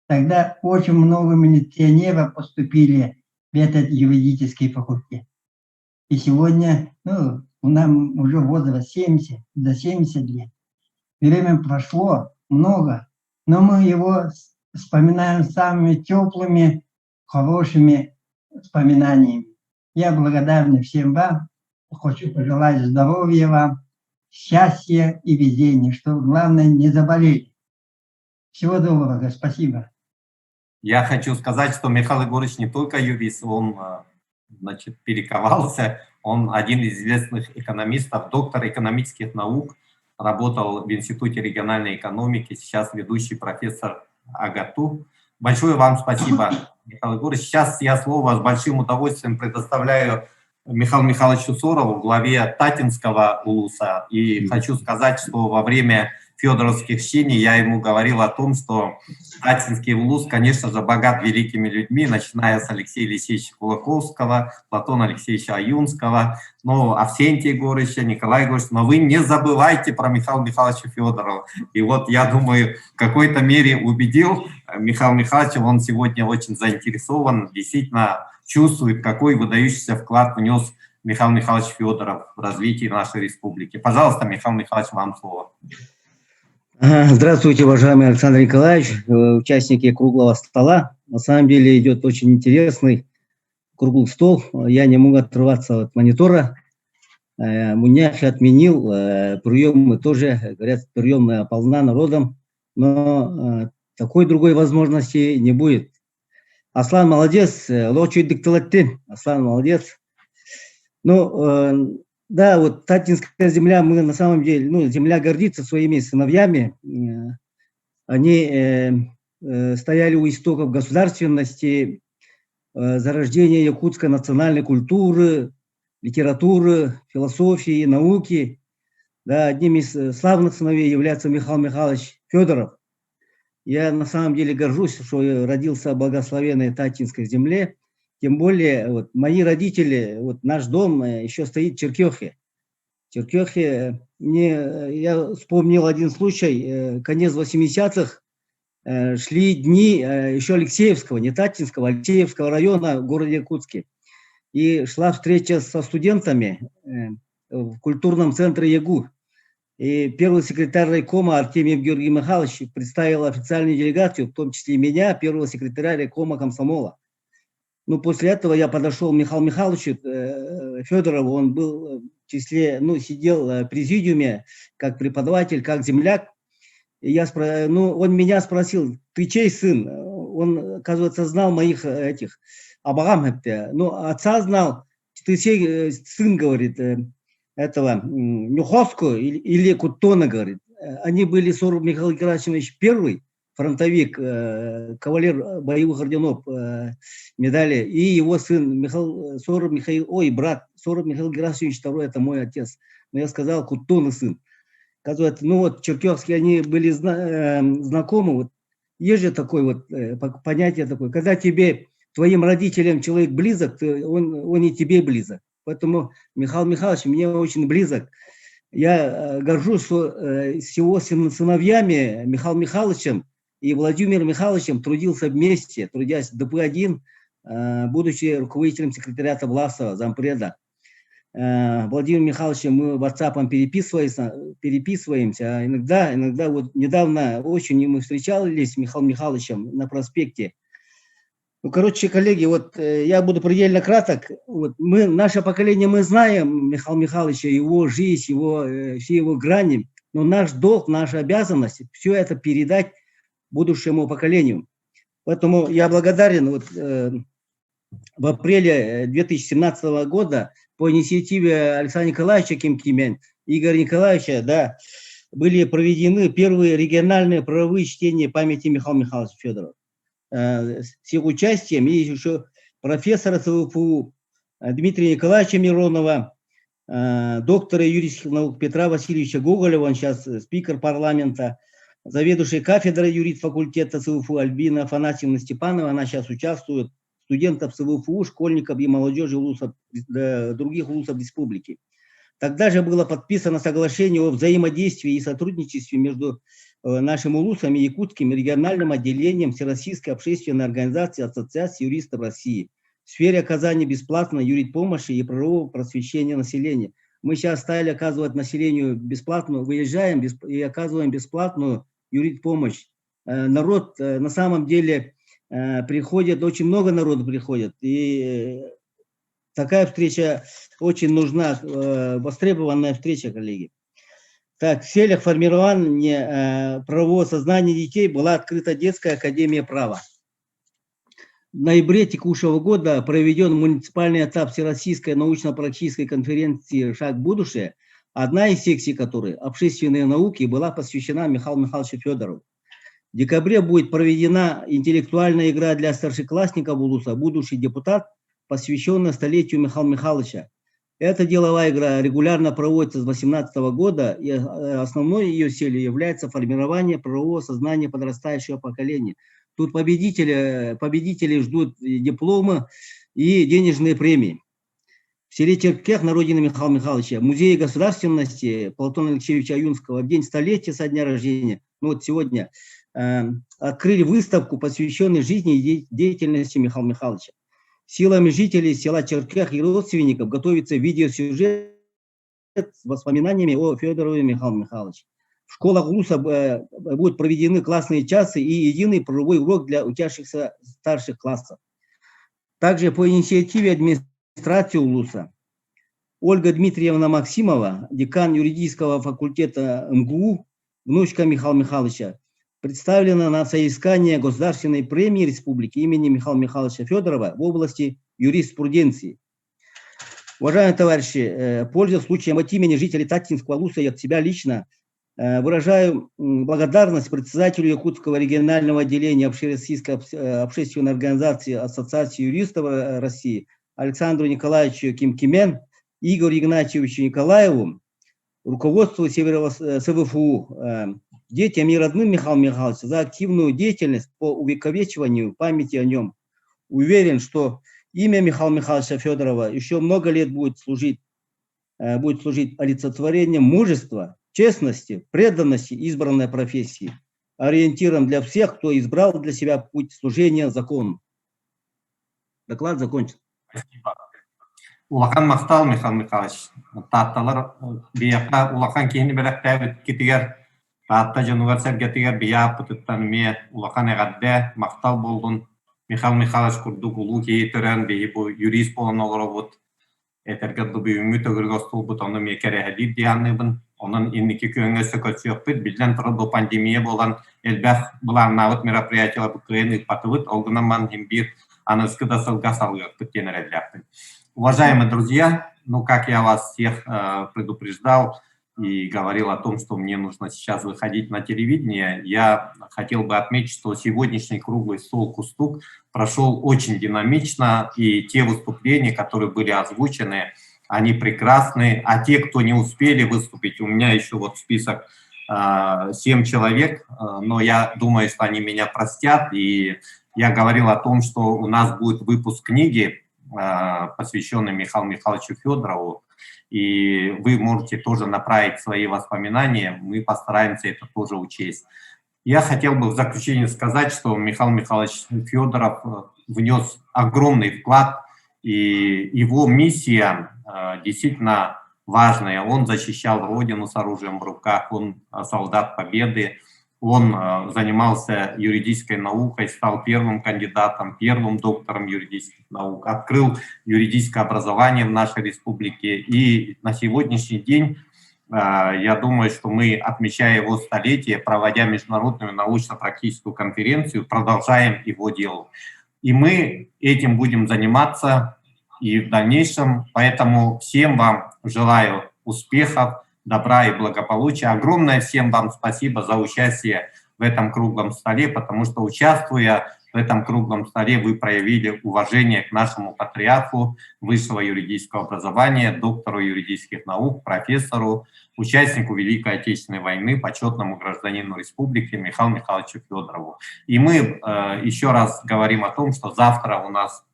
Тогда очень много милиционеров поступили в этот юридический факультет. И сегодня, нам уже возраст 70, до 70 лет. Время прошло много, но мы его вспоминаем самыми теплыми, хорошими воспоминаниями. Я благодарен всем вам, хочу пожелать здоровья вам, счастья и везения, что главное не заболеть. Всего доброго, спасибо. Я хочу сказать, что Михаил Егорович не только юрист, он перековался, он один из известных экономистов, доктор экономических наук, работал в Институте региональной экономики, сейчас ведущий профессор АГАТУ. Большое вам спасибо, Михаил Егорович. Сейчас я слово с большим удовольствием предоставляю Михаилу Михайловичу Сорову, главе Татинского улуса. И хочу сказать, что во время федоровских чтений я ему говорил о том, что Татинский улус, конечно же, богат великими людьми, начиная с Алексея Алексеевича Кулаковского, Платона Алексеевича Аюнского, Авсентия Егоровича, Николая Егоровича, но вы не забывайте про Михаила Михайловича Федорова. И вот я думаю, в какой-то мере убедил Михаила Михайловича, он сегодня очень заинтересован, действительно чувствует, какой выдающийся вклад внес Михаил Михайлович Федоров в развитие нашей республики. Пожалуйста, Михаил Михайлович, вам слово. Здравствуйте, уважаемый Александр Николаевич, участники круглого стола. На самом деле идет очень интересный круглый стол. Я не могу отрываться от монитора. Муняхи отменил приемы тоже, говорят, приемная полна народом, но такой другой возможности не будет. Аслан молодец, лучший диктолаттин. Аслан молодец. Да, вот Татинская земля, мы на самом деле, земля гордится своими сыновьями. Они стояли у истоков государственности, зарождения якутской национальной культуры, литературы, философии, науки. Да, одним из славных сыновей является Михаил Михайлович Федоров. Я на самом деле горжусь, что я родился в благословенной Татинской земле. Тем более, мои родители, наш дом еще стоит в Черкехе. Черкехе, я вспомнил один случай, конец 80-х, шли дни еще Алексеевского, не Татинского, Алексеевского района в городе Якутске. И шла встреча со студентами в культурном центре ЯГУ. И первый секретарь райкома Артемьев Георгий Михайлович представил официальную делегацию, в том числе и меня, первого секретаря райкома комсомола. После этого я подошел к Михаилу Михайловичу Федорову, он был в числе, сидел в президиуме как преподаватель, как земляк. И он меня спросил, ты чей сын? Он, оказывается, знал моих Абагам, отца знал, ты чей сын, говорит, этого Нюховского или Куттона, говорит. Они были Соров Михаил Герасимович первый, фронтовик, кавалер боевых орденов, медали, и его сын Соров Михаил, брат Соров Михаил Герасимович II, это мой отец. Но я сказал, Куттона сын. Оказывается, черкесские они были знакомы. Есть же такое понятие такое, когда твоим родителям человек близок, он и тебе близок. Поэтому Михаил Михайлович мне очень близок. Я горжусь, что с его сыновьями Михаилом Михайловичем и Владимиром Михайловичем трудился вместе, трудясь в ДП-1, будучи руководителем секретариата Власова, зампреда. Владимиром Михайловичем мы в WhatsApp переписываемся. Иногда недавно очень мы встречались с Михаилом Михайловичем на проспекте. Коллеги, я буду предельно краток. Наше поколение, мы знаем Михаила Михайловича, его жизнь, все его грани, но наш долг, наша обязанность все это передать будущему поколению. Поэтому я благодарен. В апреле 2017 года по инициативе Александра Николаевича Кимкимен, Игоря Николаевича, да, были проведены первые региональные правовые чтения памяти Михаила Михайловича Федорова. С их участием и еще профессора ЦВФУ Дмитрия Николаевича Миронова, доктора юридических наук Петра Васильевича Гоголева, он сейчас спикер парламента, заведующая кафедрой юридфакультета ЦВФУ Альбина Афанасьевна Степанова, она сейчас участвует, студентов ЦВФУ, школьников и молодежи других вузов республики. Тогда же было подписано соглашение о взаимодействии и сотрудничестве между нашим УЛУСом и Якутским региональным отделением Всероссийской общественной организации Ассоциации юристов России в сфере оказания бесплатной юридпомощи и правового просвещения населения. Мы сейчас стали оказывать населению бесплатную, выезжаем и оказываем бесплатную юридпомощь. Народ на самом деле приходит, очень много народу приходит, и такая встреча очень нужна, востребованная встреча, коллеги. Так, в целях формирования правового сознания детей была открыта детская академия права. В ноябре текущего года проведен муниципальный этап Всероссийской научно-практической конференции «Шаг в будущее», одна из секций которой, общественные науки, была посвящена Михаилу Михайловичу Федорову. В декабре будет проведена интеллектуальная игра для старшеклассников УЛУСа «Будущий депутат», посвященная столетию Михаила Михайловича. Эта деловая игра регулярно проводится с 2018 года, и основной ее целью является формирование правового сознания подрастающего поколения. Тут победители ждут дипломы и денежные премии. В селе Черкех на родине Михаила Михайловича, в Музее государственности Платона Алексеевича Юнского в день столетия со дня рождения, ну вот сегодня, открыли выставку, посвященную жизни и деятельности Михаила Михайловича. Силами жителей села Черкех и родственников готовится видеосюжет с воспоминаниями о Федорове Михаиле Михайловиче. В школах УЛУСа будут проведены классные часы и единый правовой урок для учащихся старших классов. Также по инициативе администрации УЛУСа Ольга Дмитриевна Максимова, декан юридического факультета МГУ, внучка Михаила Михайловича, представлена на соискание государственной премии республики имени Михаила Михайловича Федорова в области юриспруденции. Уважаемые товарищи, пользуясь случаем от имени жителей Татинского УЛУСа и от себя лично, выражаю благодарность председателю Якутского регионального отделения Всероссийской общественной организации Ассоциации юристов России Александру Николаевичу Кимкимен, Игорю Игнатьевичу Николаеву, руководству СВФУ, детям и родным Михаила Михайловича за активную деятельность по увековечиванию памяти о нем. Уверен, что имя Михаила Михайловича Федорова еще много лет будет служить олицетворением мужества, честности, преданности избранной профессии, ориентиром для всех, кто избрал для себя путь служения закону. Доклад закончен. Спасибо. Улахан мақтал, Михаил Михайлович. Татталар бияққа улахан кейіні білік тәбіт кетігер, татта жануғар сәргетігер бияқ бұтыттан ме улахан әғадде мақтал болдың. Михаил Михайлович күрдік ұлу кейі түрен бейі бұл юрист болын олар бұд. Әтергілді бұл үңі төгіргі стол бұд, оны мекері әдіп дейяны бұн. Onun inniki köngösü kötüyöpüt, bizden тұры бұл пандемия болған, әлбәқ бұлар нағыт мероприятиялар бұл күйен ұйпатывыт, олғынан ман бір анысқы да сылға салғыпыт тенер әлбәқпін. Уважаемые друзья, ну как я вас всех предупреждал и говорил о том, что мне нужно сейчас выходить на телевидение, я хотел бы отметить, что сегодняшний круглый стол «Кустук» прошел очень динамично, и те выступления, которые были озвучены, они прекрасны, а те, кто не успели выступить, у меня еще вот список 7 человек, но я думаю, что они меня простят, и я говорил о том, что у нас будет выпуск книги, посвященный Михаилу Михайловичу Федорову, и вы можете тоже направить свои воспоминания, мы постараемся это тоже учесть. Я хотел бы в заключение сказать, что Михаил Михайлович Федоров внес огромный вклад, и его миссия действительно важная. Он защищал Родину с оружием в руках, он солдат Победы, он занимался юридической наукой, стал первым кандидатом, первым доктором юридических наук, открыл юридическое образование в нашей республике. И на сегодняшний день, я думаю, что мы, отмечая его столетие, проводя международную научно-практическую конференцию, продолжаем его дело. И мы этим будем заниматься и в дальнейшем. Поэтому всем вам желаю успехов, добра и благополучия. Огромное всем вам спасибо за участие в этом круглом столе, потому что, участвуя в этом круглом столе, вы проявили уважение к нашему патриарху высшего юридического образования, доктору юридических наук, профессору, участнику Великой Отечественной войны, почетному гражданину республики Михаилу Михайловичу Федорову. И мы еще раз говорим о том, что завтра у нас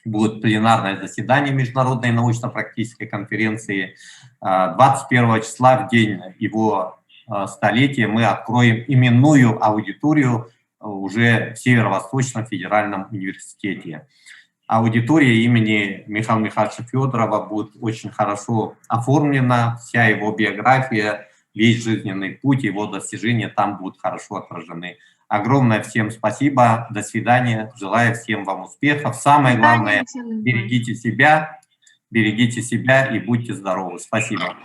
будет пленарное заседание Международной научно-практической конференции. 21 числа, в день его столетия, мы откроем именную аудиторию уже в Северо-Восточном федеральном университете. Аудитория имени Михаила Михайловича Федорова будет очень хорошо оформлена, вся его биография, весь жизненный путь, его достижения там будут хорошо отражены. Огромное всем спасибо, до свидания, желаю всем вам успехов. Самое главное, берегите себя и будьте здоровы. Спасибо.